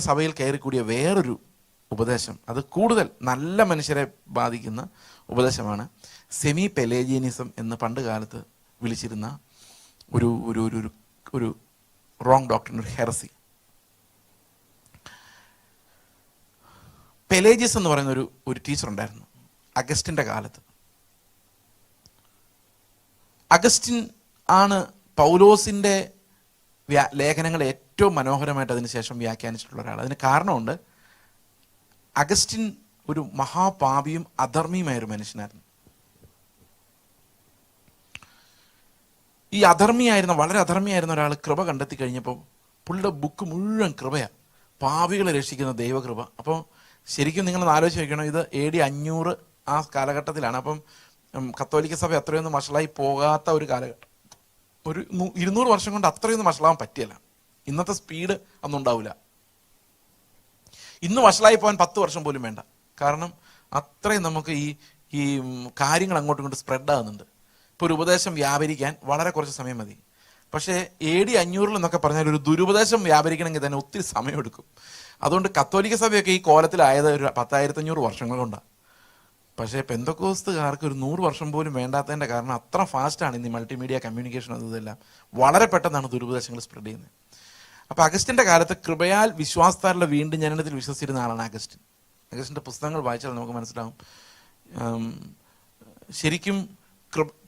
സഭയിൽ കയറിക്കൂടിയ വേറൊരു ഉപദേശം, അത് കൂടുതൽ നല്ല മനുഷ്യരെ ബാധിക്കുന്ന ഉപദേശമാണ് സെമി പെലേജിയനിസം എന്ന് പണ്ട് കാലത്ത് വിളിച്ചിരുന്ന ഒരു ഒരു ഒരു ഒരു റോങ് ഡോക്ട്രിൻ, ഒരു ഹെറസി. പെലേജിയസ് എന്ന് പറയുന്ന ഒരു ടീച്ചർ ഉണ്ടായിരുന്നു അഗസ്റ്റിൻ്റെ കാലത്ത്. അഗസ്റ്റിൻ ആണ് പൗലോസിൻ്റെ ലേഖനങ്ങൾ ഏറ്റവും മനോഹരമായിട്ട് അതിന് ശേഷം വ്യാഖ്യാനിച്ചിട്ടുള്ള ഒരാൾ. അതിന് കാരണമുണ്ട്. അഗസ്റ്റിൻ ഒരു മഹാപാപിയും അധർമ്മിയുമായൊരു മനുഷ്യനായിരുന്നു. ഈ വളരെ അധർമ്മിയായിരുന്ന ഒരാൾ കൃപ കണ്ടെത്തി കഴിഞ്ഞപ്പോൾ പുള്ളിയുടെ ബുക്ക് മുഴുവൻ കൃപയാണ്, പാപികളെ രക്ഷിക്കുന്ന ദൈവകൃപ. അപ്പോൾ ശരിക്കും നിങ്ങൾ ആലോചിച്ച് നോക്കണം, ഇത് AD 500 ആ കാലഘട്ടത്തിലാണ്. അപ്പം കത്തോലിക്ക സഭ അത്രയൊന്നും വഷളായി പോകാത്ത ഒരു കാലഘട്ടം. ഒരു 200 വർഷം കൊണ്ട് അത്രയൊന്നും വഷളാവാൻ പറ്റിയല്ല. ഇന്നത്തെ സ്പീഡ് ഒന്നും ഉണ്ടാവില്ല. ഇന്ന് വഷളായി പോകാൻ 10 വർഷം പോലും വേണ്ട. കാരണം അത്രയും നമുക്ക് ഈ കാര്യങ്ങൾ അങ്ങോട്ടും ഇങ്ങോട്ട് സ്പ്രെഡ് ആകുന്നുണ്ട്. ഇപ്പോൾ ഒരു ഉപദേശം വ്യാപരിക്കാൻ വളരെ കുറച്ച് സമയം മതി. പക്ഷേ AD 500 എന്നൊക്കെ പറഞ്ഞാൽ ഒരു ദുരുപദേശം വ്യാപരിക്കണമെങ്കിൽ തന്നെ ഒത്തിരി സമയമെടുക്കും. അതുകൊണ്ട് കത്തോലിക്ക സഭയൊക്കെ ഈ കോലത്തിലായത് ഒരു 10,500 വർഷങ്ങൾ കൊണ്ടാണ്. പക്ഷേ പെന്തക്കോസ്തുകാർക്ക് ഒരു 100 വർഷം പോലും വേണ്ടാത്തതിൻ്റെ കാരണം അത്ര ഫാസ്റ്റാണ് ഇന്ന് ഈ മൾട്ടിമീഡിയ കമ്മ്യൂണിക്കേഷൻ ഇതെല്ലാം. വളരെ പെട്ടെന്നാണ് ദുരുപദേശങ്ങൾ സ്പ്രെഡ് ചെയ്യുന്നത്. അപ്പോൾ അഗസ്റ്റിൻ്റെ കാലത്ത് കൃപയാൽ വിശ്വാസത്താലുള്ള വീണ്ടും ജനനത്തിൽ വിശ്വസിച്ചിരുന്ന ആളാണ് അഗസ്റ്റിൻ. അഗസ്റ്റിൻ്റെ പുസ്തകങ്ങൾ വായിച്ചാൽ നമുക്ക് മനസ്സിലാവും, ശരിക്കും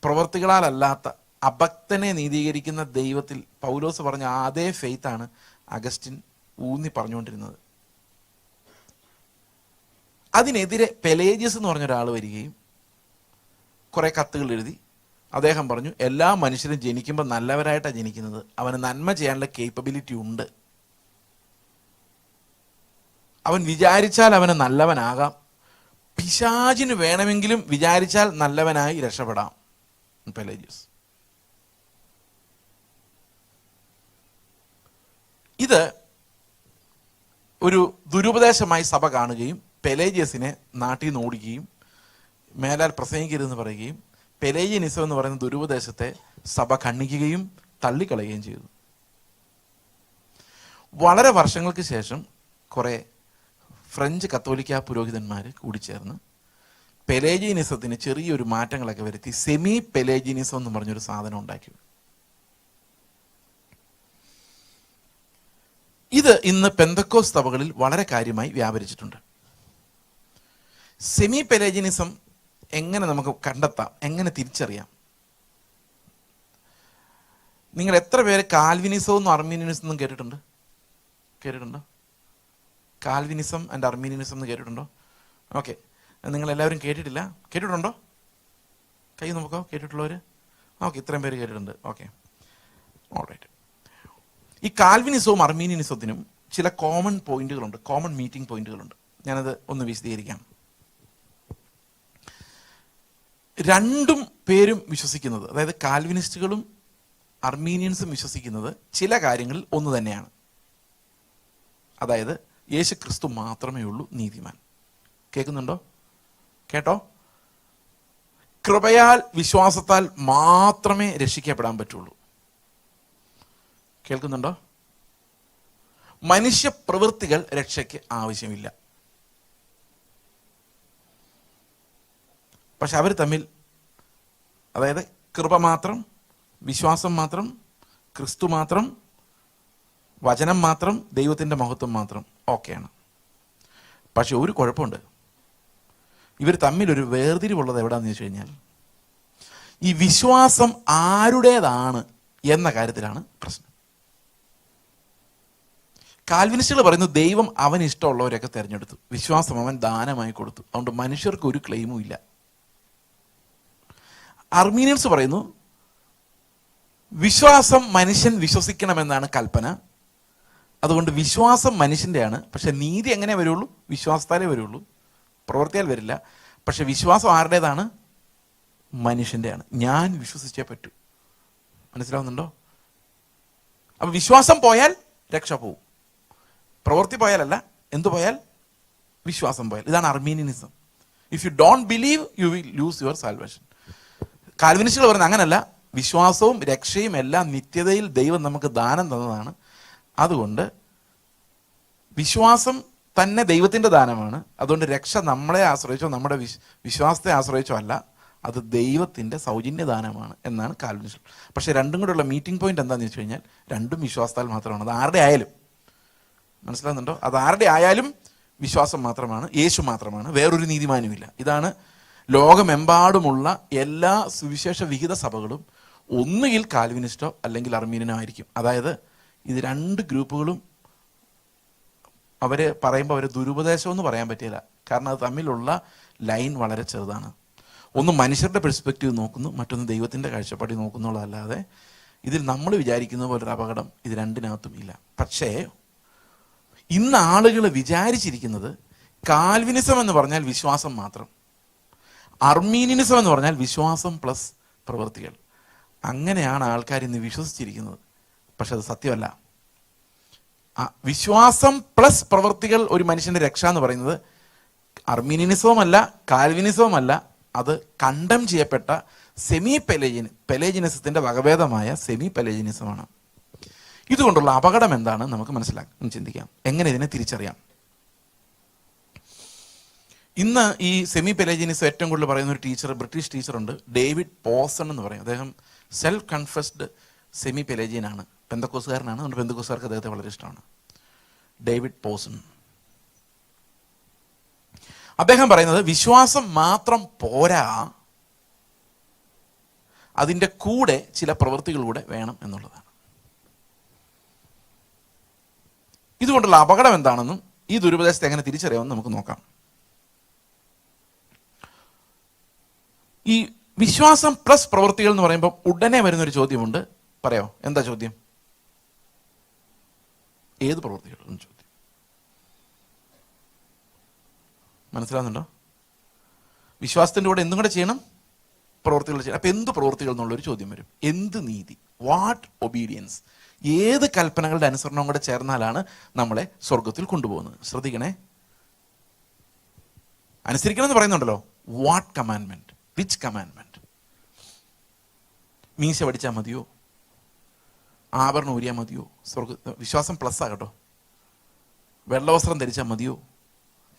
പ്രവർത്തികളാലല്ലാത്ത അഭക്തനെ നീതീകരിക്കുന്ന ദൈവത്തിൽ പൗലോസ് പറഞ്ഞ അതേ ഫെയ്ത്താണ് അഗസ്റ്റിൻ ഊന്നി പറഞ്ഞുകൊണ്ടിരുന്നത്. അതിനെതിരെ പെലേജിയസ് എന്ന് പറഞ്ഞ ഒരാൾ വരികയും കുറേ കത്തുകൾ എഴുതി അദ്ദേഹം പറഞ്ഞു, എല്ലാ മനുഷ്യരും ജനിക്കുമ്പോൾ നല്ലവരായിട്ടാണ് ജനിക്കുന്നത്, അവന് നന്മ ചെയ്യാനുള്ള കേപ്പബിലിറ്റി ഉണ്ട്, അവൻ വിചാരിച്ചാൽ അവന് നല്ലവനാകാം, പിശാചിന് വേണമെങ്കിലും വിചാരിച്ചാൽ നല്ലവനായി രക്ഷപ്പെടാം. പെലേജിയസ് ഇത് ഒരു ദുരുപദേശമായി സഭ കാണുകയും പെലേജിയസിനെ നാട്ടിൽ നിന്ന് ഓടിക്കുകയും മേലാൽ പ്രസംഗിക്കരുതെന്ന് പറയുകയും പെലേജിയനിസം എന്ന് പറയുന്ന ദുരുപദേശത്തെ സഭ ഖണ്ഡിക്കുകയും തള്ളിക്കളയുകയും ചെയ്തു. വളരെ വർഷങ്ങൾക്ക് ശേഷം കുറേ ഫ്രഞ്ച് കത്തോലിക്ക പുരോഹിതന്മാർ കൂടിച്ചേർന്ന് പെലേജിയനിസത്തിന് ചെറിയൊരു മാറ്റങ്ങളൊക്കെ വരുത്തി സെമി പെലേജിയനിസം എന്ന് പറഞ്ഞൊരു സാധനം ഉണ്ടാക്കി. ഇത് ഇന്ന് പെന്തക്കോസ് സഭകളിൽ വളരെ കാര്യമായി വ്യാപരിച്ചിട്ടുണ്ട്. സെമി പെലേജിയനിസം എങ്ങനെ നമുക്ക് കണ്ടെത്താം, എങ്ങനെ തിരിച്ചറിയാം? നിങ്ങൾ എത്ര പേര് കാൽവിനിസവും അർമീനിയനിസം കേട്ടിട്ടുണ്ടോ? കാൽവിനിസം ആൻഡ് അർമീനിയനിസം എന്ന് കേട്ടിട്ടുണ്ടോ? ഓക്കെ, നിങ്ങളെല്ലാവരും കേട്ടിട്ടുണ്ടോ? കൈ നോക്കോ, കേട്ടിട്ടുള്ളവർ? ഓക്കെ, ഇത്രയും പേര് കേട്ടിട്ടുണ്ട്. Okay, alright. ഈ കാൽവിനിസവും അർമീനിയനിസത്തിനും ചില കോമൺ പോയിന്റുകളുണ്ട്, കോമൺ മീറ്റിംഗ് പോയിന്റുകളുണ്ട്. ഞാനത് ഒന്ന് വിശദീകരിക്കാം. രണ്ടും പേരും വിശ്വസിക്കുന്നത്, അതായത് കാൽവിനിസ്റ്റുകളും അർമീനിയൻസും വിശ്വസിക്കുന്നത് ചില കാര്യങ്ങളിൽ ഒന്ന് തന്നെയാണ്. അതായത് യേശു ക്രിസ്തു മാത്രമേ ഉള്ളൂ നീതിമാൻ. കേൾക്കുന്നുണ്ടോ? കേട്ടോ? കൃപയാൽ വിശ്വാസത്താൽ മാത്രമേ രക്ഷിക്കപ്പെടാൻ പറ്റുള്ളൂ. കേൾക്കുന്നുണ്ടോ? മനുഷ്യ പ്രവൃത്തികൾ രക്ഷയ്ക്ക് ആവശ്യമില്ല. പക്ഷെ അവർ തമ്മിൽ, അതായത് കൃപ മാത്രം, വിശ്വാസം മാത്രം, ക്രിസ്തു മാത്രം, വചനം മാത്രം, ദൈവത്തിൻ്റെ മഹത്വം മാത്രം, ഓക്കെയാണ്. പക്ഷെ ഒരു കുഴപ്പമുണ്ട്, ഇവർ തമ്മിലൊരു വേർതിരിവുള്ളത് എവിടെയാണെന്ന് ചോദിച്ചു കഴിഞ്ഞാൽ ഈ വിശ്വാസം ആരുടേതാണ് എന്ന കാര്യത്തിലാണ് പ്രശ്നം. കാൽവിനിസ്റ്റുകൾ പറയുന്നു ദൈവം അവന് ഇഷ്ടമുള്ളവരെയൊക്കെ തിരഞ്ഞെടുത്തു, വിശ്വാസം അവൻ ദാനമായി കൊടുത്തു, അതുകൊണ്ട് മനുഷ്യർക്ക് ഒരു ക്ലെയിമും ഇല്ല. അർമീനിയൻസ് പറയുന്നു വിശ്വാസം മനുഷ്യൻ വിശ്വസിക്കണമെന്നാണ് കൽപ്പന, അതുകൊണ്ട് വിശ്വാസം മനുഷ്യൻ്റെയാണ്. പക്ഷെ നീതി എങ്ങനെ വരുള്ളൂ? വിശ്വാസത്താലേ വരുള്ളൂ, പ്രവൃത്തിയാൽ വരില്ല. പക്ഷെ വിശ്വാസം ആരുടേതാണ്? മനുഷ്യൻ്റെയാണ്. ഞാൻ വിശ്വസിച്ചേ പറ്റൂ. മനസ്സിലാവുന്നുണ്ടോ? അപ്പൊ വിശ്വാസം പോയാൽ രക്ഷ പോവും, പ്രവൃത്തി പോയാലല്ല. എന്തു പോയാൽ? വിശ്വാസം പോയാൽ. ഇതാണ് Arminianism. If you don't believe you will lose your salvation. കാൽവിനിസ്റ്റുകൾ പറയുന്നത് അങ്ങനല്ല, വിശ്വാസവും രക്ഷയും എല്ലാം നിത്യതയിൽ ദൈവം നമുക്ക് ദാനം തന്നതാണ്. അതുകൊണ്ട് വിശ്വാസം തന്നെ ദൈവത്തിൻ്റെ ദാനമാണ്. അതുകൊണ്ട് രക്ഷ നമ്മളെ ആശ്രയിച്ചോ നമ്മുടെ വിശ്വാസത്തെ ആശ്രയിച്ചോ അല്ല, അത് ദൈവത്തിൻ്റെ സൗജന്യദാനമാണ് എന്നാണ് കാൽവിനിസ്റ്റ്. പക്ഷേ രണ്ടും കൂടെയുള്ള മീറ്റിംഗ് പോയിന്റ് എന്താണെന്ന് വെച്ച് കഴിഞ്ഞാൽ രണ്ടും വിശ്വാസത്താൽ മാത്രമാണ്. അത് ആരുടെ ആയാലും, മനസ്സിലാകുന്നുണ്ടോ? അത് ആരുടെ ആയാലും വിശ്വാസം മാത്രമാണ്, യേശു മാത്രമാണ്, വേറൊരു നീതിമാനുമില്ല. ഇതാണ് ലോകമെമ്പാടുമുള്ള എല്ലാ സുവിശേഷ വിഹിത സഭകളും ഒന്നുകിൽ കാൽവിനിസ്റ്റോ അല്ലെങ്കിൽ അർമീനിയനോ ആയിരിക്കും. അതായത് ഇത് രണ്ട് ഗ്രൂപ്പുകളും അവർ പറയുമ്പോൾ അവർ ദുരുപദേശം എന്ന് പറയാൻ പറ്റില്ല. കാരണം അത് തമ്മിലുള്ള ലൈൻ വളരെ ചെറുതാണ്. ഒന്ന് മനുഷ്യരുടെ പെർസ്പെക്റ്റീവ് നോക്കുന്നു, മറ്റൊന്ന് ദൈവത്തിൻ്റെ കാഴ്ചപ്പാടിൽ നോക്കുന്നുള്ളതല്ലാതെ ഇതിൽ നമ്മൾ വിചാരിക്കുന്ന പോലൊരു അപകടം ഇത് രണ്ടിനകത്തും ഇല്ല. പക്ഷേ ഇന്ന് ആളുകൾ വിചാരിച്ചിരിക്കുന്നത് കാൽവിനിസം എന്ന് പറഞ്ഞാൽ വിശ്വാസം മാത്രം, അർമീനിയനിസം എന്ന് പറഞ്ഞാൽ വിശ്വാസം പ്ലസ് പ്രവൃത്തികൾ. അങ്ങനെയാണ് ആൾക്കാർ ഇന്ന് വിശ്വസിച്ചിരിക്കുന്നത്. പക്ഷെ അത് സത്യമല്ല. വിശ്വാസം പ്ലസ് പ്രവൃത്തികൾ ഒരു മനുഷ്യൻ്റെ രക്ഷ എന്ന് പറയുന്നത് അർമീനിയനിസവും അല്ല, കാൽവിനിസവും അല്ല. അത് കണ്ടം ചെയ്യപ്പെട്ട പെലേജിനിസത്തിന്റെ വകഭേദമായ സെമി പെലേജിനിസമാണ്. ഇതുകൊണ്ടുള്ള അപകടം എന്താണ് നമുക്ക് മനസ്സിലാക്കാം, ചിന്തിക്കാം. എങ്ങനെ ഇതിനെ തിരിച്ചറിയാം? ഇന്ന് ഈ സെമി പെലേജിനിസം ഏറ്റവും കൂടുതൽ പറയുന്ന ഒരു ടീച്ചർ, ബ്രിട്ടീഷ് ടീച്ചറുണ്ട്, ഡേവിഡ് പോസൺ എന്ന് പറയും. അദ്ദേഹം സെൽഫ് കൺഫസ്ഡ് സെമി പെലേജിയനാണ്, പെന്തക്കോസുകാരനാണ്. അതുകൊണ്ട് പെന്തക്കോസുകാർക്ക് അദ്ദേഹത്തെ വളരെ ഇഷ്ടമാണ്. ഡേവിഡ് പോസൺ അദ്ദേഹം പറയുന്നത് വിശ്വാസം മാത്രം പോരാ, അതിൻ്റെ കൂടെ ചില പ്രവൃത്തികളൂടെ വേണം എന്നുള്ളതാണ്. ഇതുകൊണ്ടുള്ള അപകടം എന്താണെന്നും ഈ ദുരുപദേശത്തെ എങ്ങനെ തിരിച്ചറിയാമെന്ന് നമുക്ക് നോക്കാം. ഈ വിശ്വാസം പ്ലസ് പ്രവൃത്തികൾ എന്ന് പറയുമ്പോൾ ഉടനെ വരുന്നൊരു ചോദ്യമുണ്ട്. പറയോ, എന്താ ചോദ്യം? ഏത് പ്രവൃത്തികൾ എന്ന് ചോദ്യം. മനസ്സിലാകുന്നുണ്ടോ? വിശ്വാസത്തിൻ്റെ കൂടെ എന്തും കൂടെ ചെയ്യണം, പ്രവൃത്തികൾ ചെയ്യണം. അപ്പം എന്ത് പ്രവൃത്തികൾ എന്നുള്ളൊരു ചോദ്യം വരും. എന്ത് നീതി, വാട്ട് ഒബീഡിയൻസ്, ഏത് കൽപ്പനകളുടെ അനുസരണവും കൂടെ ചേർന്നാലാണ് നമ്മളെ സ്വർഗത്തിൽ കൊണ്ടുപോകുന്നത്. ശ്രദ്ധിക്കണേ, അനുസരിക്കണം എന്ന് പറയുന്നുണ്ടല്ലോ. What commandment, which commandment? മീശ പഠിച്ചാൽ മതിയോ? ആഭരണം ഊരിയാൽ മതിയോ? വിശ്വാസം പ്ലസ് ആകട്ടോ. വെള്ളവസ്ത്രം ധരിച്ചാൽ മതിയോ?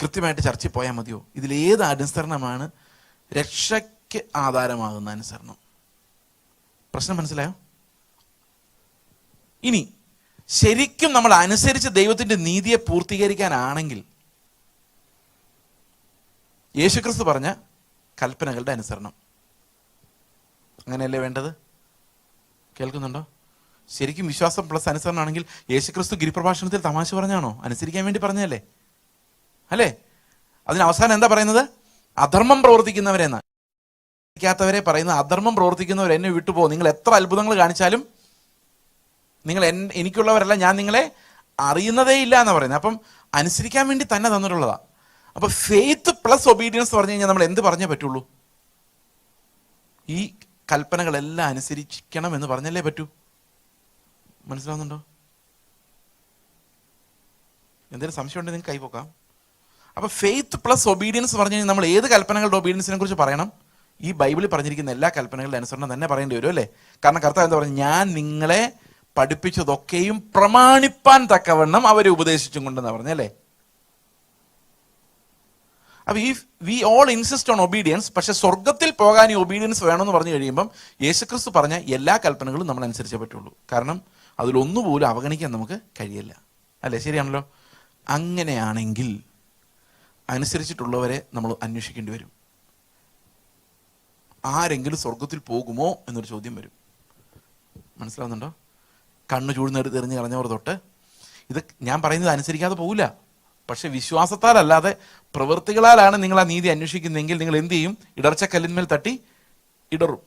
കൃത്യമായിട്ട് ചർച്ചയിൽ പോയാൽ മതിയോ? ഇതിലേത് അനുസരണമാണ് രക്ഷയ്ക്ക് ആധാരമാകുന്ന അനുസരണം? പ്രശ്നം മനസ്സിലായോ? ഇനി ശരിക്കും നമ്മൾ അനുസരിച്ച് ദൈവത്തിൻ്റെ നീതിയെ പൂർത്തീകരിക്കാനാണെങ്കിൽ യേശുക്രിസ്തു പറഞ്ഞ കൽപ്പനകളുടെ അനുസരണം, അങ്ങനെയല്ലേ വേണ്ടത്? കേൾക്കുന്നുണ്ടോ? ശരിക്കും വിശ്വാസം പ്ലസ് അനുസരണമാണെങ്കിൽ യേശുക്രിസ്തു ഗിരിപ്രഭാഷണത്തിൽ തമാശ പറഞ്ഞാണോ? അനുസരിക്കാൻ വേണ്ടി പറഞ്ഞതല്ലേ? അല്ലേ? അതിന് അവസാനം എന്താ പറയുന്നത്? അധർമ്മം പ്രവർത്തിക്കുന്നവരെന്നാ. ാത്തവരെ പറയുന്നത്, അധർമ്മം പ്രവർത്തിക്കുന്നവർ എന്നെ വിട്ടുപോ, നിങ്ങൾ എത്ര അത്ഭുതങ്ങൾ കാണിച്ചാലും നിങ്ങൾ എനിക്കുള്ളവരല്ല, ഞാൻ നിങ്ങളെ അറിയുന്നതേ ഇല്ല എന്നാണ് പറയുന്നത്. അപ്പം അനുസരിക്കാൻ വേണ്ടി തന്നെ തന്നിട്ടുള്ളതാ. അപ്പൊ ഫെയ്ത്ത് പ്ലസ് ഒബീഡിയൻസ് പറഞ്ഞു കഴിഞ്ഞാൽ നമ്മൾ എന്ത് പറഞ്ഞേ പറ്റുള്ളൂ? ഈ കൽപ്പനകളെല്ലാം അനുസരിക്കണം എന്ന് പറഞ്ഞല്ലേ പറ്റൂ. മനസ്സിലാവുന്നുണ്ടോ? എന്തെങ്കിലും സംശയം ഉണ്ടെങ്കിൽ നിങ്ങൾക്ക് കൈപോക്കാം. അപ്പൊ ഫെയ്ത്ത് പ്ലസ് ഒബീഡിയൻസ് പറഞ്ഞു കഴിഞ്ഞാൽ നമ്മൾ ഏത് കൽപ്പനകളുടെ ഒബീഡിയൻസിനെ കുറിച്ച് പറയണം? ഈ ബൈബിളിൽ പറഞ്ഞിരിക്കുന്ന എല്ലാ കൽപ്പനകളുടെ അനുസരണം തന്നെ പറയേണ്ടി വരും, അല്ലേ? കാരണം കർത്താവ് എന്താ പറഞ്ഞു? ഞാൻ നിങ്ങളെ പഠിപ്പിച്ചതൊക്കെയും പ്രമാണിപ്പാൻ തക്കവണ്ണം അവരെ ഉപദേശിച്ചും കൊണ്ടെന്നാ പറഞ്ഞല്ലേ? അപ്പൊ ഈ we all insist on obedience. പക്ഷെ സ്വർഗത്തിൽ പോകാൻ ഈ ഒബീഡിയൻസ് വേണമെന്ന് പറഞ്ഞു കഴിയുമ്പം യേശുക്രിസ്തു പറഞ്ഞ എല്ലാ കൽപ്പനകളും നമ്മൾ അനുസരിച്ചേ പറ്റുള്ളൂ. കാരണം അതിലൊന്നുപോലും അവഗണിക്കാൻ നമുക്ക് കഴിയില്ല, അല്ലേ? ശരിയാണല്ലോ? അങ്ങനെയാണെങ്കിൽ അനുസരിച്ചിട്ടുള്ളവരെ നമ്മൾ അന്വേഷിക്കേണ്ടി വരും. ആരെങ്കിലും സ്വർഗത്തിൽ പോകുമോ എന്നൊരു ചോദ്യം വരും. മനസ്സിലാവുന്നുണ്ടോ? കണ്ണ് ചൂഴ്ന്നെടുത്ത് എറിഞ്ഞ് കളഞ്ഞവർ തൊട്ട്, ഇത് ഞാൻ പറയുന്നത് അനുസരിക്കാതെ പോകില്ല. പക്ഷെ വിശ്വാസത്താലല്ലാതെ പ്രവൃത്തികളാലാണ് നിങ്ങൾ ആ നീതി അന്വേഷിക്കുന്നതെങ്കിൽ നിങ്ങൾ എന്ത് ചെയ്യും? ഇടർച്ചക്കല്ലിന്മേൽ തട്ടി ഇടറും.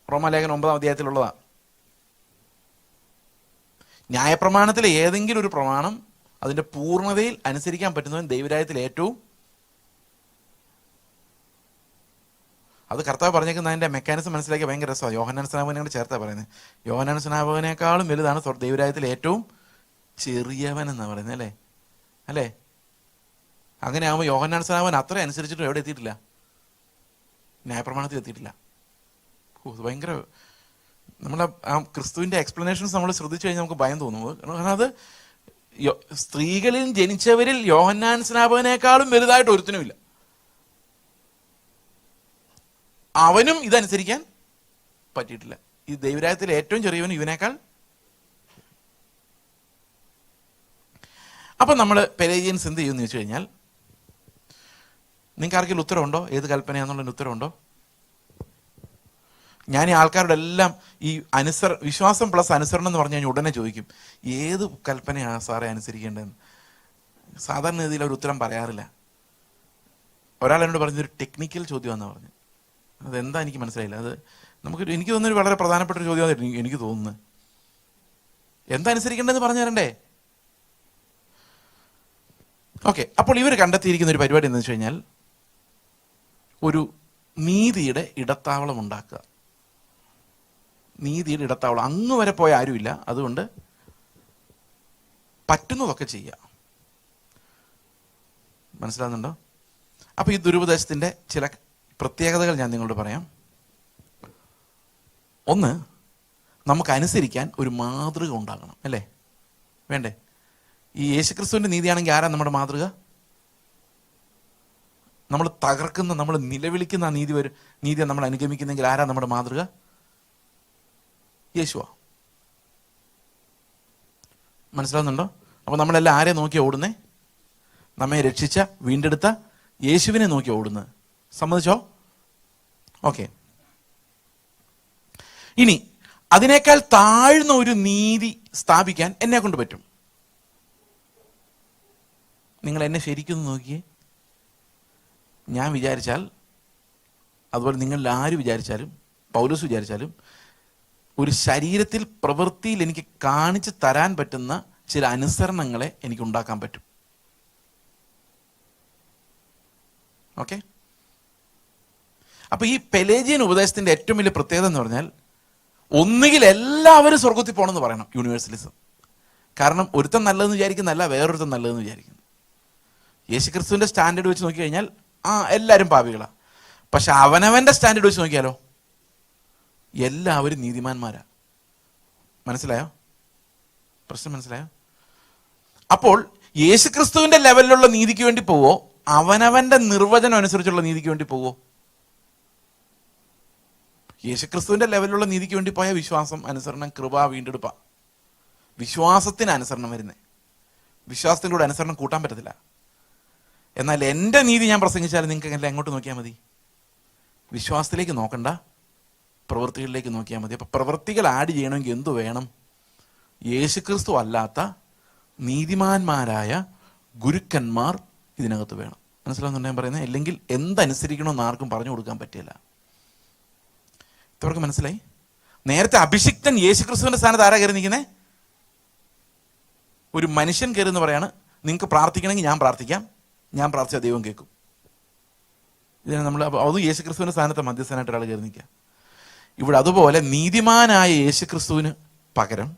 റോമാലേഖനം 9-ാം അധ്യായത്തിലുള്ളതാണ്. ന്യായപ്രമാണത്തിലെ ഏതെങ്കിലും ഒരു പ്രമാണം അതിൻ്റെ പൂർണ്ണതയിൽ അനുസരിക്കാൻ പറ്റുന്നവൻ ദൈവരാജ്യത്തിൽ ഏറ്റവും, അത് കർത്താവ് പറഞ്ഞേക്കുന്നതിൻ്റെ മെക്കാനിസം മനസ്സിലാക്കിയ ഭയങ്കര രസമാണ്. യോഹന്നാൻ സ്നാപകനോട് ചേർത്താ പറയുന്നത്. യോഹന്നാൻ സ്നാപകനേക്കാളും വലുതാണ് ദൈവരാജ്യത്തിൽ ഏറ്റവും ചെറിയവൻ എന്നാണ് പറയുന്നത്, അല്ലേ? അല്ലേ? അങ്ങനെ ആകുമ്പോൾ യോഹന്നാൻ സ്നാപകൻ അത്ര അനുസരിച്ചിട്ടും എവിടെ എത്തിയിട്ടില്ല? ന്യായപ്രമാണത്തിൽ എത്തിയിട്ടില്ല. ഭയങ്കര നമ്മളെ ആ ക്രിസ്തുവിൻ്റെ എക്സ്പ്ലനേഷൻസ് നമ്മൾ ശ്രദ്ധിച്ചു കഴിഞ്ഞാൽ നമുക്ക് ഭയം തോന്നുന്നത്. കാരണം അത് സ്ത്രീകളിൽ ജനിച്ചവരിൽ യോഹന്നാൻ സ്നാപകനേക്കാളും വലുതായിട്ട് ഒരുത്തനുമില്ല. അവനും ഇതനുസരിക്കാൻ പറ്റിയിട്ടില്ല. ഈ ദൈവരാജ്യത്തിൽ ഏറ്റവും ചെറിയവനും ഇവനേക്കാൾ. അപ്പം നമ്മൾ പെലേജിയൻസ് എന്ത് ചെയ്യുമെന്ന് ചോദിച്ചു കഴിഞ്ഞാൽ, നിങ്ങൾക്ക് ആർക്കെങ്കിലും ഉത്തരവുണ്ടോ? ഏത് കൽപ്പനയാണെന്നുള്ളതിന് ഉത്തരവുണ്ടോ? ഞാൻ ഈ ആൾക്കാരുടെ എല്ലാം ഈ വിശ്വാസം പ്ലസ് അനുസരണം എന്ന് പറഞ്ഞു കഴിഞ്ഞാൽ ഉടനെ ചോദിക്കും, ഏത് കൽപ്പനയാണ് സാറേ അനുസരിക്കേണ്ടതെന്ന്. സാധാരണ രീതിയിൽ അവർ ഉത്തരം പറയാറില്ല. ഒരാൾ എന്നോട് പറഞ്ഞൊരു ടെക്നിക്കൽ ചോദ്യമാണെന്ന് പറഞ്ഞു. അതെന്താ എനിക്ക് മനസ്സിലായില്ല. അത് എനിക്ക് തോന്നുന്നൊരു വളരെ പ്രധാനപ്പെട്ട ഒരു ചോദ്യമായിരുന്നു എനിക്ക് തോന്നുന്നത്. എന്താ അനുസരിക്കേണ്ടതെന്ന് പറഞ്ഞു തരണ്ടേ? ഓക്കെ, അപ്പോൾ ഇവർ കണ്ടെത്തിയിരിക്കുന്ന ഒരു പരിപാടി എന്ന് വെച്ച് കഴിഞ്ഞാൽ, ഒരു നീതിയുടെ ഇടത്താവളം ഉണ്ടാക്കുക. നീതിയുടെ ഇടത്താവളം. അങ്ങ് വരെ പോയ ആരുമില്ല, അതുകൊണ്ട് പറ്റുന്നതൊക്കെ ചെയ്യുക. മനസ്സിലാകുന്നുണ്ടോ? അപ്പൊ ഈ ദുരുപദേശത്തിന്റെ ചില പ്രത്യേകതകൾ ഞാൻ നിങ്ങളോട് പറയാം. ഒന്ന്, നമുക്ക് അനുസരിക്കാൻ ഒരു മാതൃക ഉണ്ടാകണം, അല്ലേ? വേണ്ടേ? ഈ യേശുക്രിസ്തുവിന്റെ നീതിയാണെങ്കിൽ ആരാ നമ്മുടെ മാതൃക? നമ്മൾ തകർക്കുന്ന, നമ്മൾ നിലവിളിക്കുന്ന ആ നീതിയെ നമ്മൾ അനുഗമിക്കുന്നെങ്കിൽ ആരാ നമ്മുടെ മാതൃക? യേശുവാ. മനസ്സിലാവുന്നുണ്ടോ? അപ്പൊ നമ്മളെല്ലാം ആരെ നോക്കിയാ ഓടുന്നേ? നമ്മെ രക്ഷിച്ച, വീണ്ടെടുത്ത യേശുവിനെ നോക്കി ഓടുന്നത്. സമ്മതിച്ചോ? ഓക്കെ. ഇനി അതിനേക്കാൾ താഴ്ന്ന ഒരു നീതി സ്ഥാപിക്കാൻ എന്നെ കൊണ്ട് പറ്റും. നിങ്ങൾ എന്നെ ശരിക്കും നോക്കിയേ. ഞാൻ വിചാരിച്ചാൽ, അതുപോലെ നിങ്ങളിൽ ആര് വിചാരിച്ചാലും, പൗലോസ് വിചാരിച്ചാലും, ഒരു ശരീരത്തിൽ പ്രവൃത്തിയിൽ എനിക്ക് കാണിച്ചു തരാൻ പറ്റുന്ന ചില അനുസരണങ്ങളെ എനിക്ക് ഉണ്ടാക്കാൻ പറ്റും. ഓക്കെ. അപ്പൊ ഈ പെലേജിയൻ ഉപദേശത്തിന്റെ ഏറ്റവും വലിയ പ്രത്യേകത എന്ന് പറഞ്ഞാൽ, ഒന്നുകിൽ എല്ലാവരും സ്വർഗത്തിൽ പോകണമെന്ന് പറയണം, യൂണിവേഴ്സലിസം. കാരണം ഒരുത്തൻ നല്ലതെന്ന് വിചാരിക്കുന്നല്ല വേറൊരുത്തൻ നല്ലതെന്ന് വിചാരിക്കുന്നു. യേശുക്രിസ്തുവിന്റെ സ്റ്റാൻഡേർഡ് വെച്ച് നോക്കി കഴിഞ്ഞാൽ എല്ലാവരും പാപികളാ. പക്ഷെ അവനവന്റെ സ്റ്റാൻഡേർഡ് വെച്ച് നോക്കിയാലോ എല്ലാവരും നീതിമാന്മാരാ. മനസ്സിലായോ? പ്രശ്നം മനസ്സിലായോ? അപ്പോൾ യേശുക്രിസ്തുവിന്റെ ലെവലിലുള്ള നീതിക്ക് വേണ്ടി പോവോ, അവനവന്റെ നിർവചനം അനുസരിച്ചുള്ള നീതിക്ക് വേണ്ടി പോവോ? യേശുക്രിസ്തുവിന്റെ ലെവലിലുള്ള നീതിക്ക് വേണ്ടി പോയ വിശ്വാസം, അനുസരണം, കൃപ, വീണ്ടെടുപ്പ. വിശ്വാസത്തിന് അനുസരണം വരുന്നേ. വിശ്വാസത്തിലൂടെ അനുസരണം കൂട്ടാൻ പറ്റത്തില്ല. എന്നാൽ എൻ്റെ നീതി ഞാൻ പ്രസംഗിച്ചാൽ നിങ്ങൾക്ക് എല്ലാം എങ്ങോട്ട് നോക്കിയാൽ മതി? വിശ്വാസത്തിലേക്ക് നോക്കണ്ട, പ്രവൃത്തികളിലേക്ക് നോക്കിയാൽ മതി. അപ്പൊ പ്രവൃത്തികൾ ആഡ് ചെയ്യണമെങ്കിൽ എന്തു വേണം? യേശുക്രിസ്തു അല്ലാത്ത നീതിമാന്മാരായ ഗുരുക്കന്മാർ ഇതിനകത്ത് വേണം. മനസ്സിലാവുന്നുണ്ട് ഞാൻ പറയുന്നത്? അല്ലെങ്കിൽ എന്തനുസരിക്കണമെന്ന് ആർക്കും പറഞ്ഞു കൊടുക്കാൻ പറ്റില്ല. ഇവർക്ക് മനസ്സിലായി? നേരത്തെ അഭിഷിക്തൻ യേശുക്രിസ്തുവിന്റെ സ്ഥാനത്ത് ആരാ കയറി നിൽക്കുന്നേ? ഒരു മനുഷ്യൻ കയറി എന്ന് പറയാണ്, നിങ്ങൾക്ക് പ്രാർത്ഥിക്കണമെങ്കിൽ ഞാൻ പ്രാർത്ഥിക്കാം, ഞാൻ പ്രാർത്ഥിച്ച ദൈവം കേൾക്കും. ഇതിനെ നമ്മൾ അത് യേശുക്രിസ്തുവിന്റെ സ്ഥാനത്ത് മധ്യസ്ഥനായിട്ട് ഒരാൾ കയറി നിൽക്കുക. ഇവിടെ അതുപോലെ നീതിമാനായ യേശുക്രിസ്തുവിന് പകരം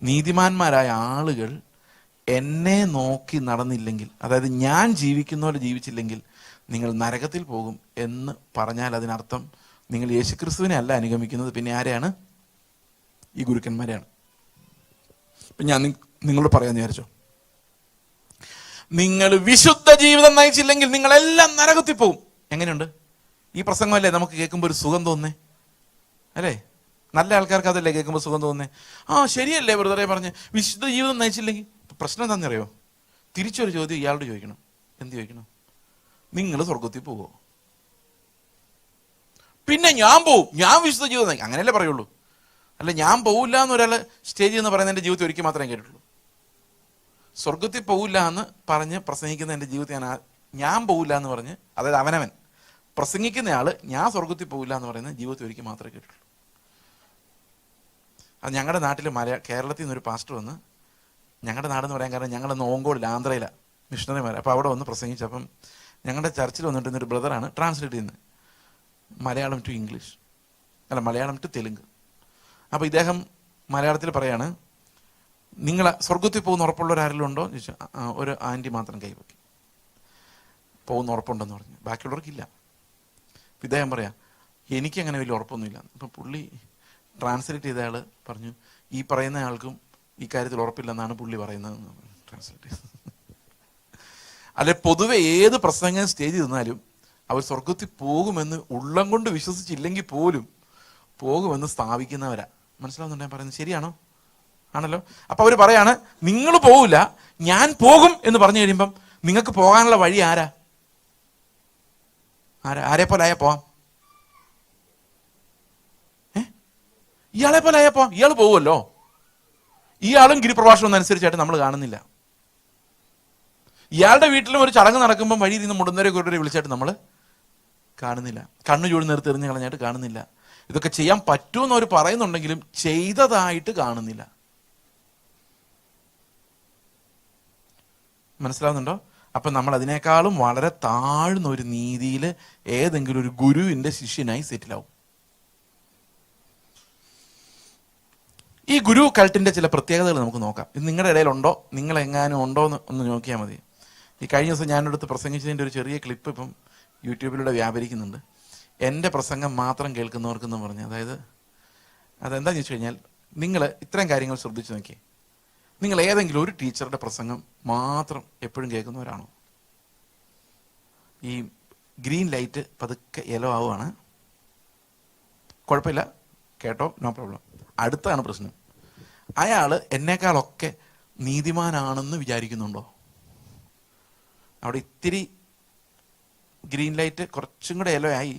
നീതിമാന്മാരായ ആളുകൾ എന്നെ നോക്കി നടന്നില്ലെങ്കിൽ, അതായത് ഞാൻ ജീവിക്കുന്ന പോലെ ജീവിച്ചില്ലെങ്കിൽ നിങ്ങൾ നരകത്തിൽ പോകും എന്ന് പറഞ്ഞാൽ അതിനർത്ഥം നിങ്ങൾ യേശുക്രിസ്തുവിനെ അല്ല അനുഗമിക്കുന്നത്, പിന്നെ ആരെയാണ്? ഈ ഗുരുക്കന്മാരെയാണ്. ഇപ്പം ഞാൻ നിങ്ങളോട് പറയാമെന്ന് വിചാരിച്ചോ, നിങ്ങൾ വിശുദ്ധ ജീവിതം നയിച്ചില്ലെങ്കിൽ നിങ്ങളെല്ലാം നരകത്തിൽ പോകും. എങ്ങനെയുണ്ട് ഈ പ്രസംഗമല്ലേ നമുക്ക് കേൾക്കുമ്പോൾ ഒരു സുഖം തോന്നുന്നേ, അല്ലേ? നല്ല ആൾക്കാർക്ക് അതല്ലേ കേൾക്കുമ്പോൾ സുഖം തോന്നുന്നേ. ശരിയല്ലേ ബ്രദറെ പറഞ്ഞ് വിശുദ്ധ ജീവിതം നയിച്ചില്ലെങ്കിൽ. പ്രശ്നം എന്താണെന്നറിയോ? തിരിച്ചൊരു ചോദ്യം ഇയാളോട് ചോദിക്കണം. എന്ത് ചോദിക്കണം? നിങ്ങൾ സ്വർഗത്തിൽ പോവോ? പിന്നെ ഞാൻ പോവും, ഞാൻ വിശുദ്ധ ജീവിതം നയിക്കും, അങ്ങനെയല്ലേ പറയുള്ളൂ. അല്ല, ഞാൻ പോവില്ല എന്ന് ഒരാൾ സ്റ്റേജിൽ എന്ന് പറയുന്നത് എൻ്റെ ജീവിതത്തിൽ ഒരിക്കൽ മാത്രമേ കേട്ടിട്ടുള്ളൂ. സ്വർഗത്തിൽ പോവില്ല എന്ന് പറഞ്ഞ് പ്രസംഗിക്കുന്ന എൻ്റെ ജീവിതത്തിൽ ഞാൻ പോവില്ല എന്ന് പറഞ്ഞ്, അതായത് അവനവൻ പ്രസംഗിക്കുന്നയാള് ഞാൻ സ്വർഗത്തിൽ പോവില്ല എന്ന് പറയുന്നത് ജീവിതത്തിൽ ഒരിക്കൽ മാത്രമേ കേട്ടിട്ടുള്ളൂ. അത് ഞങ്ങളുടെ നാട്ടിൽ കേരളത്തിൽ നിന്നൊരു പാസ്റ്റർ വന്ന്, ഞങ്ങളുടെ നാടെന്ന് പറയാൻ കാരണം ഞങ്ങളന്ന് ഓങ്കോളിൽ ആന്ധ്രയിലാണ് മിഷണറിമാർ. അപ്പോൾ അവിടെ വന്ന് പ്രസംഗിച്ചപ്പം ഞങ്ങളുടെ ചർച്ചിൽ വന്നിട്ടുന്നൊരു ബ്രദറാണ് ട്രാൻസ്ലേറ്റ് ചെയ്യുന്നത്, മലയാളം ടു ഇംഗ്ലീഷ്, അല്ല മലയാളം ടു തെലുങ്ക്. അപ്പോൾ ഇദ്ദേഹം മലയാളത്തിൽ പറയാണ്, നിങ്ങൾ സ്വർഗത്തിൽ പോകുന്ന ഉറപ്പുള്ളവരാരെങ്കിലും ഉണ്ടോ എന്ന് ചോദിച്ചു. ഒരു ആൻറ്റി മാത്രം കൈവക്കി, പോകുന്ന ഉറപ്പുണ്ടെന്ന് പറഞ്ഞു, ബാക്കിയുള്ളവർക്കില്ല. ഇദ്ദേഹം പറയാം, എനിക്കങ്ങനെ വലിയ ഉറപ്പൊന്നുമില്ല. അപ്പം പുള്ളി ട്രാൻസ്ലേറ്റ് ചെയ്ത ആൾ പറഞ്ഞു, ഈ പറയുന്ന ആൾക്കും ഈ കാര്യത്തിൽ ഉറപ്പില്ലെന്നാണ് പുള്ളി പറയുന്നത്. ട്രാൻസ്ലേറ്റ്. അല്ലെ, പൊതുവെ ഏത് പ്രസംഗം സ്റ്റേജിൽ നിന്നാലും അവർ സ്വർഗത്തിൽ പോകുമെന്ന് ഉള്ളം കൊണ്ട് വിശ്വസിച്ചില്ലെങ്കിൽ പോലും പോകുമെന്ന് സ്ഥാപിക്കുന്നവരാ. മനസ്സിലാവുന്നുണ്ടോ ഞാൻ പറയുന്നത്? ശരിയാണോ? ആണല്ലോ. അപ്പൊ അവർ പറയാണ്, നിങ്ങൾ പോകില്ല, ഞാൻ പോകും എന്ന് പറഞ്ഞു കഴിയുമ്പം നിങ്ങൾക്ക് പോകാനുള്ള വഴി ആരെ പോലെ ആയാ പോവാം? ഇയാളെ പോലെ ആയാ പോവാം. ഇയാൾ പോകുമല്ലോ. ഇയാളും ഗിരിപ്രഭാഷണം അനുസരിച്ചായിട്ട് നമ്മൾ കാണുന്നില്ല. ഇയാളുടെ വീട്ടിലും ഒരു ചടങ്ങ് നടക്കുമ്പോൾ വഴിയിൽ നിന്ന് മുടന്തരെ കൂട്ടരെ വിളിച്ചായിട്ട് നമ്മൾ കാണുന്നില്ല. കണ്ണു ചൂട് നിർത്തി എറിഞ്ഞ് കളഞ്ഞായിട്ട് കാണുന്നില്ല. ഇതൊക്കെ ചെയ്യാൻ പറ്റുമെന്ന് അവർ പറയുന്നുണ്ടെങ്കിലും ചെയ്തതായിട്ട് കാണുന്നില്ല. മനസ്സിലാവുന്നുണ്ടോ? അപ്പൊ നമ്മൾ അതിനേക്കാളും വളരെ താഴ്ന്ന ഒരു നീതിയിൽ ഏതെങ്കിലും ഒരു ഗുരുവിന്റെ ശിഷ്യനായി സെറ്റിലാവും. ഈ ഗുരു കൾട്ടിന്റെ ചില പ്രത്യേകതകൾ നമുക്ക് നോക്കാം. ഇത് നിങ്ങളുടെ ഇടയിലുണ്ടോ, നിങ്ങൾ എങ്ങാനും ഉണ്ടോ എന്ന് ഒന്ന് നോക്കിയാൽ മതി. ഈ കഴിഞ്ഞ ദിവസം ഞാനടുത്ത് പ്രസംഗിച്ചതിൻ്റെ ഒരു ചെറിയ ക്ലിപ്പ് ഇപ്പം യൂട്യൂബിലൂടെ വ്യാപരിക്കുന്നുണ്ട്. എൻ്റെ പ്രസംഗം മാത്രം കേൾക്കുന്നവർക്കെന്ന് പറഞ്ഞ്, അതായത് അതെന്താണെന്ന് വെച്ച് കഴിഞ്ഞാൽ, നിങ്ങൾ ഇത്രയും കാര്യങ്ങൾ ശ്രദ്ധിച്ചു നോക്കിയേ. നിങ്ങൾ ഏതെങ്കിലും ഒരു ടീച്ചറുടെ പ്രസംഗം മാത്രം എപ്പോഴും കേൾക്കുന്നവരാണോ? ഈ ഗ്രീൻ ലൈറ്റ് പതുക്കെ യെല്ലോ ആവുകയാണ്, കുഴപ്പമില്ല, കേട്ടോ, നോ പ്രോബ്ലം. അടുത്താണ് പ്രശ്നം. അയാൾ എന്നേക്കാളൊക്കെ നീതിമാനാണെന്ന് വിചാരിക്കുന്നുണ്ടോ? അവിടെ ഇത്തിരി ഗ്രീൻ ലൈറ്റ് കുറച്ചും കൂടെ യെല്ലോ ആയി,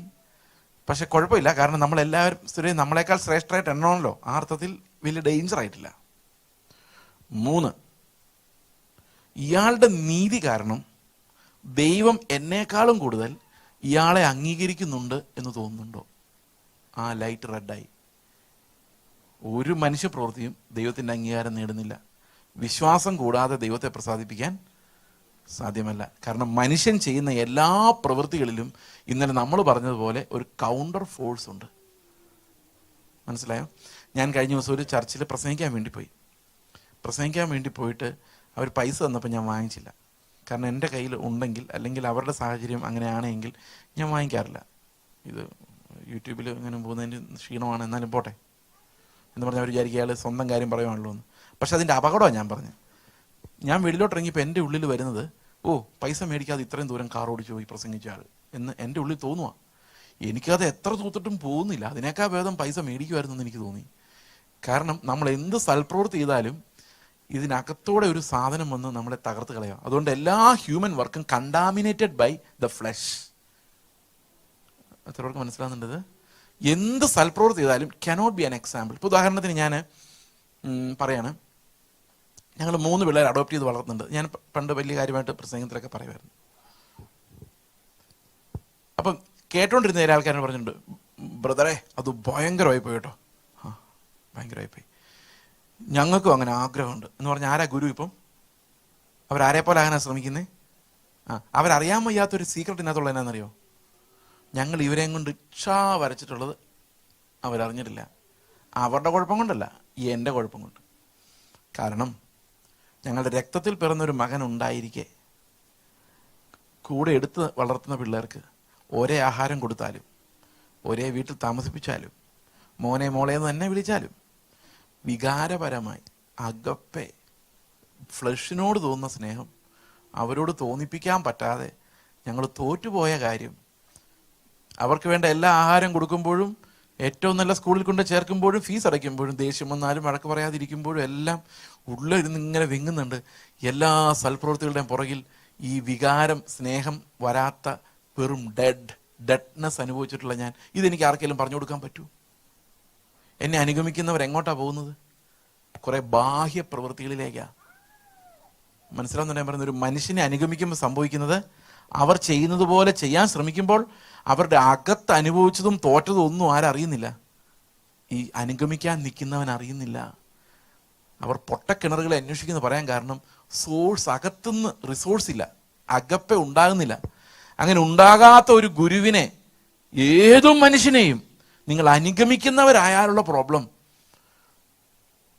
പക്ഷെ കുഴപ്പമില്ല, കാരണം നമ്മളെല്ലാവരും നമ്മളെക്കാൾ ശ്രേഷ്ഠരായിട്ട് എണ്ണണമല്ലോ. ആ അർത്ഥത്തിൽ വലിയ ഡേഞ്ചർ ആയിട്ടില്ല. 3, ഇയാളുടെ നീതി കാരണം ദൈവം എന്നേക്കാളും കൂടുതൽ ഇയാളെ അംഗീകരിക്കുന്നുണ്ട് എന്ന് തോന്നുന്നുണ്ടോ? ആ ലൈറ്റ് റെഡായി. ഒരു മനുഷ്യ പ്രവൃത്തിയും ദൈവത്തിൻ്റെ അംഗീകാരം നേടുന്നില്ല. വിശ്വാസം കൂടാതെ ദൈവത്തെ പ്രസാദിപ്പിക്കാൻ സാധ്യമല്ല. കാരണം മനുഷ്യൻ ചെയ്യുന്ന എല്ലാ പ്രവൃത്തികളിലും ഇന്നലെ നമ്മൾ പറഞ്ഞതുപോലെ ഒരു കൗണ്ടർ ഫോഴ്സ് ഉണ്ട്. മനസ്സിലായോ? ഞാൻ കഴിഞ്ഞ ദിവസം ഒരു ചർച്ചിൽ പ്രസംഗിക്കാൻ വേണ്ടി പോയിട്ട് അവർ പൈസ തന്നപ്പോൾ ഞാൻ വാങ്ങിച്ചില്ല. കാരണം എൻ്റെ കയ്യിൽ ഉണ്ടെങ്കിൽ, അല്ലെങ്കിൽ അവരുടെ സാഹചര്യം അങ്ങനെയാണെങ്കിൽ ഞാൻ വാങ്ങിക്കാറില്ല. ഇത് യൂട്യൂബിൽ ഇങ്ങനെ പോകുന്നതിൻ്റെ ക്ഷീണമാണ്, എന്നാലും പോട്ടെ എന്ന് പറഞ്ഞാൽ അവർ വിചാരിക്കുക അയാൾ സ്വന്തം കാര്യം പറയുവാണല്ലോ എന്ന്. പക്ഷെ അതിൻ്റെ അപകടമാണ് ഞാൻ പറഞ്ഞത്. ഞാൻ വെളിയിലോട്ടിറങ്ങിയപ്പോൾ എൻ്റെ ഉള്ളിൽ വരുന്നത്, പൈസ മേടിക്കാതെ ഇത്രയും ദൂരം കാർ ഓടിച്ചു പോയി പ്രസംഗിച്ച ആൾ എന്ന് എൻ്റെ ഉള്ളിൽ തോന്നുക. എനിക്കത് എത്ര തൂത്തിട്ടും പോകുന്നില്ല. അതിനേക്കാൾ ഭേദം പൈസ മേടിക്കുമായിരുന്നു എന്ന് എനിക്ക് തോന്നി. കാരണം നമ്മൾ എന്ത് സൽപ്രവൃത്തി ചെയ്താലും ഇതിനകത്തൂടെ ഒരു സാധനം വന്ന് നമ്മളെ തകർത്ത് കളയാം. അതുകൊണ്ട് എല്ലാ ഹ്യൂമൻ വർക്കും കണ്ടാമിനേറ്റഡ് ബൈ ദ ഫ്ലഷ്. എത്രവർക്ക് മനസ്സിലാകുന്നുണ്ടത്? എന്ത് സൽപ്രവൃത്തി ചെയ്താലും cannot be an example. ഇപ്പോൾ ഉദാഹരണത്തിന് ഞാൻ പറയാണ്, ഞങ്ങൾ 3 പിള്ളേർ അഡോപ്റ്റ് ചെയ്ത് വളർത്തുന്നുണ്ട്. ഞാൻ പണ്ട് വലിയ കാര്യമായിട്ട് പ്രസംഗത്തിലൊക്കെ പറയുമായിരുന്നു. അപ്പം കേട്ടോണ്ടിരുന്ന ചില ആൾക്കാരോട് പറഞ്ഞിട്ടുണ്ട്, ബ്രദറെ അത് ഭയങ്കരമായി പോയി കേട്ടോ. ഭയങ്കരമായി പോയി, ഞങ്ങൾക്കും അങ്ങനെ ആഗ്രഹമുണ്ട് എന്ന് പറഞ്ഞാൽ ആരാ ഗുരു? ഇപ്പം അവരാരെ പോലെ ആകാനാണ് ശ്രമിക്കുന്നത്. അവരറിയാൻ വയ്യാത്തൊരു സീക്രട്ട് ഇതിനകത്തുള്ള എന്നാണെന്നറിയോ? ഞങ്ങൾ ഇവരെയും കൊണ്ട് ഇച്ഛാ വരച്ചിട്ടുള്ളത് അവരറിഞ്ഞിട്ടില്ല. അവരുടെ കുഴപ്പം കൊണ്ടല്ല, എൻ്റെ കുഴപ്പം കൊണ്ട്. കാരണം ഞങ്ങളുടെ രക്തത്തിൽ പിറന്നൊരു മകൻ ഉണ്ടായിരിക്കെ കൂടെ എടുത്ത് വളർത്തുന്ന പിള്ളേർക്ക് ഒരേ ആഹാരം കൊടുത്താലും, ഒരേ വീട്ടിൽ താമസിപ്പിച്ചാലും, മോനെ മോളെ എന്ന് തന്നെ വിളിച്ചാലും വികാരപരമായി അഗപ്പെ ഫ്ലഷിനോട് തോന്നുന്ന സ്നേഹം അവരോട് തോന്നിപ്പിക്കാൻ പറ്റാതെ ഞങ്ങൾ തോറ്റുപോയ കാര്യം, അവർക്ക് വേണ്ട എല്ലാ ആഹാരം കൊടുക്കുമ്പോഴും, ഏറ്റവും നല്ല സ്കൂളിൽ കൊണ്ട് ചേർക്കുമ്പോഴും, ഫീസ് അടയ്ക്കുമ്പോഴും, ദേഷ്യം വന്നാലും വഴക്ക് പറയാതിരിക്കുമ്പോഴും എല്ലാം ഉള്ളിരുന്ന് ഇങ്ങനെ വിങ്ങുന്നുണ്ട്. എല്ലാ സൽപ്രവൃത്തികളുടെയും പുറകിൽ ഈ വികാരം, സ്നേഹം വരാത്ത വെറും ഡെഡ്നെസ് അനുഭവിച്ചിട്ടുള്ള ഞാൻ, ഇതെനിക്ക് ആർക്കെങ്കിലും പറഞ്ഞു കൊടുക്കാൻ പറ്റൂ? എന്നെ അനുഗമിക്കുന്നവർ എങ്ങോട്ടാ പോകുന്നത്? കുറെ ബാഹ്യ പ്രവൃത്തികളിലേക്കാണ്. മനസ്സിലാവുന്ന ഞാൻ പറയുന്നത്? ഒരു മനുഷ്യനെ അനുഗമിക്കുമ്പോൾ സംഭവിക്കുന്നത്, അവർ ചെയ്യുന്നത് പോലെ ചെയ്യാൻ ശ്രമിക്കുമ്പോൾ അവരുടെ അകത്ത് അനുഭവിച്ചതും തോറ്റതും ഒന്നും ആരറിയുന്നില്ല. ഈ അനുഗമിക്കാൻ നിൽക്കുന്നവൻ അറിയുന്നില്ല. അവർ പൊട്ടക്കിണറുകളെ അന്വേഷിക്കുന്നു പറയാൻ കാരണം സോഴ്സ്, അകത്തുനിന്ന് റിസോഴ്സ് ഇല്ല, അകപ്പെ ഉണ്ടാകുന്നില്ല. അങ്ങനെ ഉണ്ടാകാത്ത ഒരു ഗുരുവിനെ, ഏതും മനുഷ്യനെയും നിങ്ങൾ അനുഗമിക്കുന്നവരായാലുള്ള പ്രോബ്ലം,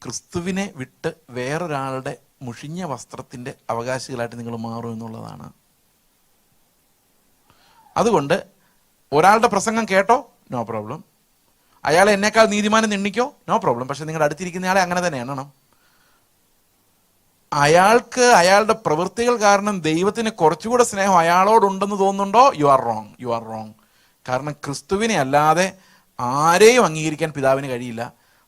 ക്രിസ്തുവിനെ വിട്ട് വേറൊരാളുടെ മുഷിഞ്ഞ വസ്ത്രത്തിന്റെ അവകാശികളായിട്ട് നിങ്ങൾ മാറും എന്നുള്ളതാണ്. അതുകൊണ്ട് ഒരാളുടെ പ്രസംഗം കേട്ടോ, നോ പ്രോബ്ലം. അയാളെ എന്നേക്കാൾ നീതിമാനം എണ്ണിക്കോ, നോ പ്രോബ്ലം. പക്ഷെ നിങ്ങളുടെ അടുത്തിരിക്കുന്നയാളെ അങ്ങനെ തന്നെ എണ്ണണം. അയാൾക്ക് അയാളുടെ പ്രവൃത്തികൾ കാരണം ദൈവത്തിന് കുറച്ചുകൂടെ സ്നേഹം അയാളോടുണ്ടെന്ന് തോന്നുന്നുണ്ടോ? You are wrong. കാരണം ക്രിസ്തുവിനെ അല്ലാതെ ആരെയും അംഗീകരിക്കാൻ പിതാവിന് കഴിയില്ല.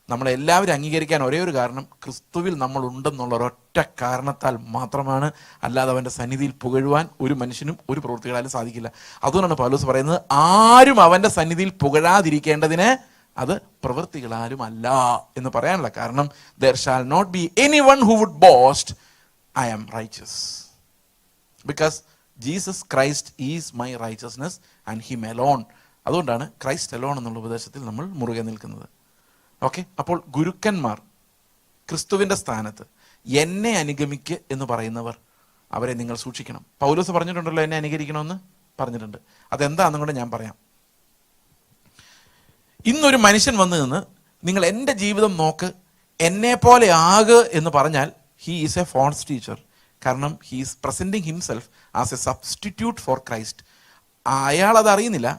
നമ്മളെല്ലാവരും അംഗീകരിക്കാൻ ഒരേ ഒരു കാരണം ക്രിസ്തുവിൽ നമ്മൾ ഉണ്ടെന്നുള്ള ഒരൊറ്റ കാരണത്താൽ മാത്രമാണ്. അല്ലാതെ അവൻ്റെ സന്നിധിയിൽ പുകഴുവാൻ ഒരു മനുഷ്യനും ഒരു പ്രവൃത്തികളാലും സാധിക്കില്ല. അതുകൊണ്ടാണ് പൗലോസ് പറയുന്നത്, ആരും അവൻ്റെ സന്നിധിയിൽ പുകഴാതിരിക്കേണ്ടതിന് അത് പ്രവൃത്തികളാലും അല്ല എന്ന് പറയാനുള്ള കാരണം, there shall not be anyone who would boast I am righteous because Jesus Christ is my righteousness and him alone. അതുകൊണ്ടാണ് ക്രൈസ്റ്റ് അലോൺ എന്നുള്ള ഉപദേശത്തിൽ നമ്മൾ മുറുകെ നിൽക്കുന്നത്. ഓക്കെ, അപ്പോൾ ഗുരുക്കന്മാർ ക്രിസ്തുവിൻ്റെ സ്ഥാനത്ത് എന്നെ അനുഗമിക്ക് എന്ന് പറയുന്നവർ, അവരെ നിങ്ങൾ സൂക്ഷിക്കണം. പൗലോസ് പറഞ്ഞിട്ടുണ്ടല്ലോ എന്നെ അനുകരിക്കണമെന്ന് പറഞ്ഞിട്ടുണ്ട്. അതെന്താണെന്നും കൂടെ ഞാൻ പറയാം. ഇന്നൊരു മനുഷ്യൻ വന്നു നിന്ന് നിങ്ങൾ എൻ്റെ ജീവിതം നോക്ക്, എന്നെ പോലെ ആക് എന്ന് പറഞ്ഞാൽ he is a false teacher. കാരണം he is presenting himself as a substitute for Christ. അയാൾ അത് അറിയുന്നില്ല.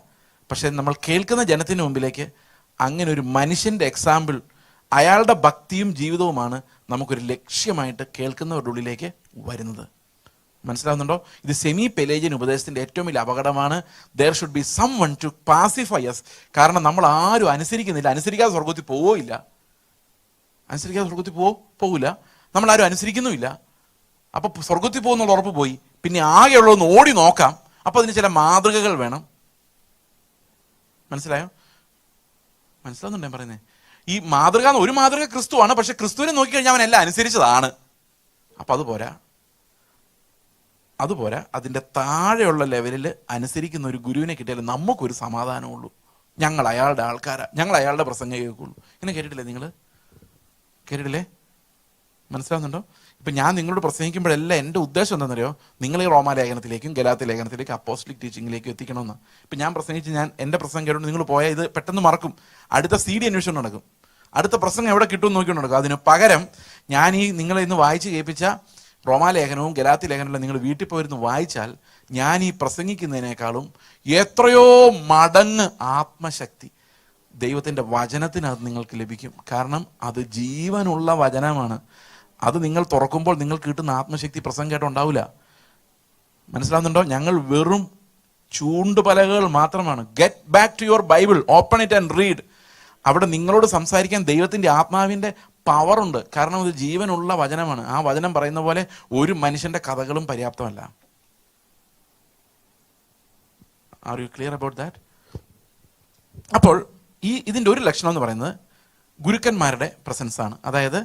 പക്ഷെ നമ്മൾ കേൾക്കുന്ന ജനത്തിന് മുമ്പിലേക്ക് അങ്ങനെ ഒരു മനുഷ്യൻ്റെ എക്സാമ്പിൾ, അയാളുടെ ഭക്തിയും ജീവിതവുമാണ് നമുക്കൊരു ലക്ഷ്യമായിട്ട് കേൾക്കുന്നവരുടെ ഉള്ളിലേക്ക് വരുന്നത്. മനസ്സിലാവുന്നുണ്ടോ? ഇത് സെമി പെലേജിയൻ ഉപദേശത്തിൻ്റെ ഏറ്റവും വലിയ അപകടമാണ്. There should be someone to pacify us. കാരണം നമ്മൾ ആരും അനുസരിക്കുന്നില്ല. അനുസരിക്കാതെ സ്വർഗത്തിൽ പോവില്ല. പോവില്ല. നമ്മളാരും അനുസരിക്കുന്നുമില്ല. അപ്പോൾ സ്വർഗത്തിൽ പോകുന്നുള്ള ഉറപ്പ് പോയി. പിന്നെ ആകെയുള്ളതൊന്ന് ഓടി നോക്കാം. അപ്പോൾ അതിന് ചില മാതൃകകൾ വേണം. മനസ്സിലാവുന്നുണ്ട് ഞാൻ പറയുന്നത്? ഈ മാതൃക, ഒരു മാതൃക ക്രിസ്തുവാണ്. പക്ഷെ ക്രിസ്തുവിനെ നോക്കിക്കഴിഞ്ഞാൽ അവൻ എല്ലാം അനുസരിച്ചതാണ്. അപ്പം അതുപോരാ. അതിൻ്റെ താഴെയുള്ള ലെവലിൽ അനുസരിക്കുന്ന ഒരു ഗുരുവിനെ കിട്ടിയാലും നമുക്കൊരു സമാധാനമുള്ളൂ. ഞങ്ങൾ അയാളുടെ ആൾക്കാരാ, ഞങ്ങൾ അയാളുടെ പ്രസംഗം കേൾക്കുള്ളൂ. ഇങ്ങനെ കേട്ടിട്ടില്ലേ നിങ്ങൾ? മനസ്സിലാവുന്നുണ്ടോ? ഇപ്പം ഞാൻ നിങ്ങളോട് പ്രസംഗിക്കുമ്പോഴെല്ലാം എൻ്റെ ഉദ്ദേശം എന്താണെന്നറിയോ? നിങ്ങൾ ഈ റോമാലേഖനത്തിലേക്കും ഗലാത്യ ലേഖനത്തിലേക്കും അപ്പോസ്റ്റലിക് ടീച്ചിങ്ങിലേക്കും എത്തിക്കണമെന്ന്. ഇപ്പം ഞാൻ എൻ്റെ പ്രസംഗം കേട്ടോണ്ട് നിങ്ങൾ പോയാൽ ഇത് പെട്ടെന്ന് മറക്കും. അടുത്ത CD അന്വേഷണം നടക്കും. അടുത്ത പ്രസംഗം എവിടെ കിട്ടുമെന്ന് നോക്കിക്കൊണ്ട് നടക്കും. അതിന് പകരം ഞാൻ നിങ്ങളെ ഇന്ന് വായിച്ച് കേൾപ്പിച്ച റോമാലേഖനവും ഗലാത്യ ലേഖനവും നിങ്ങൾ വീട്ടിൽ പോയിരുന്ന് വായിച്ചാൽ ഞാൻ ഈ പ്രസംഗിക്കുന്നതിനേക്കാളും എത്രയോ മടങ്ങ് ആത്മശക്തി ദൈവത്തിൻ്റെ വചനത്തിനകത്ത് നിങ്ങൾക്ക് ലഭിക്കും. കാരണം അത് ജീവനുള്ള വചനമാണ്. അത് നിങ്ങൾ തുറക്കുമ്പോൾ നിങ്ങൾക്ക് കിട്ടുന്ന ആത്മശക്തി പ്രസംഗം കേട്ടുണ്ടാവില്ല. മനസ്സിലാവുന്നുണ്ടോ? ഞങ്ങൾ വെറും ചൂണ്ടുപലകകൾ മാത്രമാണ്. Get back to your Bible, open it and read. അവിടെ നിങ്ങളോട് സംസാരിക്കാൻ ദൈവത്തിൻ്റെ ആത്മാവിൻ്റെ പവറുണ്ട്. കാരണം അത് ജീവനുള്ള വചനമാണ്. ആ വചനം പറയുന്ന പോലെ ഒരു മനുഷ്യൻ്റെ കഥകളും പര്യാപ്തമല്ല. Are you clear about that? അപ്പോൾ ഇതിൻ്റെ ഒരു ലക്ഷണം എന്ന് പറയുന്നത് ഗുരുക്കന്മാരുടെ പ്രസൻസ് ആണ്. അതായത്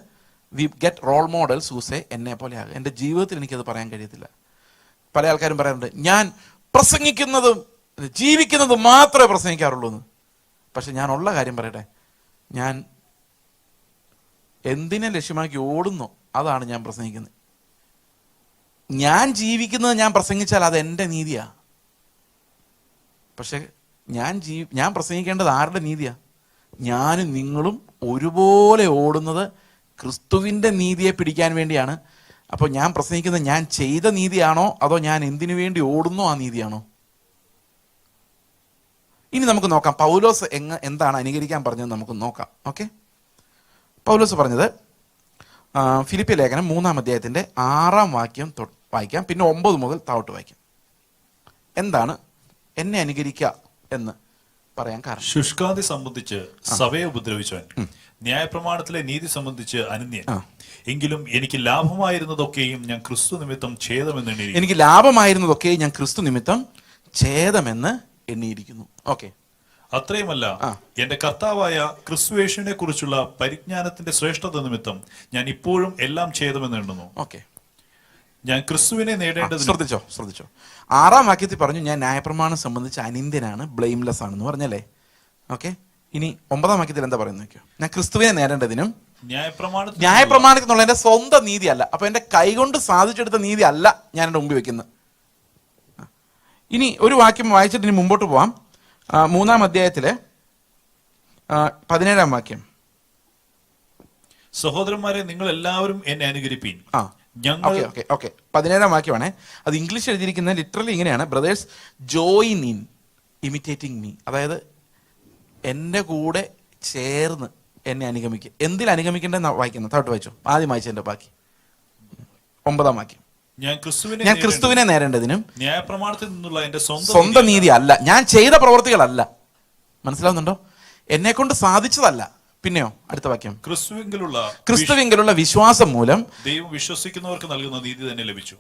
വി ഗെറ്റ് റോൾ മോഡൽസ് ഹൂസേ എന്നെ പോലെ ആകുക. എൻ്റെ ജീവിതത്തിൽ എനിക്കത് പറയാൻ കഴിയത്തില്ല. പല ആൾക്കാരും പറയാറുണ്ട്, ഞാൻ പ്രസംഗിക്കുന്നതും ജീവിക്കുന്നതും മാത്രമേ പ്രസംഗിക്കാറുള്ളൂ എന്ന്. പക്ഷെ ഞാൻ ഉള്ള കാര്യം പറയട്ടെ, ഞാൻ എന്തിനെ ലക്ഷ്യമാക്കി ഓടുന്നോ അതാണ് ഞാൻ പ്രസംഗിക്കുന്നത്. ഞാൻ ജീവിക്കുന്നത് ഞാൻ പ്രസംഗിച്ചാൽ അത് എൻ്റെ നീതിയാണ്. പക്ഷെ ഞാൻ പ്രസംഗിക്കേണ്ടത് ആരുടെ നീതിയാ? ഞാനും നിങ്ങളും ഒരുപോലെ ഓടുന്നത് ക്രിസ്തുവിൻ്റെ നീതിയെ പിടിക്കാൻ വേണ്ടിയാണ്. അപ്പോൾ ഞാൻ പ്രസംഗിക്കുന്നത് ഞാൻ ചെയ്ത നീതിയാണോ അതോ ഞാൻ എന്തിനു വേണ്ടി ഓടുന്നോ ആ നീതിയാണോ? ഇനി നമുക്ക് നോക്കാം പൗലോസ് എന്താണ് അനുകരിക്കാൻ പറഞ്ഞത് നമുക്ക് നോക്കാം. ഓക്കെ, പൗലോസ് പറഞ്ഞത് ഫിലിപ്പിയ ലേഖനം 3-ാം അധ്യായത്തിൻ്റെ 6-ാം വാക്യം വായിക്കാം, പിന്നെ 9 മുതൽ താഴോട്ട് വായിക്കാം. എന്താണ് എന്നെ അനുകരിക്കുക എന്ന് പറയാൻ കാരണം? ശുഷ്കാന്തി സംബന്ധിച്ച് സഭയെ ഉപദ്രവിച്ചവൻ, ന്യായപ്രമാണത്തിലെ നീതി സംബന്ധിച്ച് അനന്യൻ. എങ്കിലും എനിക്ക് ലാഭമായിരുന്നതൊക്കെയും ഞാൻ ക്രിസ്തു നിമിത്തം ഛേദമെന്ന് എണ്ണിയിരിക്കുന്നു. ഓക്കെ, അത്രയുമല്ല, എന്റെ കർത്താവായ ക്രിസ്തുയേശുവിനെ കുറിച്ചുള്ള പരിജ്ഞാനത്തിന്റെ ശ്രേഷ്ഠത നിമിത്തം ഞാൻ ഇപ്പോഴും എല്ലാം ഛേദമെന്ന് എണ്ണുന്നു. ഓക്കെ, ഞാൻ ക്രിസ്തുവിനെ നേടേണ്ടത്. ശ്രദ്ധിച്ചോ 6-ാം വാക്യത്തിൽ പറഞ്ഞു ഞാൻ ന്യായപ്രമാണം സംബന്ധിച്ച് അനിന്ദ്യനാണ്, ബ്ലെയിംലെസ് ആണെന്ന് പറഞ്ഞല്ലേ. ഓക്കെ, ഇനി 9-ാം വാക്യത്തിൽ എന്താ പറയുന്നത് നോക്കിയോ? ഞാൻ ക്രിസ്തുവിനെ നേടേണ്ടതിനും ന്യായപ്രമാണത്തിൽ എന്നുള്ള എൻ്റെ സ്വന്തം നീതിയല്ല. അപ്പൊ എൻ്റെ കൈകൊണ്ട് സാധിച്ചെടുത്ത നീതി അല്ല ഞാൻ എൻ്റെ മുമ്പിൽ വെക്കുന്നത്. ഇനി ഒരു വാക്യം വായിച്ചിട്ട് ഇനി മുമ്പോട്ട് പോവാം. 3-ാം അധ്യായത്തിലെ 17-ാം വാക്യം. സഹോദരന്മാരെ, നിങ്ങൾ എല്ലാവരും എന്നെ അനുകരിപ്പീൻ. 17-ാം വാക്യമാണേ. അത് ഇംഗ്ലീഷ് എഴുതിയിരിക്കുന്നത് ലിറ്ററലി ഇങ്ങനെയാണ്, brothers join in imitating me. അതായത് എൻ്റെ കൂടെ ചേർന്ന് എന്നെ അനുഗമിക്കുക. എന്തിൽ അനുഗമിക്കേണ്ടതെന്ന് വായിക്കുന്നത്? താഴോട്ട് വായിച്ചോ, ആദ്യം വായിച്ചതിൻ്റെ ബാക്കി. 9-ാം വാക്യം. ഞാൻ ഞാൻ ക്രിസ്തുവിനെ നേരേണ്ടതിനും ന്യായപ്രമാണത്തിൽ നിന്നുള്ള എന്റെ സ്വന്തം നീതി അല്ല, ഞാൻ ചെയ്ത പ്രവൃത്തികളല്ല. മനസ്സിലാവുന്നുണ്ടോ? എന്നെ കൊണ്ട് സാധിച്ചതല്ല. പിന്നെയോ അടുത്ത വാക്യം, ക്രിസ്തുവിങ്കലുള്ള വിശ്വാസം മൂലം ദൈവം വിശ്വസിക്കുന്നവർക്ക് നൽകുന്ന നീതി തന്നെ ലഭിച്ചു.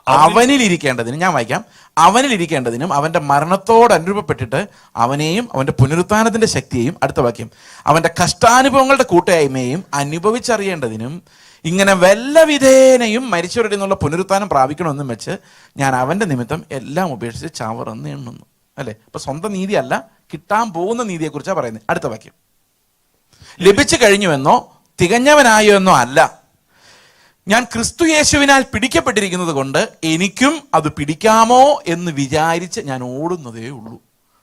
അവനിൽ ഇരിക്കേണ്ടതിനും, ഞാൻ വായിക്കാം, അവനിൽ ഇരിക്കേണ്ടതിനും അവന്റെ മരണത്തോട് അനുരൂപപ്പെട്ടിട്ട് അവനെയും അവന്റെ പുനരുത്ഥാനത്തിന്റെ ശക്തിയെയും, അടുത്ത വാക്യം, അവന്റെ കഷ്ടാനുഭവങ്ങളുടെ കൂട്ടായ്മയും അനുഭവിച്ചറിയേണ്ടതിനും ഇങ്ങനെ വല്ല വിധേനയും മരിച്ചവരുടെ നിന്നുള്ള പുനരുത്ഥാനം പ്രാപിക്കണമെന്നും വെച്ച് ഞാൻ അവന്റെ നിമിത്തം എല്ലാം ഉപേക്ഷിച്ച് ചവറെന്ന് എണ്ണുന്നു. അല്ലെ? അപ്പൊ സ്വന്തം നീതി അല്ല, കിട്ടാൻ പോകുന്ന നീതിയെക്കുറിച്ചാണ് പറയുന്നത്. അടുത്ത വാക്യം, ലഭിച്ചു കഴിഞ്ഞുവെന്നോ തികഞ്ഞവനായോ എന്നോ അല്ല, ഞാൻ ക്രിസ്തു യേശുവിനാൽ പിടിക്കപ്പെട്ടിരിക്കുന്നത് കൊണ്ട് എനിക്കും അത് പിടിക്കാമോ എന്ന് വിചാരിച്ച് ഞാൻ ഓടുന്നതേ ഉള്ളൂ.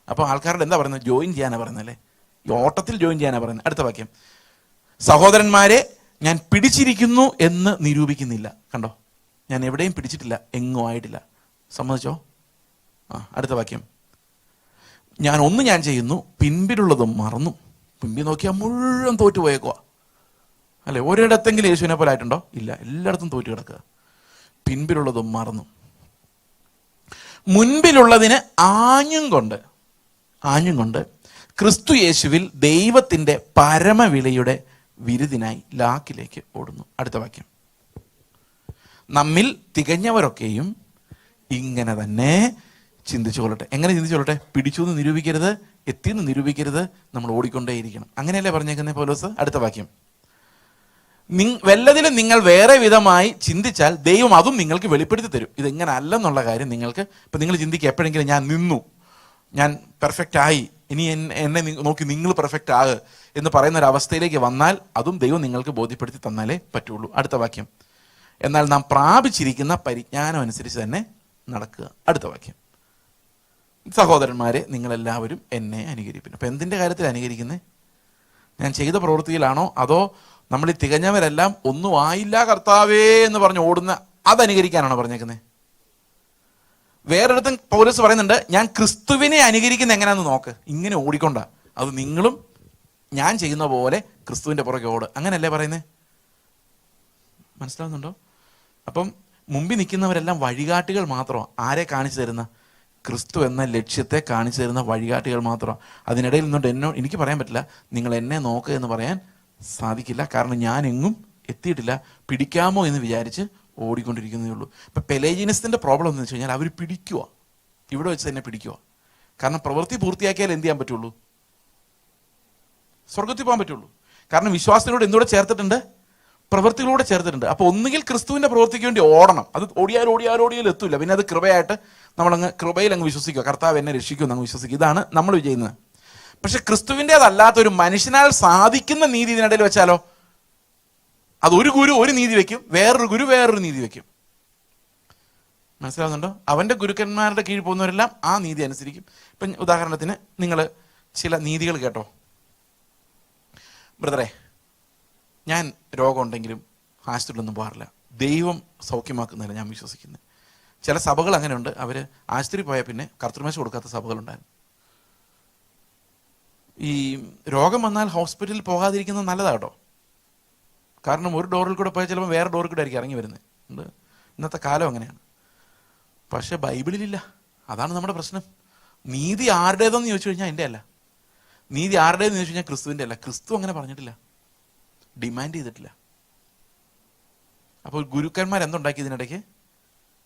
അപ്പൊ ആൾക്കാരോട് എന്താ പറയുന്നത്? ജോയിൻ ചെയ്യാനാ പറയുന്നത് അല്ലേ? ഈ ഓട്ടത്തിൽ ജോയിൻ ചെയ്യാനാ പറയുന്നത്. അടുത്ത വാക്യം, സഹോദരന്മാരെ ഞാൻ പിടിച്ചിരിക്കുന്നു എന്ന് നിരൂപിക്കുന്നില്ല. കണ്ടോ? ഞാൻ എവിടെയും പിടിച്ചിട്ടില്ല, എങ്ങും ആയിട്ടില്ല. സമ്മതിച്ചോ? അടുത്ത വാക്യം, ഞാൻ ചെയ്യുന്നു, പിൻപിലുള്ളതും മറന്നു. പിൻപിൽ നോക്കിയാൽ മുഴുവൻ തോറ്റുപോയേക്കുക അല്ലെ? ഒരിടത്തെങ്കിലും യേശുവിനെ പോലെ ആയിട്ടുണ്ടോ? ഇല്ല, എല്ലായിടത്തും തോറ്റു കിടക്കുക. പിൻപിലുള്ളതും മറന്നു, മുൻപിലുള്ളതിന് ആഞ്ഞും കൊണ്ട് ക്രിസ്തു യേശുവിൽ ദൈവത്തിന്റെ പരമവിളിയുടെ വിരുദിനായി ലാക്കിലേക്ക് ഓടുന്നു. അടുത്ത വാക്യം, നമ്മിൽ തികഞ്ഞവരൊക്കെയും ഇങ്ങനെ തന്നെ ചിന്തിച്ചു കൊള്ളട്ടെ. എങ്ങനെ ചിന്തിച്ചു കൊള്ളട്ടെ? പിടിച്ചു എന്ന് നിരൂപിക്കരുത്, എത്തിയെന്ന് നിരൂപിക്കരുത്, നമ്മൾ ഓടിക്കൊണ്ടേയിരിക്കണം. അങ്ങനെയല്ലേ പറഞ്ഞേക്കുന്നേ പൗലോസ്? അടുത്ത വാക്യം, വല്ലതിലും നിങ്ങൾ വേറെ വിധമായി ചിന്തിച്ചാൽ ദൈവം അതും നിങ്ങൾക്ക് വെളിപ്പെടുത്തി തരും. ഇതെങ്ങനെ അല്ലെന്നുള്ള കാര്യം നിങ്ങൾക്ക് ഇപ്പൊ നിങ്ങൾ ചിന്തിക്കുക, എപ്പോഴെങ്കിലും ഞാൻ നിന്നു, ഞാൻ പെർഫെക്റ്റ് ആയി, ഇനി എന്നെ നോക്കി നിങ്ങൾ പെർഫെക്റ്റ് ആകുക എന്ന് പറയുന്ന ഒരു അവസ്ഥയിലേക്ക് വന്നാൽ അതും ദൈവം നിങ്ങൾക്ക് ബോധ്യപ്പെടുത്തി തന്നാലേ പറ്റുള്ളൂ. അടുത്ത വാക്യം, എന്നാൽ നാം പ്രാപിച്ചിരിക്കുന്ന പരിജ്ഞാനം അനുസരിച്ച് തന്നെ നടക്കുക. അടുത്ത വാക്യം, സഹോദരന്മാരെ നിങ്ങളെല്ലാവരും എന്നെ അനുകരിപ്പിക്കും. അപ്പൊ എന്തിന്റെ കാര്യത്തിൽ അനുകരിക്കുന്നത്? ഞാൻ ചെയ്ത പ്രവൃത്തിയിലാണോ, അതോ നമ്മൾ ഈ തികഞ്ഞവരെല്ലാം ഒന്നും ആയില്ല കർത്താവേ എന്ന് പറഞ്ഞ് ഓടുന്ന അതനുകരിക്കാനാണോ പറഞ്ഞേക്കുന്നത്? വേറൊരിടത്തും പൗലോസ് പറയുന്നുണ്ട്, ഞാൻ ക്രിസ്തുവിനെ അനുകരിക്കുന്ന എങ്ങനെയാന്ന് നോക്ക്. ഇങ്ങനെ ഓടിക്കൊണ്ട അത് നിങ്ങളും ഞാൻ ചെയ്യുന്ന പോലെ ക്രിസ്തുവിന്റെ പുറകെ ഓട്. അങ്ങനെയല്ലേ പറയുന്നത്? മനസ്സിലാവുന്നുണ്ടോ? അപ്പം മുമ്പിൽ നിൽക്കുന്നവരെല്ലാം വഴികാട്ടികൾ മാത്രമാണ്. ആരെ കാണിച്ചു തരുന്ന? ക്രിസ്തു എന്ന ലക്ഷ്യത്തെ കാണിച്ചു തരുന്ന വഴികാട്ടികൾ മാത്രമാണ്. അതിനിടയിൽ നിന്നുകൊണ്ട് എനിക്ക് പറയാൻ പറ്റില്ല നിങ്ങൾ എന്നെ നോക്കുക എന്ന് പറയാൻ സാധിക്കില്ല. കാരണം ഞാൻ എങ്ങും എത്തിയിട്ടില്ല, പിടിക്കാമോ എന്ന് വിചാരിച്ച് ഓടിക്കൊണ്ടിരിക്കുന്നതേ ഉള്ളൂ. ഇപ്പൊ പെലേജിനിസ്റ്റിന്റെ പ്രോബ്ലം എന്ന് വെച്ച് കഴിഞ്ഞാൽ അവർ പിടിക്കുക, ഇവിടെ വെച്ച് തന്നെ പിടിക്കുക. കാരണം പ്രവൃത്തി പൂർത്തിയാക്കിയാൽ എന്ത് ചെയ്യാൻ പറ്റുള്ളൂ? സ്വർഗത്തിൽ പോകാൻ പറ്റുള്ളൂ. കാരണം വിശ്വാസത്തിലൂടെ എന്തുകൂടെ ചേർത്തിട്ടുണ്ട്? പ്രവൃത്തികളൂടെ ചേർത്തിട്ടുണ്ട്. അപ്പൊ ഒന്നുകിൽ ക്രിസ്തുവിന്റെ പ്രവൃത്തിക്ക് വേണ്ടി ഓടണം. അത് ഓടിയാൽ എത്തൂല. പിന്നെ അത് കൃപയായിട്ട് നമ്മളങ്ങ് കൃപയിൽ അങ്ങ് വിശ്വസിക്കുക, കർത്താവ് എന്നെ രക്ഷിക്കുമെന്ന് അങ്ങ് വിശ്വസിക്കുക. ഇതാണ് നമ്മൾ ചെയ്യുന്നത്. പക്ഷെ ക്രിസ്തുവിൻ്റെതല്ലാത്ത ഒരു മനുഷ്യനാൽ സാധിക്കുന്ന നീതി ഇതിനിടയിൽ വെച്ചാലോ, അത് ഒരു ഗുരു ഒരു നീതി വെക്കും, വേറൊരു ഗുരു വേറൊരു നീതി വെക്കും. മനസ്സിലാവുന്നുണ്ടോ? അവന്റെ ഗുരുക്കന്മാരുടെ കീഴിൽ പോകുന്നവരെല്ലാം ആ നീതി അനുസരിക്കും. ഇപ്പം ഉദാഹരണത്തിന് നിങ്ങൾ ചില നീതികൾ കേട്ടോ. ബ്രദറെ, ഞാൻ രോഗമുണ്ടെങ്കിലും ആശുപത്രിയിലൊന്നും പോകാറില്ല, ദൈവം സൗഖ്യമാക്കുന്നതല്ല ഞാൻ വിശ്വസിക്കുന്നത്. ചില സഭകൾ അങ്ങനെയുണ്ട്, അവർ ആശുപത്രി പോയാൽ പിന്നെ കർത്തൃമേശ കൊടുക്കാത്ത സഭകളുണ്ടായിരുന്നു. ഈ രോഗം വന്നാൽ ഹോസ്പിറ്റലിൽ പോകാതിരിക്കുന്നത് നല്ലതാട്ടോ. കാരണം ഒരു ഡോറിൽ കൂടെ പോയാൽ ചിലപ്പോൾ വേറെ ഡോറിൽ കൂടെ ആയിരിക്കും ഇറങ്ങി വരുന്നത്. ഇന്നത്തെ കാലം അങ്ങനെയാണ്. പക്ഷെ ബൈബിളിലില്ല. അതാണ് നമ്മുടെ പ്രശ്നം. നീതി ആരുടേതെന്ന് ചോദിച്ചു കഴിഞ്ഞാൽ എൻ്റെ അല്ല. നീതി ആരുടേതെന്ന് ചോദിച്ചു കഴിഞ്ഞാൽ ക്രിസ്തുവിൻ്റെ അല്ല. ക്രിസ്തു അങ്ങനെ പറഞ്ഞിട്ടില്ല, ഡിമാൻഡ് ചെയ്തിട്ടില്ല. അപ്പോൾ ഗുരുക്കന്മാർ എന്തുണ്ടാക്കി? ഇതിനിടയ്ക്ക്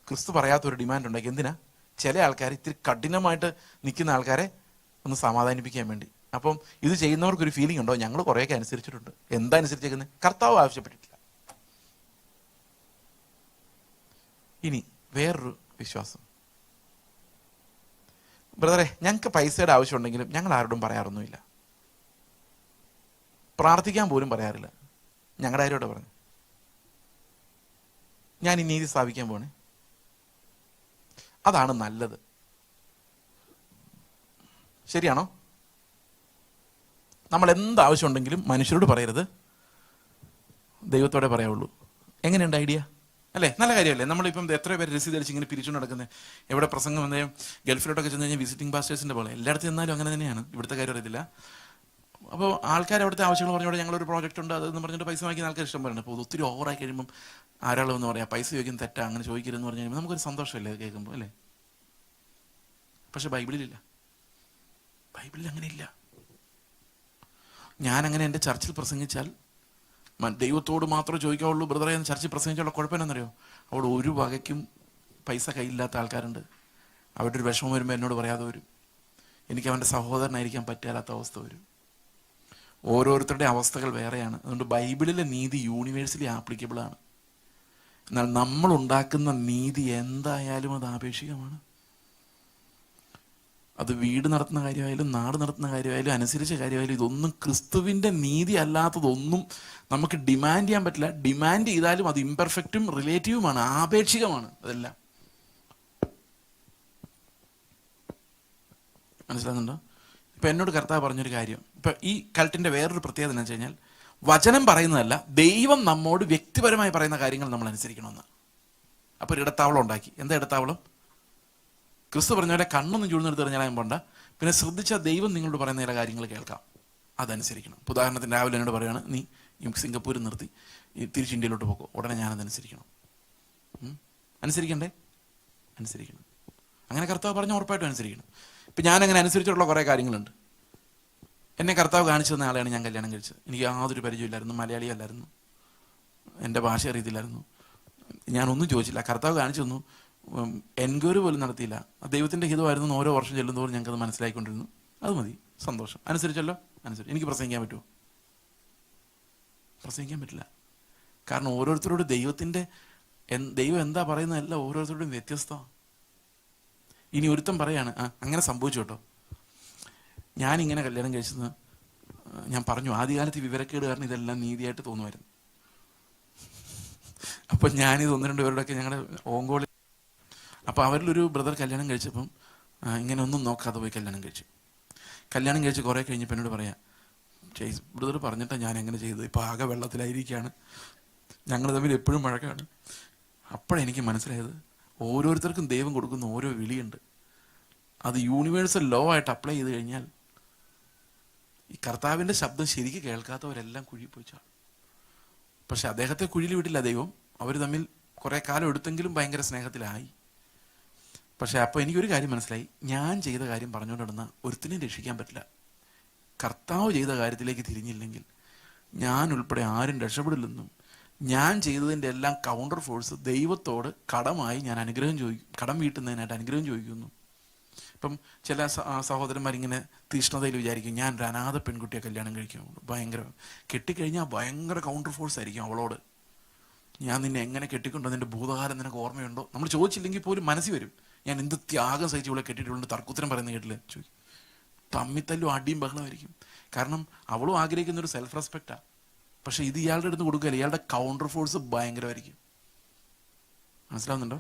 ക്രിസ്തു പറയാത്തൊരു ഡിമാൻഡ് ഉണ്ടാക്കി. എന്തിനാ? ചില ആൾക്കാർ ഇത്തിരി കഠിനമായിട്ട് നിൽക്കുന്ന ആൾക്കാരെ ഒന്ന് സമാധാനിപ്പിക്കാൻ വേണ്ടി. അപ്പം ഇത് ചെയ്യുന്നവർക്കൊരു ഫീലിംഗ് ഉണ്ടോ, ഞങ്ങൾ കുറേയൊക്കെ അനുസരിച്ചിട്ടുണ്ട്. എന്താ അനുസരിച്ചേക്കുന്നത്? കർത്താവ് ആവശ്യപ്പെട്ടിട്ടില്ല. ഇനി വേറൊരു വിശ്വാസം, ബ്രദറെ ഞങ്ങൾക്ക് പൈസയുടെ ആവശ്യമുണ്ടെങ്കിലും ഞങ്ങൾ ആരോടും പറയാറൊന്നുമില്ല, പ്രാർത്ഥിക്കാൻ പോലും പറയാറില്ല. ഞങ്ങളുടെ ആരോടെ പറഞ്ഞു, ഞാൻ ഈ നീതി സ്ഥാപിക്കാൻ പോണേ, അതാണ് നല്ലത്. ശരിയാണോ? നമ്മൾ എന്താവശ്യമുണ്ടെങ്കിലും മനുഷ്യരോട് പറയരുത്, ദൈവത്തോടെ പറയാവുള്ളൂ. എങ്ങനെയുണ്ട് ഐഡിയ? അല്ലേ? നല്ല കാര്യമല്ലേ? നമ്മളിപ്പം എത്ര പേര് രസീത് അടിച്ച് ഇങ്ങനെ പിരിച്ചുകൊണ്ട് നടക്കുന്നത്? എവിടെ പ്രസംഗം വന്നേ ഗൾഫിലോട്ടൊക്കെ ചെന്ന് കഴിഞ്ഞാൽ വിസിറ്റിംഗ് പാസ്റ്റേഴ്സിന്റെ പോലെ എല്ലായിടത്തും ചെന്നാലും അങ്ങനെ തന്നെയാണ്. ഇവിടുത്തെ കാര്യം അറിയത്തില്ല. അപ്പോൾ ആൾക്കാർ അവിടുത്തെ ആവശ്യങ്ങൾ പറഞ്ഞോടെ ഞങ്ങളൊരു പ്രോജക്റ്റ് ഉണ്ട് അതെന്ന് പറഞ്ഞിട്ട് പൈസ വാങ്ങിക്കുന്ന ആൾക്കാർ ഇഷ്ടം പറയുന്നത്. അപ്പോൾ ഒത്തിരി ഓവറായി കഴിയുമ്പം ആരാളെന്ന് പറയാം പൈസ ചോദിക്കുന്ന തെറ്റാ, അങ്ങനെ ചോദിക്കരുതെന്ന് പറഞ്ഞു കഴിയുമ്പോൾ നമുക്കൊരു സന്തോഷമല്ലേ അത് കേൾക്കുമ്പോൾ, അല്ലേ? പക്ഷെ ബൈബിളിലില്ല, ബൈബിളിൽ അങ്ങനെ ഇല്ല. ഞാനങ്ങനെ എൻ്റെ ചർച്ചിൽ പ്രസംഗിച്ചാൽ ദൈവത്തോട് മാത്രമേ ചോദിക്കാവുള്ളൂ ബ്രദറെ എന്ന് ചർച്ചിൽ പ്രസംഗിച്ചുള്ള കുഴപ്പമെന്നറിയോ? അവിടെ ഒരു വകയ്ക്കും പൈസ കയ്യില്ലാത്ത ആൾക്കാരുണ്ട്. അവരുടെ ഒരു വിഷമം വരുമ്പോൾ എന്നോട് പറയാതെ വരും. എനിക്ക് അവൻ്റെ സഹോദരനായിരിക്കാൻ പറ്റാത്ത അവസ്ഥ വരും. ഓരോരുത്തരുടെ അവസ്ഥകൾ വേറെയാണ്. അതുകൊണ്ട് ബൈബിളിലെ നീതി യൂണിവേഴ്സലി ആപ്ലിക്കബിളാണ്. എന്നാൽ നമ്മൾ ഉണ്ടാക്കുന്ന നീതി എന്തായാലും അത് ആപേക്ഷികമാണ്. അത് വീട് നടത്തുന്ന കാര്യമായാലും നാട് നടത്തുന്ന കാര്യമായാലും അനുസരിച്ച കാര്യമായാലും ഇതൊന്നും ക്രിസ്തുവിൻ്റെ നീതി അല്ലാത്തതൊന്നും നമുക്ക് ഡിമാൻഡ് ചെയ്യാൻ പറ്റില്ല. ഡിമാൻഡ് ചെയ്താലും അത് ഇംപെർഫെക്റ്റും റിലേറ്റീവുമാണ്, ആപേക്ഷികമാണ് അതെല്ലാം. മനസ്സിലാകുന്നുണ്ടോ? ഇപ്പം എന്നോട് കർത്താവ് പറഞ്ഞൊരു കാര്യം, ഇപ്പം ഈ കൾട്ടിൻ്റെ വേറൊരു പ്രത്യേകത എന്ന് വെച്ച് കഴിഞ്ഞാൽ വചനം പറയുന്നതല്ല, ദൈവം നമ്മോട് വ്യക്തിപരമായി പറയുന്ന കാര്യങ്ങൾ നമ്മൾ അനുസരിക്കണമെന്ന്. അപ്പോൾ ഒരു ഇടത്താവളം ഉണ്ടാക്കി. എന്താ ഇടത്താവളം? ക്രിസ്തു പറഞ്ഞ പോലെ കണ്ണൊന്നും ചൂഴ്ന്നെടുത്ത് എറിഞ്ഞാലും പോണ്ട, പിന്നെ ശ്രദ്ധിച്ചാൽ ദൈവം നിങ്ങളോട് പറയുന്ന ചില കാര്യങ്ങൾ കേൾക്കാം, അതനുസരിക്കണം. ഉദാഹരണത്തിന് രാവിലെ എന്നോട് പറയുകയാണ് നീ സിംഗപ്പൂരിൽ നിർത്തി തിരിച്ച് ഇന്ത്യയിലോട്ട് പോകും, ഉടനെ ഞാനതനുസരിക്കണം. അനുസരിക്കണ്ടേ? അനുസരിക്കണം. അങ്ങനെ കർത്താവ് പറഞ്ഞ ഉറപ്പായിട്ടും അനുസരിക്കണം. ഇപ്പം ഞാനങ്ങനെ അനുസരിച്ചിട്ടുള്ള കുറേ കാര്യങ്ങളുണ്ട്. എന്നെ കർത്താവ് കാണിച്ചു തന്ന ആളെയാണ് ഞാൻ കല്യാണം കഴിച്ചത്. എനിക്ക് യാതൊരു പരിചയമില്ലായിരുന്നു, മലയാളി അല്ലായിരുന്നു, എൻ്റെ ഭാഷ അറിയത്തില്ലായിരുന്നു, ഞാനൊന്നും ചോദിച്ചില്ല. കർത്താവ് കാണിച്ചു തന്നു, എൻക്വയറി പോലും നടത്തിയില്ല. ദൈവത്തിൻ്റെ ഹിതമായിരുന്നു. ഓരോ വർഷം ചെല്ലുന്നതോറും ഞങ്ങൾക്കത് മനസ്സിലായിക്കൊണ്ടിരുന്നു. അത് മതി, സന്തോഷം. അനുസരിച്ചല്ലോ, അനുസരിച്ച്. എനിക്ക് പ്രസംഗിക്കാൻ പറ്റുമോ? പ്രസംഗിക്കാൻ പറ്റില്ല. കാരണം ഓരോരുത്തരോട് ദൈവം എന്താ പറയുന്നതല്ല ഓരോരുത്തരോടും വ്യത്യസ്തമാണ്. ഇനി ഒരുത്തം പറയാണ് അങ്ങനെ സംഭവിച്ചു കേട്ടോ, ഞാനിങ്ങനെ കല്യാണം കഴിച്ചെന്ന് ഞാൻ പറഞ്ഞു, ആദ്യകാലത്ത് വിവരക്കേട് കാരണം ഇതെല്ലാം നീതിയായിട്ട് തോന്നുമായിരുന്നു. അപ്പം ഞാനിത് 1-2 പേരോടൊക്കെ ഞങ്ങളുടെ ഓങ്കോളി, അപ്പോൾ അവരിലൊരു ബ്രദർ കല്യാണം കഴിച്ചപ്പം ഇങ്ങനെ ഒന്നും നോക്കാതെ പോയി കല്യാണം കഴിച്ച് കുറേ കഴിഞ്ഞപ്പോൾ എന്നോട് പറയാം, ബ്രദർ പറഞ്ഞിട്ടാണ് ഞാൻ എങ്ങനെ ചെയ്തത്, ഇപ്പോൾ ആകെ വെള്ളത്തിലായിരിക്കുകയാണ്, ഞങ്ങൾ തമ്മിൽ എപ്പോഴും മഴക്കാണ്. അപ്പോഴെനിക്ക് മനസ്സിലായത് ഓരോരുത്തർക്കും ദൈവം കൊടുക്കുന്ന ഓരോ വിളിയുണ്ട്. അത് യൂണിവേഴ്സൽ ലോ ആയിട്ട് അപ്ലൈ ചെയ്ത് കഴിഞ്ഞാൽ ഈ കർത്താവിൻ്റെ ശബ്ദം ശരിക്ക് കേൾക്കാത്തവരെല്ലാം കുഴി പോയിച്ചാൽ. പക്ഷെ അദ്ദേഹത്തെ കുഴിയിൽ വിട്ടില്ല ദൈവം. അവർ തമ്മിൽ കുറേ കാലം എടുത്തെങ്കിലും ഭയങ്കര സ്നേഹത്തിലായി. പക്ഷെ അപ്പോൾ എനിക്കൊരു കാര്യം മനസ്സിലായി, ഞാൻ ചെയ്ത കാര്യം പറഞ്ഞുകൊണ്ടിരുന്ന ഒരുത്തിനെയും രക്ഷിക്കാൻ പറ്റില്ല. കർത്താവ് ചെയ്ത കാര്യത്തിലേക്ക് തിരിഞ്ഞില്ലെങ്കിൽ ഞാൻ ഉൾപ്പെടെ ആരും രക്ഷപ്പെടില്ലെന്നും, ഞാൻ ചെയ്തതിൻ്റെ എല്ലാം കൗണ്ടർ ഫോഴ്സ് ദൈവത്തോട് കടമായി ഞാൻ കടം വീട്ടുന്നതിനായിട്ട് അനുഗ്രഹം ചോദിക്കുന്നു. ഇപ്പം ചില സഹോദരന്മാരിങ്ങനെ തീഷ്ണതയിൽ വിചാരിക്കും, ഞാൻ ഒരു അനാഥ പെൺകുട്ടിയെ കല്യാണം കഴിക്കുള്ളൂ, ഭയങ്കര കെട്ടിക്കഴിഞ്ഞാൽ ഭയങ്കര കൗണ്ടർ ഫോഴ്സ് ആയിരിക്കും അവളോട്. ഞാൻ നിന്നെ എങ്ങനെ കെട്ടിക്കൊണ്ടോ, നിന്റെ ഭൂതകാലം നിനക്ക് ഓർമ്മയുണ്ടോ? നമ്മൾ ചോദിച്ചില്ലെങ്കിൽ പോലും മനസ്സിൽ വരും, ഞാൻ എന്ത് ത്യാഗം സഹിച്ച് ഇവിടെ കെട്ടിയിട്ടുള്ള തർക്കുത്തരം പറയുന്ന കേട്ടില്ല. ചോദിക്കും, തമ്മിത്തല്ലും അടിയും ബഹളമായിരിക്കും. കാരണം അവളും ആഗ്രഹിക്കുന്നൊരു സെൽഫ് റെസ്പെക്റ്റാണ്. പക്ഷെ ഇത് ഇയാളുടെ അടുത്ത് കൊടുക്കുകയല്ല, ഇയാളുടെ കൗണ്ടർ ഫോഴ്സ് ഭയങ്കരമായിരിക്കും. മനസ്സിലാവുന്നുണ്ടോ?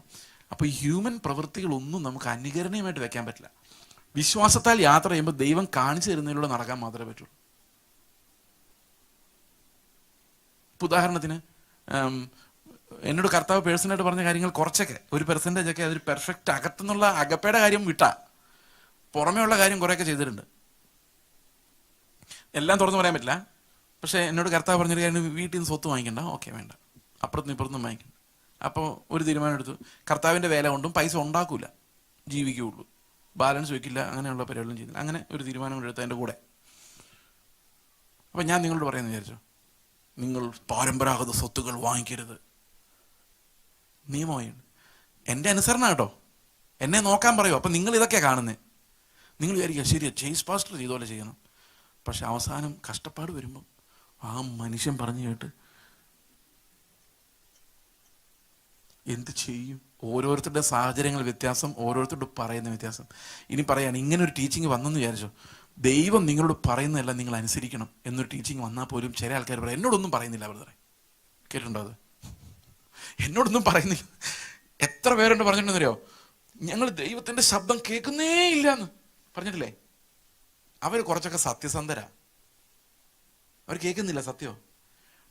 അപ്പോൾ ഈ ഹ്യൂമൻ പ്രവൃത്തികളൊന്നും നമുക്ക് അനുകരണീയമായിട്ട് വെക്കാൻ പറ്റില്ല. വിശ്വാസത്താൽ യാത്ര ചെയ്യുമ്പോൾ ദൈവം കാണിച്ചു തരുന്നതിലൂടെ നടക്കാൻ മാത്രമേ പറ്റുള്ളൂ. ഉദാഹരണത്തിന് എന്നോട് കർത്താവ് പേഴ്സണലായിട്ട് പറഞ്ഞ കാര്യങ്ങൾ കുറച്ചൊക്കെ, ഒരു പെർസെൻറ്റേജ് ഒക്കെ അതൊരു പെർഫെക്റ്റ് അകത്തുനിന്നുള്ള അകപ്പയുടെ കാര്യം വിട്ടാ പുറമേ ഉള്ള കാര്യം കുറേയൊക്കെ ചെയ്തിട്ടുണ്ട്. എല്ലാം തുറന്നു പറയാൻ പറ്റില്ല. പക്ഷേ എന്നോട് കർത്താവ് പറഞ്ഞൊരു കാര്യം, വീട്ടിൽ നിന്ന് സ്വത്ത് വാങ്ങിക്കണ്ട, ഓക്കെ വേണ്ട, അപ്പുറത്തുനിന്ന് ഇപ്പുറത്തുനിന്ന് വാങ്ങിക്കണ്ട. അപ്പോൾ ഒരു തീരുമാനം എടുത്തു, കർത്താവിൻ്റെ വേല കൊണ്ടും പൈസ ഉണ്ടാക്കൂല, ജീവിക്കുകയുള്ളൂ, ബാലൻസ് വയ്ക്കില്ല, അങ്ങനെയുള്ള പരിപാടികളും ചെയ്തില്ല. അങ്ങനെ ഒരു തീരുമാനം എടുത്തു എൻ്റെ കൂടെ. അപ്പം ഞാൻ നിങ്ങളോട് പറയാമെന്ന് വിചാരിച്ചു, നിങ്ങൾ പരമ്പരാഗത സ്വത്തുകൾ വാങ്ങിക്കരുത്, നിയമമായുണ്ട്. എൻ്റെ അനുസരണ കേട്ടോ, എന്നെ നോക്കാൻ പറയൂ. അപ്പം നിങ്ങൾ ഇതൊക്കെയാണ് കാണുന്നത്. നിങ്ങൾ വിചാരിക്കുക ശരിയാ, ചേസ് പാസ്റ്റർ ചെയ്തോലെ ചെയ്യണം. പക്ഷെ അവസാനം കഷ്ടപ്പാട് വരുമ്പം ആ മനുഷ്യൻ പറഞ്ഞു കേട്ട് എന്ത് ചെയ്യും? ഓരോരുത്തരുടെ സാഹചര്യങ്ങൾ വ്യത്യാസം, ഓരോരുത്തരോട് പറയുന്ന വ്യത്യാസം. ഇനി പറയാണ്, ഇങ്ങനെ ഒരു ടീച്ചിങ് വന്നെന്ന് വിചാരിച്ചോ, ദൈവം നിങ്ങളോട് പറയുന്നതെല്ലാം നിങ്ങൾ അനുസരിക്കണം എന്നൊരു ടീച്ചിങ് വന്നാൽ പോലും ചില ആൾക്കാർ പറയാം, എന്നോടൊന്നും പറയുന്നില്ല ബ്രദറെ. കേട്ടിട്ടുണ്ടോ അത്? എന്നോടൊന്നും പറയുന്നില്ല. എത്ര പേരുണ്ട് പറഞ്ഞിട്ടുണ്ടെന്നറിയോ, ഞങ്ങൾ ദൈവത്തിൻ്റെ ശബ്ദം കേൾക്കുന്നേ ഇല്ല എന്ന് പറഞ്ഞിട്ടില്ലേ? അവർ കുറച്ചൊക്കെ സത്യസന്ധരാ, അവർ കേൾക്കുന്നില്ല സത്യമോ.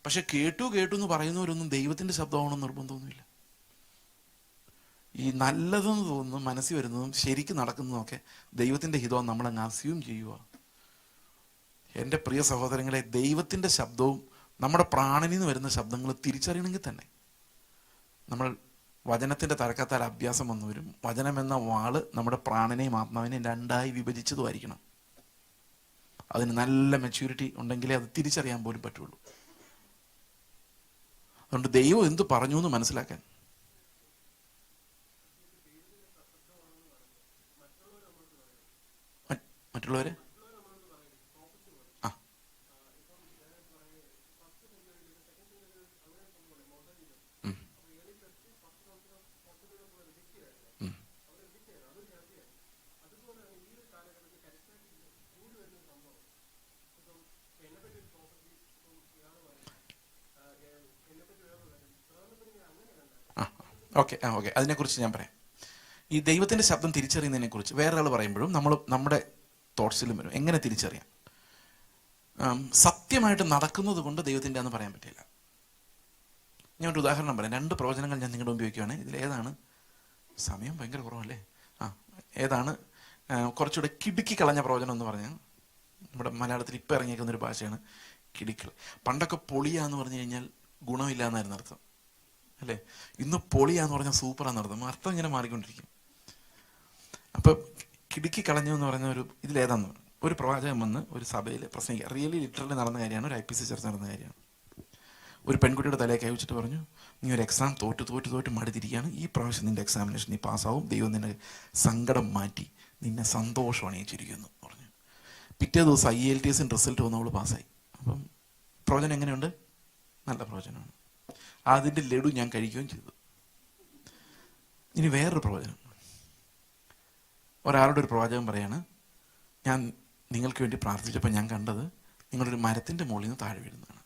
പക്ഷെ കേട്ടു എന്ന് പറയുന്നവരൊന്നും ദൈവത്തിൻ്റെ ശബ്ദമാണെന്ന് നിർബന്ധമൊന്നുമില്ല. ഈ നല്ലതെന്ന് തോന്നുന്നു മനസ്സിൽ വരുന്നതും ശരിക്കും നടക്കുന്നതും ഒക്കെ ദൈവത്തിൻ്റെ ഹിതം നമ്മളങ്ങ് അസ്യൂം ചെയ്യുക. എൻ്റെ പ്രിയ സഹോദരങ്ങളെ, ദൈവത്തിൻ്റെ ശബ്ദവും നമ്മുടെ പ്രാണനിൽ നിന്ന് വരുന്ന ശബ്ദങ്ങൾ തിരിച്ചറിയണമെങ്കിൽ തന്നെ നമ്മൾ വചനത്തിൻ്റെ തരക്കത്താൽ അഭ്യാസം വന്നു വരും. വചനം എന്ന വാള് നമ്മുടെ പ്രാണനെയും ആത്മാവിനെയും രണ്ടായി വിഭജിച്ചതുമായിരിക്കണം. അതിന് നല്ല മെച്യൂരിറ്റി ഉണ്ടെങ്കിലേ അത് തിരിച്ചറിയാൻ പോലും പറ്റുള്ളൂ. അതുകൊണ്ട് ദൈവം എന്ത് പറഞ്ഞു എന്ന് മനസ്സിലാക്കാൻ മറ്റുള്ളവരെ ഓക്കെ അതിനെക്കുറിച്ച് ഞാൻ പറയാം. ഈ ദൈവത്തിൻ്റെ ശബ്ദം തിരിച്ചറിയുന്നതിനെ കുറിച്ച് വേറെ ആൾ പറയുമ്പോഴും നമ്മുടെ തോട്ട്സിലും വരും. എങ്ങനെ തിരിച്ചറിയാം? സത്യമായിട്ട് നടക്കുന്നത് കൊണ്ട് ദൈവത്തിൻ്റെ ആണെന്ന് പറയാൻ പറ്റില്ല. ഞാൻ ഒരു ഉദാഹരണം പറയാം. 2 പ്രവചനങ്ങൾ ഞാൻ നിങ്ങളുടെ മുമ്പ് വയ്ക്കുകയാണ്. ഇതിലേതാണ്, സമയം ഭയങ്കര കുറവല്ലേ, ഏതാണ് കുറച്ചുകൂടെ കിടുക്കി കളഞ്ഞ പ്രവചനം എന്ന് പറഞ്ഞാൽ, നമ്മുടെ മലയാളത്തിൽ ഇപ്പം ഇറങ്ങിയേക്കുന്നൊരു ഭാഷയാണ് കിടുക്കൾ. പണ്ടൊക്കെ പൊളിയാന്ന് പറഞ്ഞു കഴിഞ്ഞാൽ ഗുണമില്ല എന്നായിരുന്നു അർത്ഥം അല്ലേ? ഇന്ന് പൊളിയാന്ന് പറഞ്ഞാൽ സൂപ്പറാന്ന് അർത്ഥം. അർത്ഥം ഇങ്ങനെ മാറിക്കൊണ്ടിരിക്കും. അപ്പം കിടുക്കി കളഞ്ഞു എന്ന് പറഞ്ഞ ഇതിലേതാന്ന് ഒരു പ്രവാചകൻ വന്ന് ഒരു സഭയിൽ പ്രസംഗിക്കുക. റിയലി ലിറ്ററലി നടന്ന കാര്യമാണ്. ഒരു IPC ചർച്ച നടന്ന കാര്യമാണ്. ഒരു പെൺകുട്ടിയുടെ തലയെ കൈ വെച്ചിട്ട് പറഞ്ഞു, നീ ഒരു എക്സാം തോറ്റ് മടുത്തിരിക്കുകയാണ്. ഈ പ്രാവശ്യം നിന്റെ എക്സാമിനേഷൻ നീ പാസ്സാവും. ദൈവം നിന്നെ സങ്കടം മാറ്റി നിന്നെ സന്തോഷം അണിയിച്ചിരിക്കുന്നു പറഞ്ഞു. പിറ്റേ ദിവസം IELTS റിസൾട്ട് വന്ന് അവൾ പാസ്സായി. അപ്പം പ്രവചനം എങ്ങനെയുണ്ട്? നല്ല പ്രവചനമാണ്. അതിൻ്റെ ലഡു ഞാൻ കഴിക്കുകയും ചെയ്തു. ഇനി വേറൊരു പ്രവചനം. ഒരാളുടെ ഒരു പ്രവാചകൻ പറയാണ്, ഞാൻ നിങ്ങൾക്ക് വേണ്ടി പ്രാർത്ഥിച്ചപ്പോൾ ഞാൻ കണ്ടത് നിങ്ങളൊരു മരത്തിൻ്റെ മുകളിൽ നിന്ന് താഴെ വീഴുന്നതാണ്.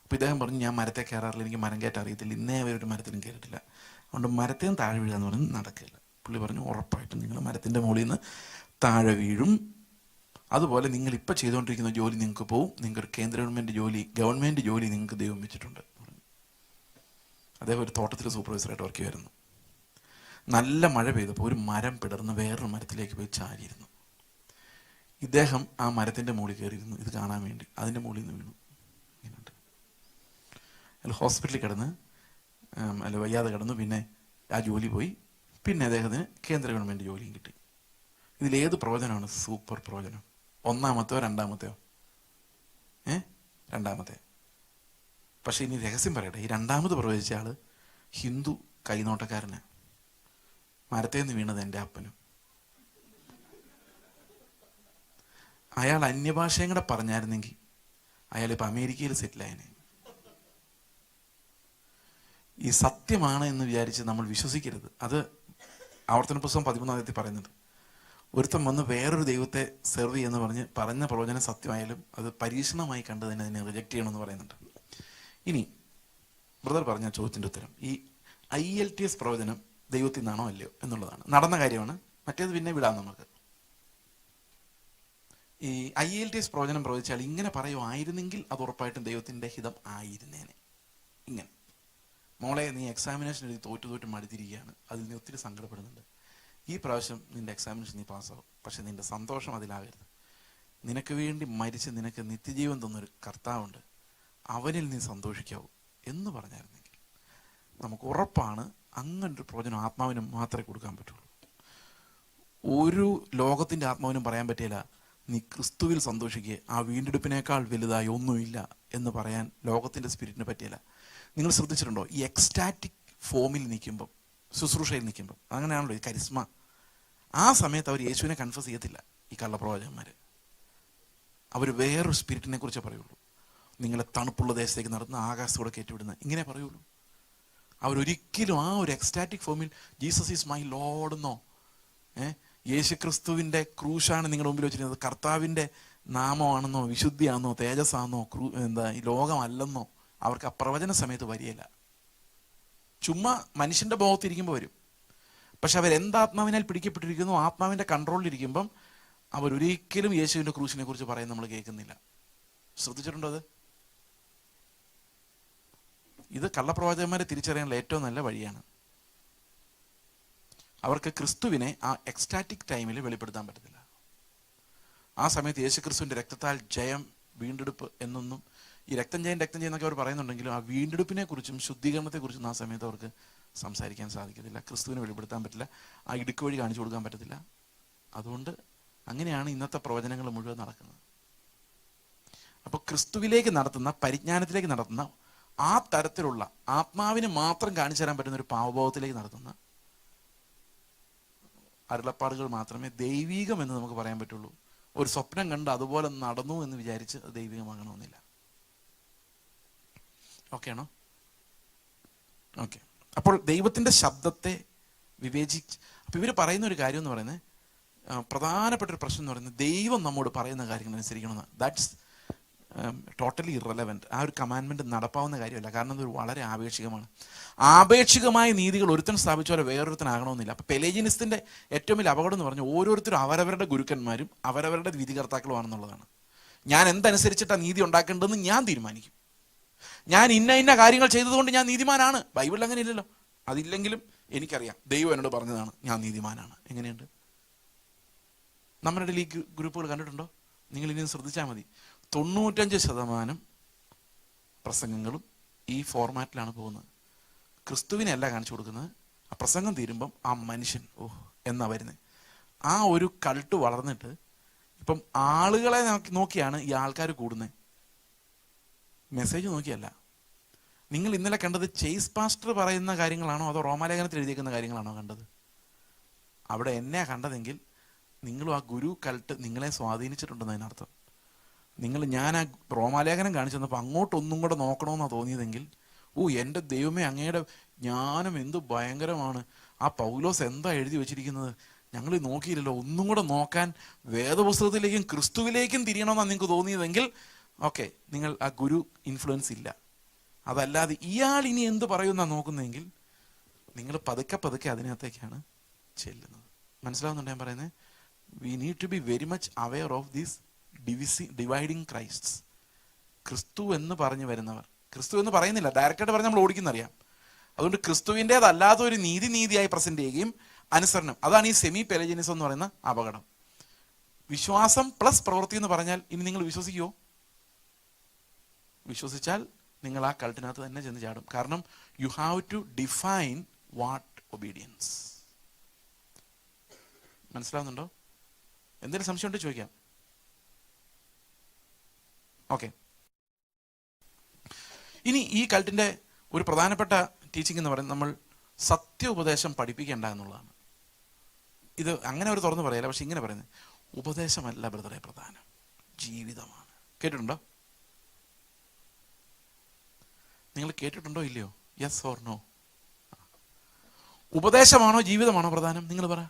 അപ്പോൾ ഇദ്ദേഹം പറഞ്ഞു, ഞാൻ മരത്തെ കയറാറില്ല, എനിക്ക് മരം കയറ്റാൻ അറിയത്തില്ല, ഇന്നേ വരെ ഒരു മരത്തിനും കയറിയിട്ടില്ല, അതുകൊണ്ട് മരത്തിൽ നിന്ന് താഴെ വീഴുക എന്ന് പറഞ്ഞ് നടക്കില്ല. പുള്ളി പറഞ്ഞു, ഉറപ്പായിട്ടും നിങ്ങൾ മരത്തിൻ്റെ മുകളിൽ നിന്ന് താഴെ വീഴും. അതുപോലെ നിങ്ങൾ ഇപ്പം ചെയ്തുകൊണ്ടിരിക്കുന്ന ജോലി നിങ്ങൾക്ക് പോവും. നിങ്ങൾക്കൊരു ഗവൺമെൻറ് ജോലി നിങ്ങൾക്ക് ദൈവം വെച്ചിട്ടുണ്ട്. അദ്ദേഹം ഒരു തോട്ടത്തിൽ സൂപ്പർവൈസറായിട്ട് വർക്ക് ചെയ്യുമായിരുന്നു. നല്ല മഴ പെയ്തപ്പോൾ ഒരു മരം പിടർന്ന് വേറൊരു മരത്തിലേക്ക് പോയി ചാരിയിരുന്നു. ഇദ്ദേഹം ആ മരത്തിൻ്റെ മുകളിൽ കയറിയിരുന്നു ഇത് കാണാൻ വേണ്ടി. അതിൻ്റെ മുകളിൽ നിന്ന് വീണു. ഇങ്ങനെയുണ്ട്. അയാൾ ഹോസ്പിറ്റലിൽ കിടന്ന് വയ്യാതെ കിടന്നു. പിന്നെ ആ ജോലി പോയി. പിന്നെ അദ്ദേഹത്തിന് കേന്ദ്ര ഗവൺമെൻറ് ജോലിയും കിട്ടി. ഇതിലേത് പ്രവചനമാണ് സൂപ്പർ പ്രവചനം? 1-മത്തെയോ 2-മത്തെയോ? രണ്ടാമത്തെ. പക്ഷെ ഇനി രഹസ്യം പറയട്ടെ, ഈ 2-മത് പ്രവചിച്ച ആള് ഹിന്ദു കൈനോട്ടക്കാരനാണ്. മരത്തേന്ന് വീണത് എൻ്റെ അപ്പനും. അയാൾ അന്യഭാഷയും കൂടെ പറഞ്ഞായിരുന്നെങ്കിൽ അയാൾ ഇപ്പം അമേരിക്കയിൽ സെറ്റിലായനെ. ഈ സത്യമാണ് എന്ന് വിചാരിച്ച് നമ്മൾ വിശ്വസിക്കരുത്. അത് ആവർത്തന പുസ്തകം 13-ാം പറയുന്നുണ്ട്. ഒരുത്തം വന്ന് വേറൊരു ദൈവത്തെ സെർവ് ചെയ്യുമെന്ന് പറഞ്ഞ പ്രവചനം സത്യമായാലും അത് പരീക്ഷണമായി കണ്ട് തന്നെ അതിനെ റിജക്റ്റ് ചെയ്യണമെന്ന് പറയുന്നുണ്ട്. ഇനി ബ്രദർ പറഞ്ഞ ചോദ്യത്തിൻ്റെ ഉത്തരം, ഈ IELTS പ്രവചനം ദൈവത്തിൽ നിന്നാണോ അല്ലയോ എന്നുള്ളതാണ്. നടന്ന കാര്യമാണ്. മറ്റേത് പിന്നെ വിടാം നമുക്ക്. ഈ IELTS പ്രവചനം പ്രവചിച്ചാൽ ഇങ്ങനെ പറയുമായിരുന്നെങ്കിൽ അത് ഉറപ്പായിട്ടും ദൈവത്തിൻ്റെ ഹിതം ആയിരുന്നേനെ. ഇങ്ങനെ, മോളെ നീ എക്സാമിനേഷൻ എഴുതി തോറ്റ് മടുത്തിരിക്കുകയാണ്, അതിൽ നീ ഒത്തിരി സങ്കടപ്പെടുന്നുണ്ട്. ഈ പ്രാവശ്യം നിന്റെ എക്സാമിനേഷൻ നീ പാസ്സാവും. പക്ഷെ നിന്റെ സന്തോഷം അതിലാകരുത്. നിനക്ക് വേണ്ടി മരിച്ച് നിനക്ക് നിത്യജീവൻ തന്നൊരു കർത്താവുണ്ട്, അവനിൽ നീ സന്തോഷിക്കാവൂ എന്ന് പറഞ്ഞായിരുന്നെങ്കിൽ നമുക്ക് ഉറപ്പാണ് അങ്ങനൊരു പ്രവചനം ആത്മാവിനും മാത്രമേ കൊടുക്കാൻ പറ്റുള്ളൂ. ഒരു ലോകത്തിൻ്റെ ആത്മാവിനും പറയാൻ പറ്റില്ല നീ ക്രിസ്തുവിൽ സന്തോഷിക്കുക, ആ വീണ്ടെടുപ്പിനേക്കാൾ വലുതായി ഒന്നുമില്ല എന്ന് പറയാൻ ലോകത്തിൻ്റെ സ്പിരിറ്റിന് പറ്റില്ല. നിങ്ങൾ ശ്രദ്ധിച്ചിട്ടുണ്ടോ? ഈ എക്സ്റ്റാറ്റിക് ഫോമിൽ നിൽക്കുമ്പം, ശുശ്രൂഷയിൽ നിൽക്കുമ്പം, അങ്ങനെയാണല്ലോ ഈ കരിസ്മ. ആ സമയത്ത് അവർ യേശുവിനെ കൺഫസ് ചെയ്യത്തില്ല. ഈ കള്ളപ്രവാചകന്മാർ അവർ വേറൊരു സ്പിരിറ്റിനെ കുറിച്ചേ പറയുള്ളൂ. നിങ്ങളെ തണുപ്പുള്ള ദേശത്തേക്ക് നടത്തുന്ന, ആകാശത്തോടെ കയറ്റിവിടുന്ന, ഇങ്ങനെ പറയുള്ളൂ. അവരൊരിക്കലും ആ ഒരു എക്സ്റ്റാറ്റിക് ഫോമിൽ ജീസസ് ഈസ് മൈ ലോഡ് എന്നോ യേശു ക്രിസ്തുവിൻ്റെ ക്രൂശാണ് നിങ്ങളുടെ മുമ്പിൽ വെച്ചിരിക്കുന്നത്, കർത്താവിൻ്റെ നാമമാണെന്നോ വിശുദ്ധിയാണെന്നോ തേജസ്സാണെന്നോ ഈ ലോകമല്ലെന്നോ അവർക്ക് ആ പ്രവചന സമയത്ത് വരികയില്ല. ചുമ്മാ മനുഷ്യൻ്റെ ഭാഗത്തിരിക്കുമ്പോൾ വരും. പക്ഷെ അവരെന്താത്മാവിനാൽ പിടിക്കപ്പെട്ടിരിക്കുന്നു, ആത്മാവിൻ്റെ കൺട്രോളിലിരിക്കുമ്പം അവരൊരിക്കലും യേശുവിൻ്റെ ക്രൂശിനെ കുറിച്ച് പറയുന്നത് നമ്മൾ കേൾക്കുന്നില്ല. ശ്രദ്ധിച്ചിട്ടുണ്ടോ അത്? ഇത് കള്ളപ്രവാചകന്മാരെ തിരിച്ചറിയാനുള്ള ഏറ്റവും നല്ല വഴിയാണ്. അവർക്ക് ക്രിസ്തുവിനെ ആ എക്സ്റ്റാറ്റിക് ടൈമിൽ വെളിപ്പെടുത്താൻ പറ്റത്തില്ല. ആ സമയത്ത് യേശുക്രിസ്തുവിൻ്റെ രക്തത്താൽ ജയം, വീണ്ടെടുപ്പ് എന്നൊന്നും, ഈ രക്തം ചെയ്യുന്നൊക്കെ അവർ പറയുന്നുണ്ടെങ്കിലും ആ വീണ്ടെടുപ്പിനെ കുറിച്ചും ശുദ്ധീകരണത്തെക്കുറിച്ചും ആ സമയത്ത് അവർക്ക് സംസാരിക്കാൻ സാധിക്കത്തില്ല. ക്രിസ്തുവിനെ വെളിപ്പെടുത്താൻ പറ്റില്ല, ആ ഇടുക്ക് വഴി കാണിച്ചു കൊടുക്കാൻ പറ്റത്തില്ല. അതുകൊണ്ട് അങ്ങനെയാണ് ഇന്നത്തെ പ്രവചനങ്ങൾ മുഴുവൻ നടക്കുന്നത്. അപ്പോൾ ക്രിസ്തുവിലേക്ക് നടത്തുന്ന, പരിജ്ഞാനത്തിലേക്ക് നടത്തുന്ന, ആ തരത്തിലുള്ള ആത്മാവിന് മാത്രം കാണിച്ചു തരാൻ പറ്റുന്ന ഒരു പാവബോധത്തിലേക്ക് നടത്തുന്ന അരുളപ്പാടുകൾ മാത്രമേ ദൈവീകമെന്ന് നമുക്ക് പറയാൻ പറ്റുള്ളൂ. ഒരു സ്വപ്നം കണ്ട് അതുപോലെ നടന്നു എന്ന് വിചാരിച്ച് അത് ദൈവികമാകണമെന്നില്ല. ഓക്കെ ആണോ? ഓക്കെ. അപ്പോൾ ദൈവത്തിൻ്റെ ശബ്ദത്തെ വിവേചിച്ച്, അപ്പോൾ ഇവർ പറയുന്ന ഒരു കാര്യം എന്ന് പറയുന്നത്, പ്രധാനപ്പെട്ട ഒരു പ്രശ്നം എന്ന് പറയുന്നത് ദൈവം നമ്മോട് പറയുന്ന കാര്യങ്ങൾ അനുസരിക്കണമെന്ന്. That's totally irrelevant. ആ ഒരു കമാൻഡ്മെൻറ്റ് നടപ്പാവുന്ന കാര്യമല്ല. കാരണം അത് വളരെ ആപേക്ഷികമാണ്. ആപേക്ഷികമായ നീതികൾ ഒരുത്തൻ സ്ഥാപിച്ച പോലെ വേറൊരുത്തനാകണമെന്നില്ല. അപ്പോൾ പെലേജിനിസ്റ്റിൻ്റെ ഏറ്റവും വലിയ അപകടം എന്ന് പറഞ്ഞാൽ ഓരോരുത്തരും അവരവരുടെ ഗുരുക്കന്മാരും അവരവരുടെ വിധികർത്താക്കളുമാണെന്നുള്ളതാണ്. ഞാൻ എന്തനുസരിച്ചിട്ടാണ് നീതി ഉണ്ടാക്കേണ്ടതെന്ന് ഞാൻ തീരുമാനിക്കും. ഞാൻ ഇന്ന കാര്യങ്ങൾ ചെയ്തതുകൊണ്ട് ഞാൻ നീതിമാനാണ്. ബൈബിളിൽ അങ്ങനെ ഇല്ലല്ലോ. അതില്ലെങ്കിലും എനിക്കറിയാം ദൈവം എന്നോട് പറഞ്ഞതാണ് ഞാൻ നീതിമാനാണ്. എങ്ങനെയുണ്ട്? നമ്മുടെ ഈ ഗ്രൂപ്പുകൾ കണ്ടിട്ടുണ്ടോ? നിങ്ങൾ ഇനി ശ്രദ്ധിച്ചാൽ മതി. 95% പ്രസംഗങ്ങളും ഈ ഫോർമാറ്റിലാണ് പോകുന്നത്. ക്രിസ്തുവിനെ അല്ല കാണിച്ചു കൊടുക്കുന്നത്. ആ പ്രസംഗം തീരുമ്പം ആ മനുഷ്യൻ എന്നാ വരുന്നത്. ആ ഒരു കൾട്ട് വളർന്നിട്ട് ഇപ്പം ആളുകളെ നോക്കിയാണ് ഈ ആൾക്കാർ കൂടുന്നത്, മെസ്സേജ് നോക്കിയല്ല. നിങ്ങൾ ഇന്നലെ കണ്ടത് ചേസ് പാസ്റ്റർ പറയുന്ന കാര്യങ്ങളാണോ അതോ റോമാലേഖനത്തിൽ എഴുതിയേക്കുന്ന കാര്യങ്ങളാണോ കണ്ടത്? അവിടെ എന്നെ കണ്ടതെങ്കിൽ നിങ്ങളും ആ ഗുരു കൾട്ട് നിങ്ങളെ സ്വാധീനിച്ചിട്ടുണ്ടെന്നതിനർത്ഥം. ഞാൻ ആ റോമാലേഖനം കാണിച്ചു തന്നപ്പോൾ അങ്ങോട്ടൊന്നും കൂടെ നോക്കണമെന്നാണ് തോന്നിയതെങ്കിൽ, എൻ്റെ ദൈവമേ, അങ്ങയുടെ ജ്ഞാനം എന്ത് ഭയങ്കരമാണ്, ആ പൗലോസ് എന്താ എഴുതി വെച്ചിരിക്കുന്നത്, ഞങ്ങൾ നോക്കിയില്ലല്ലോ, ഒന്നും കൂടെ നോക്കാൻ വേദപുസ്തകത്തിലേക്കും ക്രിസ്തുവിലേക്കും തിരിയണമെന്നാണ് നിങ്ങൾക്ക് തോന്നിയതെങ്കിൽ ഓക്കെ, നിങ്ങൾ ആ ഗുരു ഇൻഫ്ലുവൻസ് ഇല്ല. അതല്ലാതെ ഇയാൾ ഇനി എന്ത് പറയുമെന്നാണ് നോക്കുന്നതെങ്കിൽ നിങ്ങൾ പതുക്കെ അതിനകത്തേക്കാണ് ചെല്ലുന്നത്. മനസ്സിലാവുന്നുണ്ട് ഞാൻ പറയുന്നത്? We need to be very much aware of these dividing Christs. ക്രിസ്തു എന്ന് പറഞ്ഞു വരുന്നവർ, ക്രിസ്തു എന്ന് പറയുന്നില്ല, ഡയറക്റ്റായിട്ട് പറഞ്ഞ് നമ്മൾ ഓടിക്കുന്നറിയാം. അതുകൊണ്ട് ക്രിസ്തുവിൻ്റെതല്ലാത്ത ഒരു നീതിയായി പ്രസന്റ് ചെയ്യുകയും അനുസരണം, അതാണ് ഈ സെമി പെലജിനിസം എന്ന് പറയുന്ന അപകടം. വിശ്വാസം പ്ലസ് പ്രവൃത്തി എന്ന് പറഞ്ഞാൽ ഇനി നിങ്ങൾ വിശ്വസിക്കുമോ? വിശ്വസിച്ചാൽ നിങ്ങൾ ആ കൾട്ടിനകത്ത് തന്നെ ചെന്ന് ചാടും. കാരണം you have to define what obedience. മനസ്സിലാവുന്നുണ്ടോ? എന്തെങ്കിലും സംശയം ഉണ്ടെങ്കിൽ ചോദിക്കാം. ഓക്കെ. ഇനി ഈ കൾട്ടിൻ്റെ ഒരു പ്രധാനപ്പെട്ട ടീച്ചിങ് എന്ന് പറയുന്നത് നമ്മൾ സത്യോപദേശം പഠിപ്പിക്കേണ്ട എന്നുള്ളതാണ്. ഇത് അങ്ങനെ അവർ തുറന്നു പറയല്ല, പക്ഷെ ഇങ്ങനെ പറയുന്നത് ഉപദേശമല്ല ബ്രദറെ പ്രധാനം, ജീവിതമാണ്. കേട്ടിട്ടുണ്ടോ? നിങ്ങൾ കേട്ടിട്ടുണ്ടോ ഇല്ലയോ? Yes or no? ഉപദേശമാണോ ജീവിതമാണോ പ്രധാനം? നിങ്ങൾ പറ.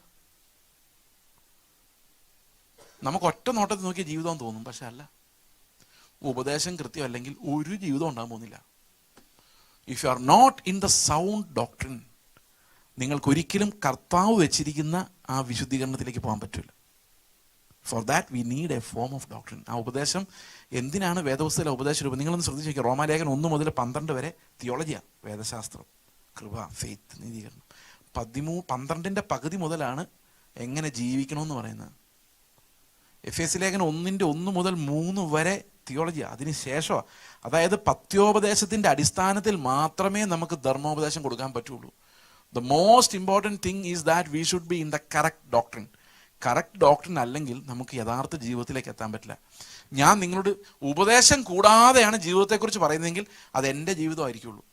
നമുക്ക് ഒറ്റ നോട്ടത്തിൽ നോക്കിയ ജീവിതം തോന്നും, പക്ഷെ അല്ല. ഉപദേശം കൃത്യം അല്ലെങ്കിൽ ഒരു ജീവിതം ഉണ്ടാകാൻ പോകുന്നില്ല. If you are not in the sound doctrine, നിങ്ങൾക്കൊരിക്കലും കർത്താവ് വെച്ചിരിക്കുന്ന ആ വിശുദ്ധീകരണത്തിലേക്ക് പോകാൻ പറ്റില്ല. For that we need a form of doctrine. ആ ഉപദേശം എന്തിനാണ് വേദപുസ്തകത്തിലെ ഉപദേശ രൂപം? നിങ്ങളൊന്ന് ശ്രദ്ധിച്ച് നോക്കിയാൽ റോമാലേഖനം 1 മുതൽ 12 വരെ തിയോളജിയാണ്, വേദശാസ്ത്രം, കൃപ, ഫെയ്ത്ത്, നീതീകരണം. 12ന്റെ പകുതി മുതലാണ് എങ്ങനെ ജീവിക്കണമെന്ന് പറയുന്നത്. എഫേസ്യ ലേഖനം 1 മുതൽ 3 വരെ തിയോളജിയാണ്. അതിന് ശേഷമാണ്, അതായത് പത്യോപദേശത്തിൻ്റെ അടിസ്ഥാനത്തിൽ മാത്രമേ നമുക്ക് ധർമ്മോപദേശം കൊടുക്കാൻ പറ്റുള്ളൂ. The most important thing is that we should be in the correct doctrine. Correct doctrine അല്ലെങ്കിൽ നമുക്ക് യഥാർത്ഥ ജീവിതത്തിലേക്ക് എത്താൻ പറ്റില്ല. ഞാൻ നിങ്ങളോട് ഉപദേശം കൂടാതെയാണ് ജീവിതത്തെക്കുറിച്ച് പറയുന്നതെങ്കിൽ അത് എൻ്റെ ജീവിതമായിരിക്കുള്ളൂ.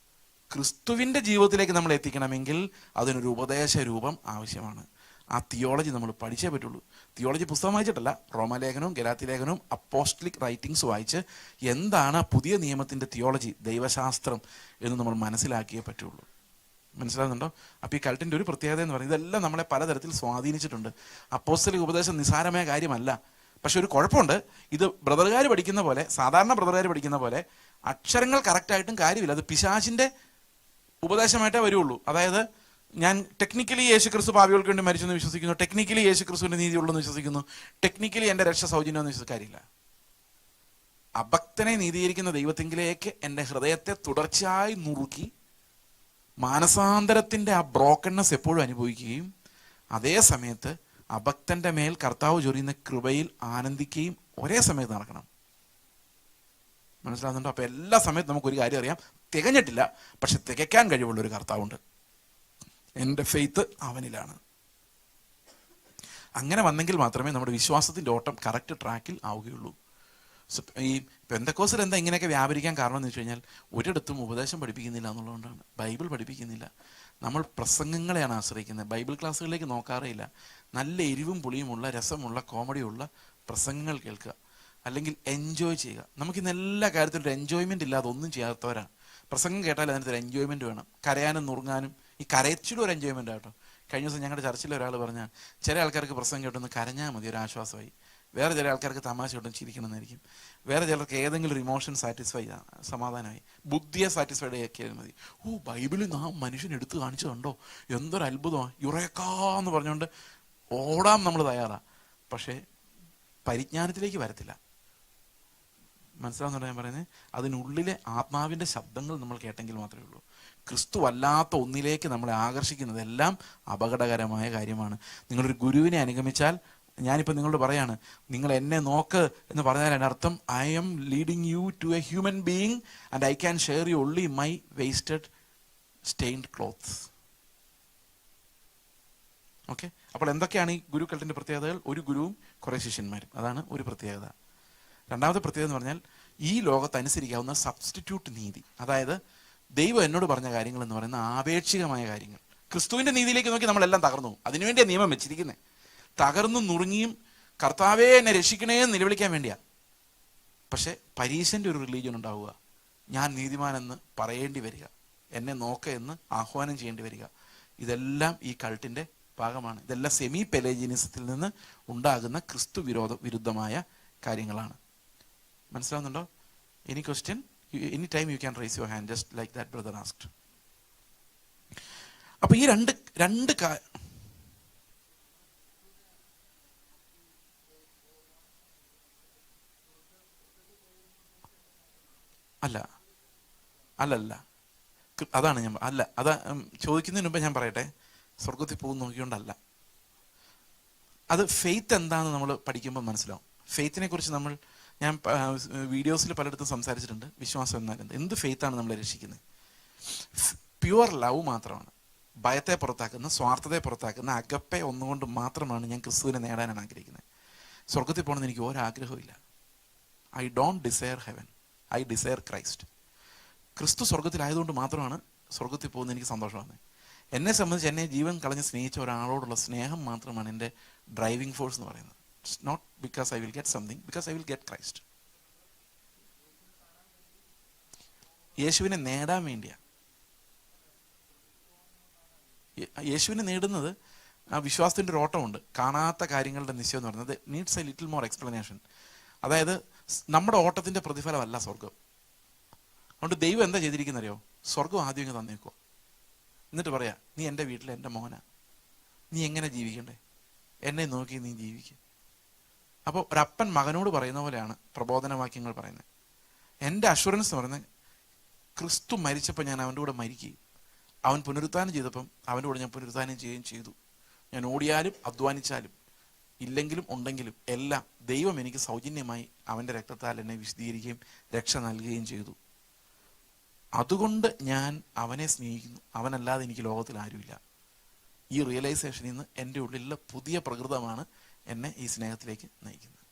ക്രിസ്തുവിൻ്റെ ജീവിതത്തിലേക്ക് നമ്മൾ എത്തിക്കണമെങ്കിൽ അതിനൊരു ഉപദേശ രൂപം ആവശ്യമാണ്. ആ തിയോളജി നമ്മൾ പഠിച്ചേ പറ്റുള്ളൂ. തിയോളജി പുസ്തകം വായിച്ചിട്ടല്ല, റോമാലേഖനവും ഗലാത്യലേഖനവും അപ്പോസ്റ്റലിക് റൈറ്റിങ്സ് വായിച്ച് എന്താണ് പുതിയ നിയമത്തിൻ്റെ തിയോളജി, ദൈവശാസ്ത്രം എന്ന് നമ്മൾ മനസ്സിലാക്കിയേ പറ്റുള്ളൂ. മനസ്സിലാകുന്നുണ്ടോ? അപ്പോൾ ഈ കൾട്ടിൻ്റെ ഒരു പ്രത്യേകത എന്ന് പറയുന്നത് ഇതെല്ലാം നമ്മളെ പലതരത്തിൽ സ്വാധീനിച്ചിട്ടുണ്ട്. അപ്പോസ്തലിക ഉപദേശം നിസ്സാരമായ കാര്യമല്ല. പക്ഷെ ഒരു കുഴപ്പമുണ്ട്, ഇത് ബ്രദറുകാർ പഠിക്കുന്ന പോലെ, സാധാരണ ബ്രദറുകാർ പഠിക്കുന്ന പോലെ അക്ഷരങ്ങൾ കറക്റ്റായിട്ടും കാര്യമില്ല. അത് പിശാചിൻ്റെ ഉപദേശമായിട്ടേ വരുള്ളൂ. അതായത് ഞാൻ ടെക്നിക്കലി യേശുക്രിസ്തു പാപികൾക്ക് വേണ്ടി മരിച്ചെന്ന് വിശ്വസിക്കുന്നു, ടെക്നിക്കലി യേശുക്രിസ്തുവിൻ്റെ നീതിയുള്ളെന്ന് വിശ്വസിക്കുന്നു, ടെക്നിക്കലി എൻ്റെ രക്ഷ സൗജന്യമെന്ന് വിശ്വസിക്കാറില്ല. അഭക്തനെ നീതീകരിക്കുന്ന ദൈവത്തിങ്കിലേക്ക് എൻ്റെ ഹൃദയത്തെ തുടർച്ചയായി നുറുക്കി മാനസാന്തരത്തിൻ്റെ ആ ബ്രോക്കൺനെസ് എപ്പോഴും അനുഭവിക്കുകയും അതേ സമയത്ത് അഭക്തന്റെ മേൽ കർത്താവ് ചൊരിയുന്ന കൃപയിൽ ആനന്ദിക്കുകയും ഒരേ സമയത്ത് നടക്കണം. മനസ്സിലാകുന്നുണ്ടോ? അപ്പൊ എല്ലാ സമയത്തും നമുക്കൊരു കാര്യം അറിയാം, തികഞ്ഞിട്ടില്ല, പക്ഷെ തികയ്ക്കാൻ കഴിവുള്ള ഒരു കർത്താവുണ്ട്. എൻ്റെ ഫെയ്ത്ത് അവനിലാണ്. അങ്ങനെ വന്നെങ്കിൽ മാത്രമേ നമ്മുടെ വിശ്വാസത്തിന്റെ ഓട്ടം കറക്റ്റ് ട്രാക്കിൽ ആവുകയുള്ളൂ. ഈ പെന്തക്കോസിൽ എന്താ ഇങ്ങനെയൊക്കെ വ്യാപരിക്കാൻ കാരണം എന്ന് വെച്ച് കഴിഞ്ഞാൽ, ഒരിടത്തും ഉപദേശം പഠിപ്പിക്കുന്നില്ല എന്നുള്ളതുകൊണ്ടാണ്. ബൈബിൾ പഠിപ്പിക്കുന്നില്ല. നമ്മൾ പ്രസംഗങ്ങളെയാണ് ആശ്രയിക്കുന്നത്. ബൈബിൾ ക്ലാസ്സുകളിലേക്ക് നോക്കാറേ ഇല്ല. നല്ല എരിവും പുളിയുമുള്ള, രസമുള്ള, കോമഡിയുള്ള പ്രസംഗങ്ങൾ കേൾക്കുക, അല്ലെങ്കിൽ എൻജോയ് ചെയ്യുക. നമുക്കിന്ന് എല്ലാ കാര്യത്തിലും ഒരു എൻജോയ്മെന്റ് ഇല്ലാതെ ഒന്നും ചെയ്യാത്തവരാണ്. പ്രസംഗം കേട്ടാൽ അതിനകത്തൊരു എൻജോയ്മെന്റ് വേണം. കരയാനും നുറുങ്ങാനും. ഈ കരച്ചിലും ഒരു എൻജോയ്മെന്റ് ആട്ടോ. കഴിഞ്ഞ ദിവസം ഞങ്ങളുടെ ചർച്ചിൽ ഒരാൾ പറഞ്ഞാൽ, ചില ആൾക്കാർക്ക് പ്രസംഗം കേട്ടൊന്ന് കരഞ്ഞാൽ മതി, ഒരു ആശ്വാസമായി. വേറെ ചില ആൾക്കാർക്ക് തമാശ കേട്ടും ചിരിക്കണമെന്നായിരിക്കും. വേറെ ചിലർക്ക് ഏതെങ്കിലും ഒരു ഇമോഷൻ സാറ്റിസ്ഫൈ സമാധാനമായി. ബുദ്ധിയെ സാറ്റിസ്ഫൈഡ് ആക്കിയാൽ മതി. ബൈബിളിൽ നാം മനുഷ്യൻ എടുത്തു കാണിച്ചതുണ്ടോ, എന്തൊരു അത്ഭുതമാണ്, യുറേക്കാന്ന് പറഞ്ഞുകൊണ്ട് ഓടാം നമ്മൾ തയ്യാറാണ്. പക്ഷേ പരിജ്ഞാനത്തിലേക്ക് വരത്തില്ല. മനസ്സിലാവുന്നുണ്ടോ ഞാൻ പറയുന്നത്? അതിനുള്ളിലെ ആത്മാവിൻ്റെ ശബ്ദങ്ങൾ നമ്മൾ കേട്ടെങ്കിൽ മാത്രമേ ഉള്ളൂ. ക്രിസ്തു അല്ലാത്ത ഒന്നിലേക്ക് നമ്മളെ ആകർഷിക്കുന്നതെല്ലാം അപകടകരമായ കാര്യമാണ്. നിങ്ങളൊരു ഗുരുവിനെ അനുഗമിച്ചാൽ, ഞാനിപ്പോൾ നിങ്ങളോട് പറയാണ്, നിങ്ങൾ എന്നെ നോക്ക് എന്ന് പറഞ്ഞാൽ എൻ്റെ അർത്ഥം, I'm leading you to a human being and I can share you only my wasted stained clothes. Okay, അപ്പോൾ എന്തൊക്കെയാണ് ഈ ഗുരുക്കളുടെ പ്രത്യേകതകൾ? ഒരു ഗുരുവും കുറേ ശിഷ്യന്മാരും, അതാണ് ഒരു പ്രത്യേകത. രണ്ടാമത്തെ പ്രത്യേകത എന്ന് പറഞ്ഞാൽ, ഈ ലോകത്ത് അനുസരിക്കാവുന്ന സബ്സ്റ്റിറ്റ്യൂട്ട് നീതി. അതായത് ദൈവം എന്നോട് പറഞ്ഞ കാര്യങ്ങൾ എന്ന് പറയുന്ന ആപേക്ഷികമായ കാര്യങ്ങൾ. ക്രിസ്തുവിന്റെ നീതിയിലേക്ക് നോക്കി നമ്മളെല്ലാം തകർന്നു. അതിനുവേണ്ടിയാണ് നിയമം വെച്ചിരിക്കുന്നത്. തകർന്നു നുറുങ്ങിയും കർത്താവേ എന്നെ രക്ഷിക്കണേ എന്ന് നിലവിളിക്കാൻ വേണ്ടിയാ. പക്ഷെ പരീശന്റെ ഒരു റിലീജിയൻ ഉണ്ടാവുക, ഞാൻ നീതിമാനെന്ന് പറയേണ്ടി വരിക, എന്നെ നോക്ക എന്ന് ആഹ്വാനം ചെയ്യേണ്ടി വരിക. ഇതെല്ലാം ഈ കൾട്ടിന്റെ ഭാഗമാണ്. ഇതെല്ലാം സെമി പെലേജിനിസത്തിൽ നിന്ന് ഉണ്ടാകുന്ന ക്രിസ്തു വിരുദ്ധമായ കാര്യങ്ങളാണ്. മനസ്സിലാവുന്നുണ്ടോ? Any question? Any time you can raise your hand, just like that brother asked. അപ്പൊ ഈ രണ്ട് അല്ല അതാണ് ഞാൻ അതാ ചോദിക്കുന്നതിന് മുമ്പ് ഞാൻ പറയട്ടെ, സ്വർഗത്തിൽ പോകുന്ന നോക്കിക്കൊണ്ടല്ല. അത് ഫെയ്ത്ത് എന്താണെന്ന് നമ്മൾ പഠിക്കുമ്പോൾ മനസ്സിലാവും. ഫെയ്ത്തിനെ കുറിച്ച് ഞാൻ വീഡിയോസിൽ പലയിടത്തും സംസാരിച്ചിട്ടുണ്ട്. വിശ്വാസം എന്നാൽ എന്ത് ഫെയ്ത്താണ് നമ്മളെ രക്ഷിക്കുന്നത്? പ്യുവർ ലവ് മാത്രമാണ്. ഭയത്തെ പുറത്താക്കുന്ന, സ്വാർത്ഥതയെ പുറത്താക്കുന്ന അഗപ്പെ ഒന്നുകൊണ്ട് മാത്രമാണ് ഞാൻ ക്രിസ്തുവിനെ നേടാനാണ് ആഗ്രഹിക്കുന്നത്. സ്വർഗത്തിൽ പോകണമെന്ന് എനിക്ക് ഒരാഗ്രഹവും ഇല്ല. I don't desire heaven, I desire Christ. ക്രിസ്തു സ്വർഗത്തിലായതുകൊണ്ട് മാത്രമാണ് സ്വർഗത്തിൽ പോകുന്നത് എനിക്ക് സന്തോഷമാണ്. എന്നെ സംബന്ധിച്ച് എന്നെ ജീവൻ കളഞ്ഞ് സ്നേഹിച്ച ഒരാളോടുള്ള സ്നേഹം മാത്രമാണ് എൻ്റെ ഡ്രൈവിംഗ് ഫോഴ്സ് എന്ന് പറയുന്നത്. It's not because I will get something, because I will get Christ. യേശുവിനെ നേടാൻ വേണ്ടിയാണ്. യേശുവിനെ നേടുന്നത് ആ വിശ്വാസത്തിൻ്റെ ഒരു ഓട്ടമുണ്ട്. കാണാത്ത കാര്യങ്ങളുടെ നിശ്ചയം എന്ന് പറയുന്നത് needs A little more explanation. അതായത് നമ്മുടെ ഓട്ടത്തിൻ്റെ പ്രതിഫലമല്ല സ്വർഗം. അതുകൊണ്ട് ദൈവം എന്താ ചെയ്തിരിക്കുന്നറിയോ? സ്വർഗം ആദ്യം ഇങ്ങ് തന്നേക്കോ, എന്നിട്ട് പറയാ, നീ എൻ്റെ വീട്ടിൽ എൻ്റെ മോനാ, നീ എങ്ങനെ ജീവിക്കണ്ടേ, എന്നെ നോക്കി നീ ജീവിക്കുക. അപ്പോൾ ഒരപ്പൻ മകനോട് പറയുന്ന പോലെയാണ് പ്രബോധനവാക്യങ്ങൾ പറയുന്നത്. എൻ്റെ അഷുറൻസ് എന്ന് പറയുന്നത്, ക്രിസ്തു മരിച്ചപ്പോൾ ഞാൻ അവൻ്റെ കൂടെ മരിക്കുകയും അവൻ പുനരുത്ഥാനം ചെയ്തപ്പം അവൻ്റെ കൂടെ ഞാൻ പുനരുത്ഥാനം ചെയ്യുകയും ചെയ്തു. ഞാൻ ഓടിയാലും അധ്വാനിച്ചാലും ഇല്ലെങ്കിലും ഉണ്ടെങ്കിലും എല്ലാം ദൈവം എനിക്ക് സൗജന്യമായി അവൻ്റെ രക്തത്താൽ എന്നെ വിശദീകരിക്കുകയും രക്ഷ നൽകുകയും ചെയ്തു. അതുകൊണ്ട് ഞാൻ അവനെ സ്നേഹിക്കുന്നു, അവനല്ലാതെ എനിക്ക് ലോകത്തിൽ ആരുമില്ല. ഈ റിയലൈസേഷനിൽ നിന്ന് എൻ്റെ ഉള്ളിലുള്ള പുതിയ പ്രകൃതമാണ് എന്നെ ഈ സ്നേഹത്തിലേക്ക് നയിക്കുന്നത്.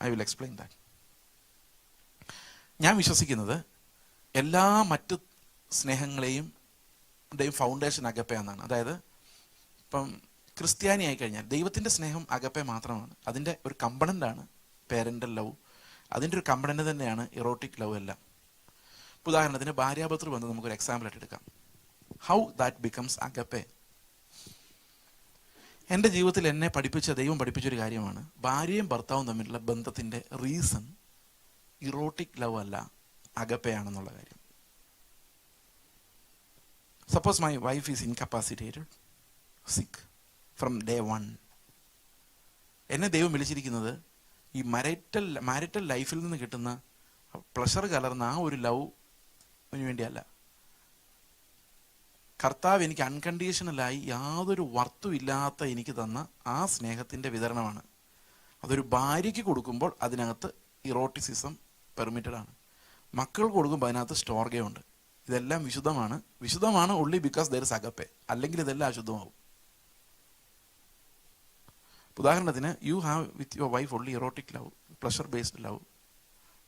I will explain that. ഞാൻ വിശ്വസിക്കുന്നത് എല്ലാ മറ്റ് സ്നേഹങ്ങളെയും ഫൗണ്ടേഷൻ അഗപ്പെ എന്നാണ്. അതായത് ഇപ്പം ക്രിസ്ത്യാനി ആയി കഴിഞ്ഞാൽ ദൈവത്തിൻ്റെ സ്നേഹം അഗപ്പെ മാത്രമാണ്. അതിൻ്റെ ഒരു കമ്പണൻ്റാണ് പേരൻ്റൽ ലവ്. അതിൻ്റെ ഒരു കമ്പണൻ്റ് തന്നെയാണ് ഇറോട്ടിക് ലവ് എല്ലാം. ഉദാഹരണത്തിന് ഭാര്യാഭർത്തൃ ബന്ധം നമുക്കൊരു എക്സാമ്പിൾ ആയിട്ട് എടുക്കാം. How that becomes agape. എൻ്റെ ജീവിതത്തിൽ എന്നെ ദൈവം പഠിപ്പിച്ചൊരു കാര്യമാണ്, ഭാര്യയും ഭർത്താവും തമ്മിലുള്ള ബന്ധത്തിൻ്റെ റീസൺ ഇറോട്ടിക് ലവ് അല്ല, അഗപ്പയാണെന്നുള്ള കാര്യം. Suppose my wife is incapacitated, sick from day one. എന്നെ ദൈവം വിളിച്ചിരിക്കുന്നത് ഈ മാരിറ്റൽ ലൈഫിൽ നിന്ന് കിട്ടുന്ന പ്ലഷർ കലർന്ന ആ ഒരു ലവിന് വേണ്ടിയല്ല. കർത്താവ് എനിക്ക് അൺകണ്ടീഷണലായി യാതൊരു വർത്തും ഇല്ലാത്ത എനിക്ക് തന്ന ആ സ്നേഹത്തിൻ്റെ വിതരണമാണ്. അതൊരു ഭാര്യയ്ക്ക് കൊടുക്കുമ്പോൾ അതിനകത്ത് ഇറോട്ടിസിസം പെർമിറ്റഡ് ആണ്. മക്കൾക്ക് കൊടുക്കുമ്പോൾ അതിനകത്ത് സ്റ്റോർഗയുണ്ട്. ഇതെല്ലാം വിശുദ്ധമാണ് only because there is agape. അല്ലെങ്കിൽ ഇതെല്ലാം അശുദ്ധമാവും. ഉദാഹരണത്തിന്, you have with your wife only erotic love, pleasure based love,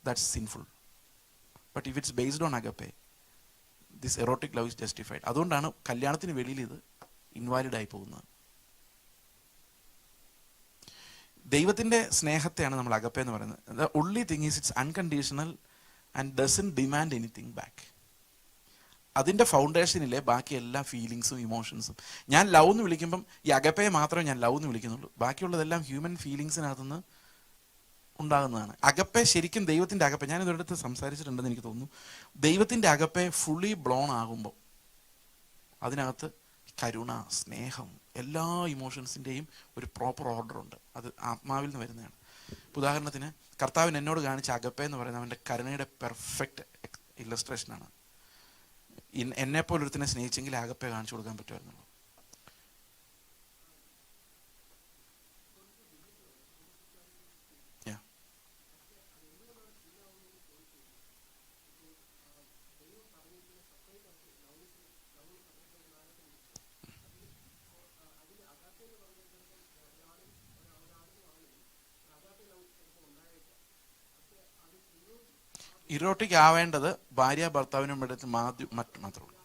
that's sinful. But if it's based on agape, this erotic love is justified. അതുകൊണ്ടാണ് കല്യാണത്തിന് വെളിയിൽ ഇത് ഇൻവാലിഡ് ആയി പോകുന്നത്. ദൈവത്തിൻ്റെ സ്നേഹത്തെയാണ് നമ്മൾ അഗപ്പെ എന്ന് പറയുന്നത്. The only thing is it's unconditional and doesn't demand anything back. അതിൻ്റെ ഫൗണ്ടേഷനിലെ ബാക്കി എല്ലാ ഫീലിങ്സും ഇമോഷൻസും. ഞാൻ ലവ് എന്ന് വിളിക്കുമ്പം ഈ അഗപ്പയെ മാത്രമേ ഞാൻ ലവ് എന്ന് വിളിക്കുന്നുള്ളൂ. ബാക്കിയുള്ളതെല്ലാം ഹ്യൂമൻ ഫീലിങ്സിനകത്തുനിന്ന് ഉണ്ടാകുന്നതാണ്. അഗപ്പെ ശരിക്കും ദൈവത്തിൻ്റെ അഗപ്പെ, ഞാൻ ഇതൊരിടത്ത് സംസാരിച്ചിട്ടുണ്ടെന്ന് എനിക്ക് തോന്നുന്നു. ദൈവത്തിൻ്റെ അഗപ്പെ ഫുള്ളി ബ്ലോൺ ആകുമ്പോൾ അതിനകത്ത് കരുണ, സ്നേഹം, എല്ലാ ഇമോഷൻസിൻ്റെയും ഒരു പ്രോപ്പർ ഓർഡറുണ്ട്. അത് ആത്മാവിൽ നിന്ന് വരുന്നതാണ്. ഉദാഹരണത്തിന്, കർത്താവിന് എന്നോട് കാണിച്ച അഗപ്പെ എന്ന് പറയുന്നത് അവൻ്റെ കരുണയുടെ പെർഫെക്റ്റ് ഇല്ലസ്ട്രേഷനാണ്. എന്നെപ്പോലൊരുത്തിനെ സ്നേഹിച്ചെങ്കിൽ അഗപ്പെ കാണിച്ചു കൊടുക്കാൻ പറ്റുമായിരുന്നുള്ളൂ. ഇറോട്ടിക് ആവേണ്ടത് ഭാര്യ ഭർത്താവിനും ഇടത്ത് മാത്രമേ ഉള്ളൂ.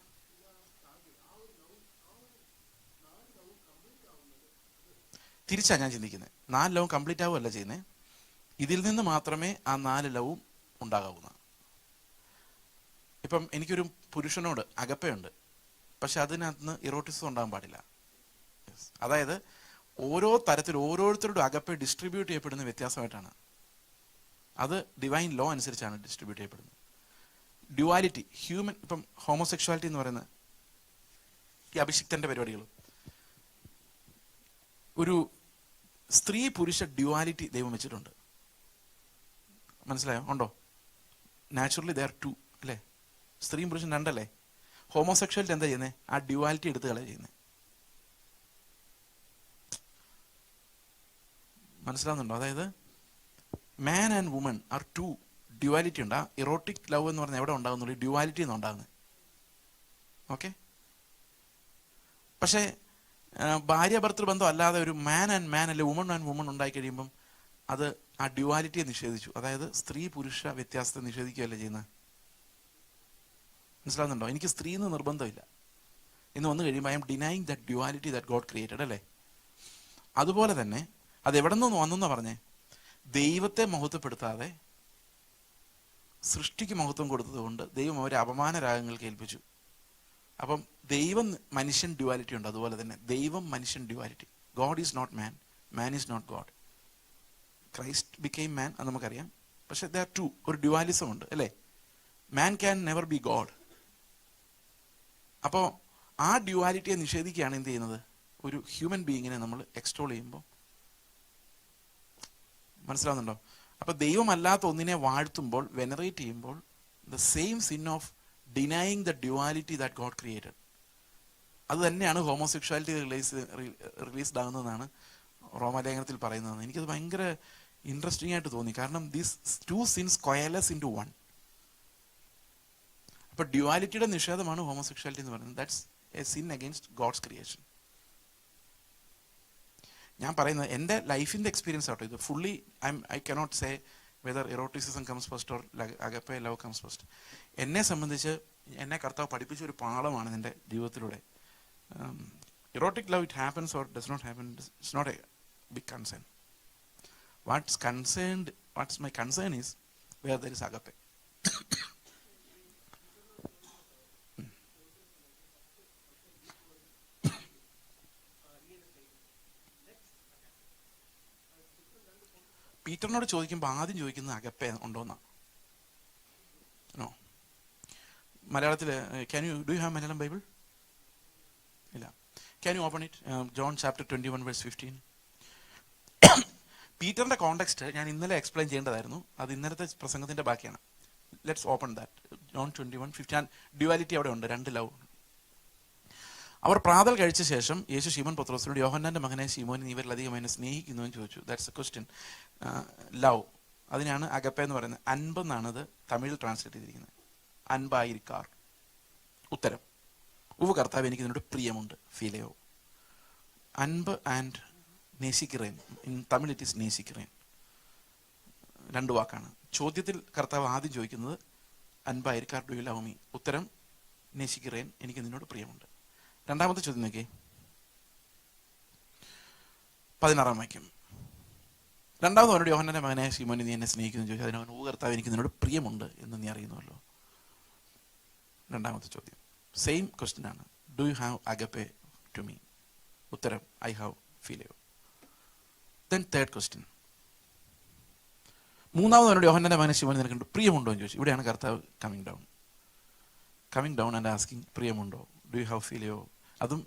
തിരിച്ചാ ഞാൻ ചിന്തിക്കുന്നത്. 4 ലവും കംപ്ലീറ്റ് ആവുകയല്ല ചെയ്യുന്നത്. ഇതിൽ നിന്ന് മാത്രമേ ആ 4 ലവും ഉണ്ടാകാവുന്ന. ഇപ്പം എനിക്കൊരു പുരുഷനോട് അഗപ്പയുണ്ട്, പക്ഷെ അതിനകത്ത് ഇറോട്ടിസം ഉണ്ടാകാൻ പാടില്ല. അതായത് ഓരോ തരത്തിൽ ഓരോരുത്തരുടെ അഗപ്പെ ഡിസ്ട്രിബ്യൂട്ട് ചെയ്യപ്പെടുന്ന വ്യത്യാസമായിട്ടാണ്. അത് ഡിവൈൻ ലോ അനുസരിച്ചാണ് ഡിസ്ട്രിബ്യൂട്ട് ചെയ്യപ്പെടുന്നത്. ഡ്യുവാലിറ്റി, ഹ്യൂമൻ, ഇപ്പം ഹോമോസെക്ഷുവാലിറ്റി എന്ന് പറയുന്ന ഈ അഭിഷിക്തന്റെ പരിപാടികൾ, ഒരു സ്ത്രീ പുരുഷ ഡ്യുവാലിറ്റി ദൈവം വെച്ചിട്ടുണ്ട്. മനസ്സിലായോ? ഉണ്ടോ? നാച്ചുറലി ദേ ആർ 2 അല്ലേ? സ്ത്രീയും പുരുഷൻ 2 അല്ലേ? ഹോമോസെക്ഷുവാലിറ്റി എന്താ ചെയ്യുന്നത്? ആ ഡ്യുവാലിറ്റി എടുത്ത് കളയാ ചെയ്യുന്നത്. മനസ്സിലാവുന്നുണ്ടോ? അതായത് man and woman are 2, duality ഉണ്ട്. ആ ഇറോട്ടിക് ലവ് എന്ന് പറഞ്ഞാൽ എവിടെ ഉണ്ടാകുന്നുള്ളൂ? ഡ്യുവാലിറ്റി എന്ന് ഉണ്ടാകുന്നത്. ഓക്കെ. പക്ഷേ ഭാര്യ ഭർത്തൃ ബന്ധം അല്ലാതെ ഒരു മാൻ ആൻഡ് മാൻ അല്ലെ വുമൺ ആൻഡ് വുമൺ ഉണ്ടായി കഴിയുമ്പം അത് ആ ഡ്യുവാലിറ്റിയെ നിഷേധിച്ചു. അതായത് സ്ത്രീ പുരുഷ വ്യത്യാസത്തെ നിഷേധിക്കുകയല്ലേ ചെയ്യുന്നത്. മനസ്സിലാവുന്നുണ്ടോ? എനിക്ക് സ്ത്രീ എന്ന് നിർബന്ധമില്ല എന്ന് വന്നു കഴിയുമ്പോൾ I M denying that duality that God created അല്ലേ? അതുപോലെ തന്നെ അത് എവിടെ നിന്ന് വന്നെന്നാ പറഞ്ഞേ? ദൈവത്തെ മഹത്വപ്പെടുത്താതെ സൃഷ്ടിക്ക് മഹത്വം കൊടുത്തതുകൊണ്ട് ദൈവം അവരെ അപമാന രാഗങ്ങൾക്ക് ഏൽപ്പിച്ചു. അപ്പം ദൈവം മനുഷ്യൻ ഡ്യുവാലിറ്റി ഉണ്ട്. അതുപോലെ തന്നെ ദൈവം മനുഷ്യൻ duality. God is not man, man is not God. Christ became man, അത് നമുക്കറിയാം. പക്ഷെ ദേ ആർ 2, ഒരു ഡ്യുവാലിസം ഉണ്ട് അല്ലേ? Man can never be God. അപ്പോൾ ആ ഡ്യുവാലിറ്റിയെ നിഷേധിക്കുകയാണ് എന്ത് ചെയ്യുന്നത്? ഒരു ഹ്യൂമൻ ബീയിങ്ങിനെ നമ്മൾ എക്സ്റ്റോൾ ചെയ്യുമ്പോൾ. മനസ്സിലാവുന്നുണ്ടോ? അപ്പൊ ദൈവമല്ലാത്ത ഒന്നിനെ വാഴ്ത്തുമ്പോൾ, വെനറേറ്റ് ചെയ്യുമ്പോൾ, the same sin of denying the duality that God created, അത് തന്നെയാണ് ഹോമോസെക്ഷുവാലിറ്റി റിലീസ്ഡ് ആകുന്നതെന്നാണ് റോമാലേഖനത്തിൽ പറയുന്നത്. എനിക്കത് ഭയങ്കര ഇൻട്രസ്റ്റിംഗ് ആയിട്ട് തോന്നി. കാരണം ദീസ് 2 sins coalesce into 1. അപ്പൊ ഡ്യുവാലിറ്റിയുടെ നിഷേധമാണ് ഹോമോസെക്ഷുവാലിറ്റി എന്ന് പറയുന്നത്. That's a sin against God's creation. ഞാൻ പറയുന്നത് എൻ്റെ ലൈഫിൻ്റെ എക്സ്പീരിയൻസ് ആട്ടോ ഇത്. Fully I cannot say whether eroticism comes first or agape love comes first. എന്നെ സംബന്ധിച്ച് എന്നെ കർത്താവ് പഠിപ്പിച്ച ഒരു പാഠമാണ് എൻ്റെ ജീവിതത്തിലൂടെ. Erotic love, it happens or does not happen, it's not a big concern. What's my concern is where there is agape. പീറ്ററിനോട് ചോദിക്കുമ്പോൾ ആദ്യം ചോദിക്കുന്നത് അഗപ്പെ ഉണ്ടോന്നാ. നോ. മലയാളത്തിൽ do you have Malayalam Bible? ഇല്ല. Can you open it? John chapter 21 verse 15. പീറ്ററിന്റെ context ഞാൻ ഇന്നലെ എക്സ്പ്ലെയിൻ ചെയ്യേണ്ടതായിരുന്നു. അത് ഇന്നലത്തെ പ്രസംഗത്തിന്റെ ബാക്കിയാണ്. Let's open that. John 21:15. Duality അവിടെ ഉണ്ട്, രണ്ട് ലവ്. അവർ പ്രാതൽ കഴിച്ച ശേഷം യേശു ശിമോൻ പത്രോസിനോട്, യോഹന്നാന്റെ മകനെ ശിമോൻ, നീ ഇവരിലധികം എന്നെ സ്നേഹിക്കുന്നു എന്ന് ചോദിച്ചു. That's A question. ലവ്, അതിനാണ് അഗപ്പെ എന്ന് പറയുന്നത്. അൻപെന്നാണ് അത് തമിഴിൽ ട്രാൻസ്ലേറ്റ് ചെയ്തിരിക്കുന്നത്. അൻപായിരിക്കാർ. ഉത്തരം, ഉവ്വ് കർത്താവ്, എനിക്ക് നിന്നോട് പ്രിയമുണ്ട്, ഫീലയോ. അൻപ് ആൻഡ് നേസിക്കിറേൻ, ഇൻ തമിഴ് ഇറ്റ് ഈസ് നേസിക്കിറേൻ, രണ്ട് വാക്കാണ്. ചോദ്യത്തിൽ കർത്താവ് ആദ്യം ചോദിക്കുന്നത് അൻപായിരിക്കാർ, ഡു യു ലവ് മീ? ഉത്തരം നേസിക്കിറേൻ, എനിക്ക് നിന്നോട് പ്രിയമുണ്ട്. രണ്ടാമത്തെ ചോദ്യം നോക്കി, 16 വാക്യം. രണ്ടാമത് അവനോട്, യോഹന്നാന്റെ മകനെ ശിമോനെ, നീ എന്നെ സ്നേഹിക്കുന്നു ചോദിച്ചു. അതിനവൻ, ഓ കർത്താവ്, എനിക്ക് നിന്നോട് പ്രിയമുണ്ട് എന്ന് നീ അറിയുന്നുവല്ലോ. രണ്ടാമത്തെ ചോദ്യം സെയിം ക്വസ്റ്റ്യൻ ആണ്, ഡു യു ഹാവ് അഗപ്പെ ടു മീ? ഉത്തരം, ഐ ഹാവ് ഫീലയോ. ദെൻ തേർഡ് ക്വസ്റ്റ്യൻ, മൂന്നാമത് അവനോട്, യോഹന്നാന്റെ മകനെ ശിമോനെ, നിനക്ക് പ്രിയമുണ്ടോ എന്ന് ചോദിച്ചു. ഇവിടെയാണ് കർത്താവ് കമ്മിങ് ഡൗൺ ആൻഡ് ആസ്കിങ്, പ്രിയമുണ്ടോ, ഡു യു ഹാവ് ഫീലയോ. അതും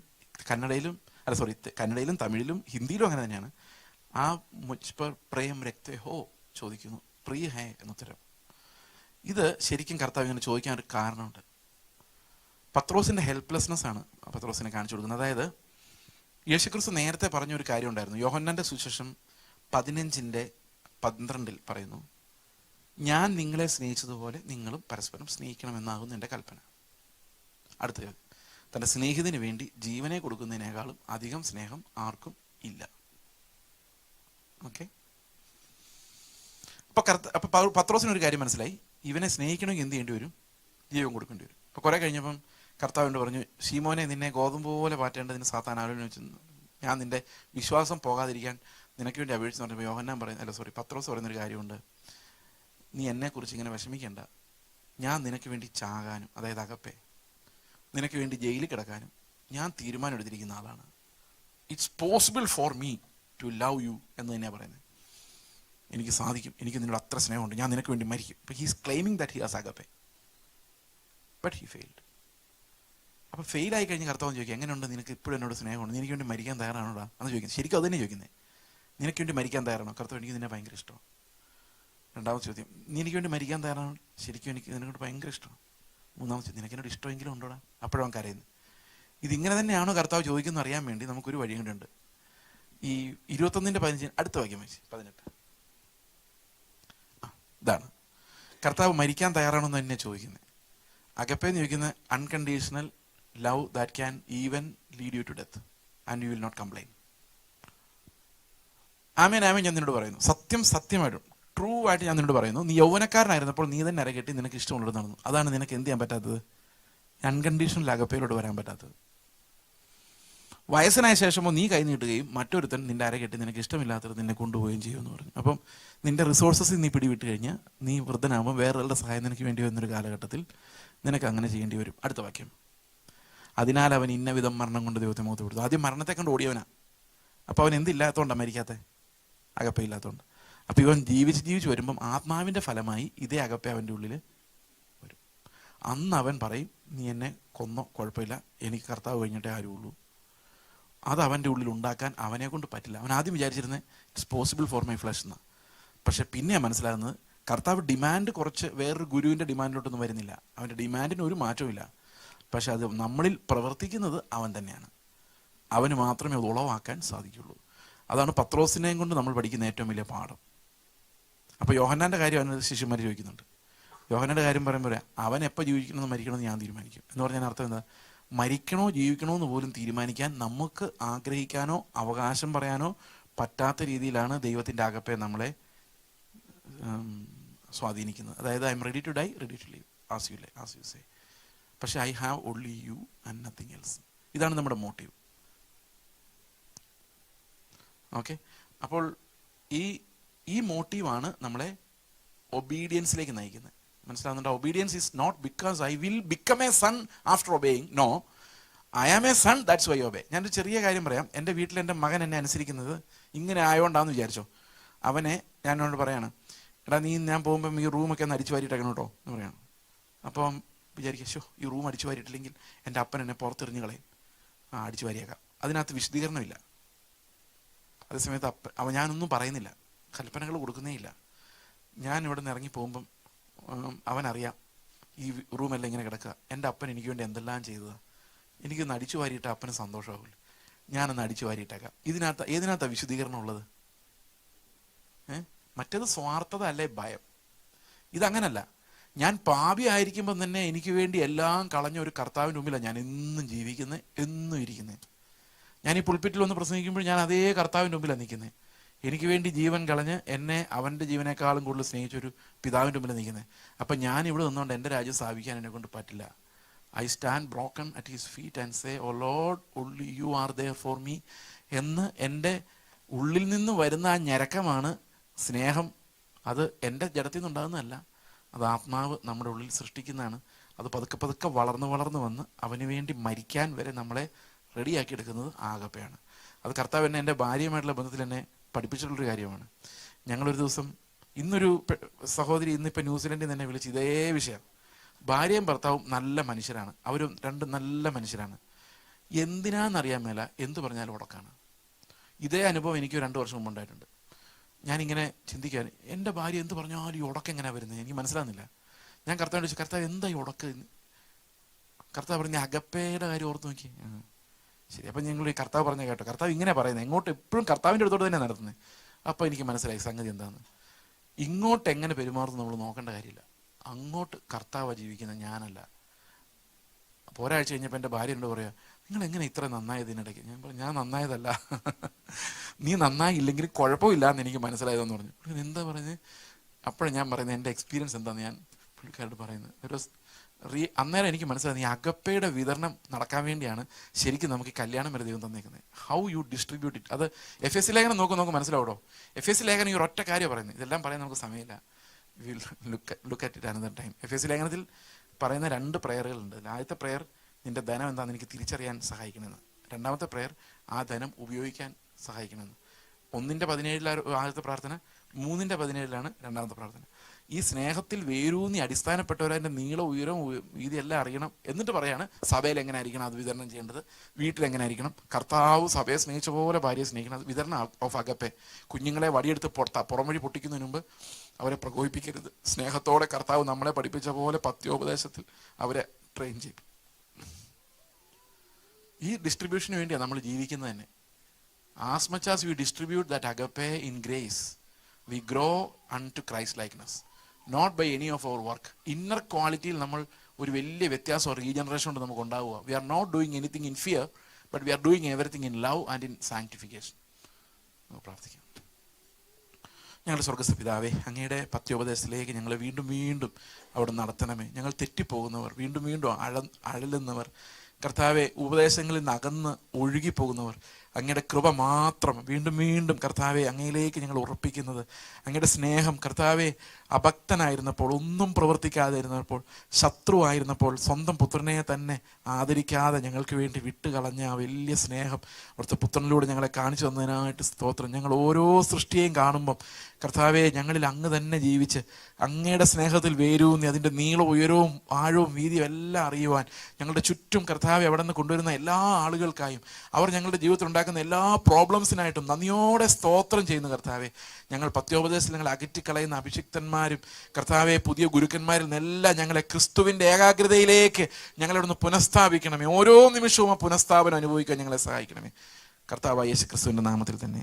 കന്നഡയിലും തമിഴിലും ഹിന്ദിയിലും അങ്ങനെ തന്നെയാണ്. ആ മുझ पर പ്രേം രക്തേ ഹോ ചോദിക്കുന്നു, പ്രിയ ഹേ എന്നുത്തരം. ഇത് ശരിക്കും കർത്താവ് ഇങ്ങനെ ചോദിക്കാൻ ഒരു കാരണമുണ്ട്. പത്രോസിന്റെ ഹെൽപ്ലെസ്നെസ് ആണ് പത്രോസിനെ കാണിച്ചു കൊടുക്കുന്നത്. അതായത് യേശുക്രിസ്തു നേരത്തെ പറഞ്ഞൊരു കാര്യം ഉണ്ടായിരുന്നു. യോഹന്നാന്റെ സുവിശേഷം 15:12 പറയുന്നു, ഞാൻ നിങ്ങളെ സ്നേഹിച്ചതുപോലെ നിങ്ങളും പരസ്പരം സ്നേഹിക്കണമെന്നാകുന്നു എൻ്റെ കൽപ്പന. അടുത്ത, തൻ്റെ സ്നേഹിതന് വേണ്ടി ജീവനെ കൊടുക്കുന്നതിനേക്കാളും അധികം സ്നേഹം ആർക്കും ഇല്ല. ഓക്കെ, അപ്പൊ പത്രോസിനൊരു കാര്യം മനസ്സിലായി, ഇവനെ സ്നേഹിക്കണമെങ്കിൽ എന്ത് ചെയ്യേണ്ടി വരും? ജീവൻ കൊടുക്കേണ്ടി വരും. അപ്പൊ കുറെ കഴിഞ്ഞപ്പം കർത്താവിനോട് പറഞ്ഞു, ശീമോനെ, നിന്നെ ഗോതമ്പ് പോലെ പാറ്റേണ്ടതിന് സാത്താൻ ആലോചിച്ചു, ഞാൻ നിന്റെ വിശ്വാസം പോകാതിരിക്കാൻ നിനക്ക് വേണ്ടി അപേക്ഷിച്ച് പറഞ്ഞപ്പോൾ യോഹന്നാൻ പത്രോസ് പറയുന്നൊരു കാര്യമുണ്ട്, നീ എന്നെക്കുറിച്ച് ഇങ്ങനെ വിഷമിക്കേണ്ട, ഞാൻ നിനക്ക് വേണ്ടി ചാകാനും, അതായത് അഗപ്പെ, നിനക്ക് വേണ്ടി ജയിലിൽ കിടക്കാനും ഞാൻ തീരുമാനം എടുത്തിരിക്കുന്ന ആളാണ്. It's possible for me to love you എന്ന് തന്നെയാണ് പറയുന്നത്. എനിക്ക് സാധിക്കും, എനിക്ക് നിന്നോട് അത്ര സ്നേഹമുണ്ട്, ഞാൻ നിനക്ക് വേണ്ടി മരിക്കും. അപ്പോൾ he's claiming that he has agape, but he failed. അപ്പോൾ ഫെയിലായി കഴിഞ്ഞ് കർത്താവ് ചോദിക്കും, എങ്ങനെയുണ്ട്, നിനക്ക് ഇപ്പോഴും എന്നോട് സ്നേഹമുണ്ട്, നിനക്ക് വേണ്ടി മരിക്കാൻ തയ്യാറാണോടാ എന്ന് ചോദിക്കുന്നത്. ശരിക്കും അത് തന്നെ ചോദിക്കുന്നത്, നിനക്ക് വേണ്ടി മരിക്കാൻ തയ്യാറാണോ? കർത്താവ്, എനിക്ക് നിന്നെ ഭയങ്കര ഇഷ്ടമാണ്. രണ്ടാമത്തെ ചോദ്യം, നീ എനിക്ക് വേണ്ടി മരിക്കാൻ തയ്യാറാണോ? ശരിക്കും എനിക്ക് നിനക്ക് ഭയങ്കര ഇഷ്ടമാണ്. മൂന്നാമത്തെ ചോദ്യം, നിനക്ക് എന്നോട് ഇഷ്ടമെങ്കിലും ഉണ്ടോടാ? അപ്പോഴും അവൻ കരയുന്നു. ഇതിങ്ങനെ തന്നെയാണോ കർത്താവ് ചോദിക്കുന്നത് അറിയാൻ വേണ്ടി നമുക്കൊരു വഴിയും കൂടെ. ഈ 21:15 അടുത്ത വാക്യം വെച്ച് 18, ഇതാണ് കർത്താവ് മരിക്കാൻ തയ്യാറാണെന്ന് തന്നെ ചോദിക്കുന്നത്. അഗപ്പേന്ന് ചോദിക്കുന്നത് unconditional love that can even lead you to death and you will not complain. ആമേൻ ഞാൻ നിന്നോട് പറയുന്നു, സത്യമായിട്ടും ട്രൂ ആയിട്ട് ഞാൻ നിന്നോട് പറയുന്നു, നീ യൗവനക്കാരനായിരുന്നപ്പോൾ നീ തന്നെ അരകെട്ടി നിനക്ക് ഇഷ്ടമുള്ളത് നടന്നു. അതാണ് നിനക്ക് എന്ത് ചെയ്യാൻ പറ്റാത്തത്? അൺകണ്ടീഷണൽ അഗപ്പയിലോട്ട് വരാൻ പറ്റാത്തത്. വയസ്സനായ ശേഷമോ നീ കൈ നീട്ടുകയും മറ്റൊരുത്തൻ നിന്റെ അരകെട്ടി നിനക്ക് ഇഷ്ടമില്ലാത്തത് നിന്നെ കൊണ്ടുപോവുകയും ചെയ്യുമെന്ന് പറഞ്ഞു. അപ്പം നിന്റെ റിസോഴ്സസ് നീ പിടിവിട്ട് കഴിഞ്ഞാൽ നീ വൃദ്ധനാകുമ്പോൾ വേറൊരാളുടെ സഹായം നിനക്ക് വേണ്ടി വരുന്നൊരു കാലഘട്ടത്തിൽ നിനക്ക് അങ്ങനെ ചെയ്യേണ്ടി വരും. അടുത്ത വാക്യം, അതിനാൽ അവൻ ഇന്ന വിധം മരണം കൊണ്ട് ദൈവത്തെ മുഖത്ത് കൊടുത്തു. ആദ്യം മരണത്തെ കണ്ട് ഓടിയവനാ. അപ്പോൾ അവൻ എന്തില്ലാത്തതുകൊണ്ടാണ് മരിക്കാത്ത? അഗപ്പയില്ലാത്തതുകൊണ്ട്. അപ്പോൾ ഇവൻ ജീവിച്ച് വരുമ്പം ആത്മാവിൻ്റെ ഫലമായി ഇതേ അഗപ്പ അവൻ്റെ ഉള്ളിൽ വരും. അന്ന് അവൻ പറയും, നീ എന്നെ കൊന്നോ കുഴപ്പമില്ല, എനിക്ക് കർത്താവ് കഴിഞ്ഞിട്ടേ ആരുള്ളൂ. അത് അവൻ്റെ ഉള്ളിൽ ഉണ്ടാക്കാൻ അവനെ കൊണ്ട് പറ്റില്ല. അവൻ ആദ്യം വിചാരിച്ചിരുന്നത് it's possible for my flush എന്ന്. പക്ഷെ പിന്നെ മനസ്സിലാകുന്നത് കർത്താവ് ഡിമാൻഡ് കുറച്ച് വേറൊരു ഗുരുവിൻ്റെ ഡിമാൻഡിലോട്ടൊന്നും വരുന്നില്ല. അവൻ്റെ ഡിമാൻഡിന് ഒരു മാറ്റവും ഇല്ല. പക്ഷെ അത് നമ്മളിൽ പ്രവർത്തിക്കുന്നത് അവൻ തന്നെയാണ്. അവന് മാത്രമേ അത് ഉളവാക്കാൻ സാധിക്കുള്ളൂ. അതാണ് പത്രോസിനെയും കൊണ്ട് നമ്മൾ പഠിക്കുന്ന ഏറ്റവും വലിയ പാഠം. അപ്പോൾ യോഹന്നാൻ്റെ കാര്യം അവന് ശിഷ്യന്മാർ ചോദിക്കുന്നുണ്ട്. യോഹന്നാൻ്റെ കാര്യം പറയുമ്പോൾ അവൻ എപ്പോൾ ജീവിക്കണമെന്ന് മരിക്കണമെന്ന് ഞാൻ തീരുമാനിക്കും എന്ന് പറഞ്ഞാൽ അർത്ഥം എന്താ? മരിക്കണോ ജീവിക്കണോ എന്ന് പോലും തീരുമാനിക്കാൻ നമുക്ക് ആഗ്രഹിക്കാനോ അവകാശം പറയാനോ പറ്റാത്ത രീതിയിലാണ് ദൈവത്തിൻ്റെ അഗപ്പെ നമ്മളെ സ്വാധീനിക്കുന്നത്. അതായത് I am ready to die, ready to leave, as you say. പക്ഷെ I have only you and nothing else. ഇതാണ് നമ്മുടെ മോട്ടീവ്. ഓക്കെ, അപ്പോൾ ഈ മോട്ടീവാണ് നമ്മളെ ഒബീഡിയൻസിലേക്ക് നയിക്കുന്നത്. മനസ്സിലാവുന്നുണ്ടോ? Obedience is not because I will become a son after obeying. No, I am a son, that's why obey. ഞാനൊരു ചെറിയ കാര്യം പറയാം. എൻ്റെ വീട്ടിൽ എൻ്റെ മകൻ എന്നെ അനുസരിക്കുന്നത് ഇങ്ങനെ ആയതുകൊണ്ടാന്ന് വിചാരിച്ചോ. അവനെ ഞാനോട് പറയാണ്, എടാ നീ ഞാൻ പോകുമ്പം ഈ റൂമൊക്കെ ഒന്ന് അടിച്ചു വാരിയിട്ടേക്കണം കേട്ടോ എന്ന് പറയണം. അപ്പം വിചാരിക്കുക, ഈ റൂം അടിച്ചു വാരിയിട്ടില്ലെങ്കിൽ എൻ്റെ അപ്പൻ എന്നെ പുറത്തെറിഞ്ഞ് കളയും. അടിച്ചു വാരിയേക്കാം. അതിനകത്ത് വിശദീകരണമില്ല. അതേസമയത്ത് ഞാനൊന്നും പറയുന്നില്ല, കൽപ്പനകൾ കൊടുക്കുന്നേ ഇല്ല. ഞാൻ ഇവിടെ നിന്ന് ഇറങ്ങി പോകുമ്പം അവനറിയാം ഈ റൂമെല്ലാം ഇങ്ങനെ കിടക്കുക, എൻ്റെ അപ്പൻ എനിക്ക് വേണ്ടി എന്തെല്ലാം ചെയ്തതാണ്, എനിക്കൊന്ന് അടിച്ചു വാരിയിട്ട് അപ്പന് സന്തോഷമാവില്ല, ഞാനൊന്ന് അടിച്ചു വാരിയിട്ടേക്കാം. ഏതിനകത്താണ് വിശുദ്ധീകരണം ഉള്ളത്? മറ്റേത് സ്വാർത്ഥത അല്ലേ, ഭയം. ഇതങ്ങനല്ല. ഞാൻ പാപി ആയിരിക്കുമ്പം തന്നെ എനിക്ക് വേണ്ടി എല്ലാം കളഞ്ഞ ഒരു കർത്താവിൻ്റെ മുമ്പിലാണ് ഞാൻ എന്നും ജീവിക്കുന്നത്, എന്നും ഇരിക്കുന്നത്. ഞാൻ ഈ പുൾപ്പിറ്റിൽ വന്ന് പ്രസംഗിക്കുമ്പോൾ ഞാൻ അതേ കർത്താവിൻ്റെ മുമ്പിലാണ് നിൽക്കുന്നത്. എനിക്ക് വേണ്ടി ജീവൻ കളഞ്ഞ് എന്നെ അവൻ്റെ ജീവനേക്കാളും കൂടുതൽ സ്നേഹിച്ചൊരു പിതാവിൻ്റെ മുമ്പിലാണ് നിൽക്കുന്നത്. അപ്പം ഞാൻ ഇവിടെ നിന്നുകൊണ്ട് എൻ്റെ രാജ്യം സ്ഥാപിക്കാൻ എന്നെ കൊണ്ട് പറ്റില്ല. I stand broken at his feet and say, oh lord, only you are there for me എന്ന് എൻ്റെ ഉള്ളിൽ നിന്ന് വരുന്ന ആ ഞരക്കമാണ് സ്നേഹം. അത് എൻ്റെ ജഡത്തിൽ നിന്നുണ്ടാകുന്നതല്ല, അത് ആത്മാവ് നമ്മുടെ ഉള്ളിൽ സൃഷ്ടിക്കുന്നതാണ്. അത് പതുക്കെ പതുക്കെ വളർന്ന് വന്ന് അവന് വേണ്ടി മരിക്കാൻ വരെ നമ്മളെ റെഡിയാക്കി എടുക്കുന്നത് ആകപ്പയാണ്. അത് കർത്താവ് എന്നെ എൻ്റെ ഭാര്യയുമായിട്ടുള്ള ബന്ധത്തിൽ എന്നെ പഠിപ്പിച്ചിട്ടുള്ളൊരു കാര്യമാണ്. ഞങ്ങളൊരു ദിവസം, ഇന്നൊരു സഹോദരി ഇന്നിപ്പോൾ ന്യൂസിലൻഡിൽ നിന്ന് എന്നെ വിളിച്ച് ഇതേ വിഷയം. ഭാര്യയും ഭർത്താവും നല്ല മനുഷ്യരാണ്, അവരും രണ്ട് നല്ല മനുഷ്യരാണ്. എന്തിനാണെന്നറിയാൻ മേല എന്ത് പറഞ്ഞാലും ഉടക്കാണ്. ഇതേ അനുഭവം എനിക്ക് 2 വർഷം മുമ്പ് ഉണ്ടായിട്ടുണ്ട്. ഞാനിങ്ങനെ ചിന്തിക്കാൻ, എൻ്റെ ഭാര്യ എന്ത് പറഞ്ഞാലും ഈ ഉടക്കം എങ്ങനെയാണ് വരുന്നത് എനിക്ക് മനസ്സിലാകുന്നില്ല. ഞാൻ കർത്താവിനോട് ചോദിച്ചു, കർത്താവ് എന്താ ഈ ഉടക്ക്? കർത്താവ് പറഞ്ഞ അഗപ്പയുടെ കാര്യം ഓർത്ത് നോക്കി. ശരി, അപ്പം ഞങ്ങൾ ഈ കർത്താവ് പറഞ്ഞ കേട്ടോ, കർത്താവ് ഇങ്ങനെ പറയുന്നത്, എങ്ങോട്ട് എപ്പോഴും കർത്താവിൻ്റെ അടുത്തോട്ട് തന്നെ നടത്തുന്നത്. അപ്പോൾ എനിക്ക് മനസ്സിലായി സംഗതി എന്താണെന്ന്. ഇങ്ങോട്ട് എങ്ങനെ പെരുമാറുന്നു നമ്മൾ നോക്കേണ്ട കാര്യമില്ല, അങ്ങോട്ട് കർത്താവ് ജീവിക്കുന്ന ഞാനല്ല. അപ്പോൾ ഒരാഴ്ച കഴിഞ്ഞപ്പോൾ എൻ്റെ ഭാര്യ എന്നോട് പറയാം, നിങ്ങൾ എങ്ങനെ ഇത്ര നന്നായത് ഇതിനിടയ്ക്ക്? ഞാൻ പറഞ്ഞു, ഞാൻ നന്നായതല്ല, നീ നന്നായില്ലെങ്കിലും കുഴപ്പമില്ല എന്ന് എനിക്ക് മനസ്സിലായതെന്ന് പറഞ്ഞു. എന്താ പറഞ്ഞത്? അപ്പോഴാണ് ഞാൻ പറയുന്നത് എൻ്റെ എക്സ്പീരിയൻസ് എന്താണെന്ന് ഞാൻ പുള്ളിക്കാരോട് പറയുന്നത്. അന്നേരം എനിക്ക് മനസ്സിലായി, ഈ അഗപ്പയുടെ വിതരണം നടക്കാൻ വേണ്ടിയാണ് ശരിക്കും നമുക്ക് ഈ കല്യാണം വരെ ദൈവം തന്നേക്കുന്നത്. How you distribute it. അത് എഫ് ലേഖനം നമുക്ക് മനസ്സിലാവോ? എഫ് ലേഖനം ഈ ഒരൊറ്റ കാര്യം പറയുന്നത്, ഇതെല്ലാം പറയാൻ നമുക്ക് സമയമില്ല. Will look at it another time. F ലേഖനത്തിൽ പറയുന്ന 2 പ്രയറുകളുണ്ട്. ആദ്യത്തെ പ്രയർ, നിന്റെ ധനം എന്താണെന്ന് എനിക്ക് തിരിച്ചറിയാൻ സഹായിക്കണമെന്ന്. രണ്ടാമത്തെ പ്രയർ, ആ ധനം ഉപയോഗിക്കാൻ സഹായിക്കണമെന്ന്. 1:17 ആദ്യത്തെ പ്രാർത്ഥന, 3:17 രണ്ടാമത്തെ പ്രാർത്ഥന. ഈ സ്നേഹത്തിൽ വേരൂന്നി അടിസ്ഥാനപ്പെട്ടവരതിൻ്റെ നീളം, ഉയരം, വീതിയെല്ലാം അറിയണം. എന്നിട്ട് പറയാണ് സഭയിൽ എങ്ങനെ ആയിരിക്കണം അത് വിതരണം ചെയ്യേണ്ടത്, വീട്ടിലെങ്ങനെ ആയിരിക്കണം. കർത്താവ് സഭയെ സ്നേഹിച്ച പോലെ ഭാര്യയെ സ്നേഹിക്കണം. അത് വിതരണം ഓഫ് അഗപ്പെ. കുഞ്ഞുങ്ങളെ വടിയെടുത്ത് പുറംവഴി പൊട്ടിക്കുന്നതിന് മുമ്പ് അവരെ പ്രകോപിപ്പിക്കരുത്. സ്നേഹത്തോടെ കർത്താവ് നമ്മളെ പഠിപ്പിച്ച പോലെ പത്യോപദേശത്തിൽ അവരെ ട്രെയിൻ ചെയ്യും. ഈ ഡിസ്ട്രിബ്യൂഷന് വേണ്ടിയാണ് നമ്മൾ ജീവിക്കുന്നത് തന്നെ. As much as we distribute that agape in grace, we grow unto Christ likeness, not by any of our work. Inner qualityയിൽ നമ്മൾ ഒരു വലിയ വ്യത്യാസം, റീജനറേഷൻ കൊണ്ട് നമുക്ക് ഉണ്ടാവുക. We are not doing anything in fear, but we are doing everything in love and in sanctification. പ്രാർത്ഥിക്കാം. ഞങ്ങളുടെ സ്വർഗ്ഗസ്ഥ പിതാവേ, അങ്ങയുടെ പത്യോപദേശത്തിലേക്ക് ഞങ്ങളെ വീണ്ടും വീണ്ടും അവിടെ നടത്തണമേ. ഞങ്ങൾ തെറ്റിപ്പോകുന്നവർ, വീണ്ടും വീണ്ടും അഴലുന്നവർ, കർത്താവെ ഉപദേശങ്ങളിൽ നിന്ന് അകന്ന് ഒഴുകിപ്പോകുന്നവർ, അങ്ങയുടെ കൃപ മാത്രം വീണ്ടും വീണ്ടും കർത്താവെ അങ്ങയിലേക്ക് ഞങ്ങൾ ഉറപ്പിക്കുന്നത്, അങ്ങയുടെ സ്നേഹം കർത്താവെ അഭക്തനായിരുന്നപ്പോൾ, ഒന്നും പ്രവർത്തിക്കാതെ ഇരുന്നപ്പോൾ, ശത്രുവായിരുന്നപ്പോൾ സ്വന്തം പുത്രനെ തന്നെ ആദരിക്കാതെ ഞങ്ങൾക്ക് വേണ്ടി വിട്ടുകളഞ്ഞ ആ വലിയ സ്നേഹം അവിടുത്തെ പുത്രനിലൂടെ ഞങ്ങളെ കാണിച്ചു തന്നതിനായിട്ട് സ്തോത്രം. ഞങ്ങൾ ഓരോ സൃഷ്ടിയെയും കാണുമ്പം കർത്താവെ ഞങ്ങളിൽ അങ്ങ് തന്നെ ജീവിച്ച് അങ്ങയുടെ സ്നേഹത്തിൽ വേരൂന്നി അതിൻ്റെ നീളവും ഉയരവും ആഴവും വീതിയും എല്ലാം അറിയുവാൻ ഞങ്ങളുടെ ചുറ്റും കർത്താവെ അവിടെ നിന്ന് കൊണ്ടുവരുന്ന എല്ലാ ആളുകൾക്കായും അവർ ഞങ്ങളുടെ ജീവിതത്തിൽ ഉണ്ടാക്കുന്ന എല്ലാ പ്രോബ്ലംസിനായിട്ടും നന്ദിയോടെ സ്തോത്രം ചെയ്യുന്ന കർത്താവെ, ഞങ്ങൾ പത്യോപദേശത്തിൽ ഞങ്ങൾ അകറ്റിക്കളയുന്ന അഭിഷിക്തന്മാരും കർത്താവെ പുതിയ ഗുരുക്കന്മാരിൽ നിന്നെല്ലാം ഞങ്ങളെ ക്രിസ്തുവിൻ്റെ ഏകാഗ്രതയിലേക്ക് ഞങ്ങളവിടുന്ന് പുനഃസ്ഥാപിക്കണമേ. ഓരോ നിമിഷവും ആ പുനഃസ്ഥാപനം അനുഭവിക്കാൻ ഞങ്ങളെ സഹായിക്കണമേ. കർത്താവായ യേശു ക്രിസ്തുവിൻ്റെ നാമത്തിൽ തന്നെ.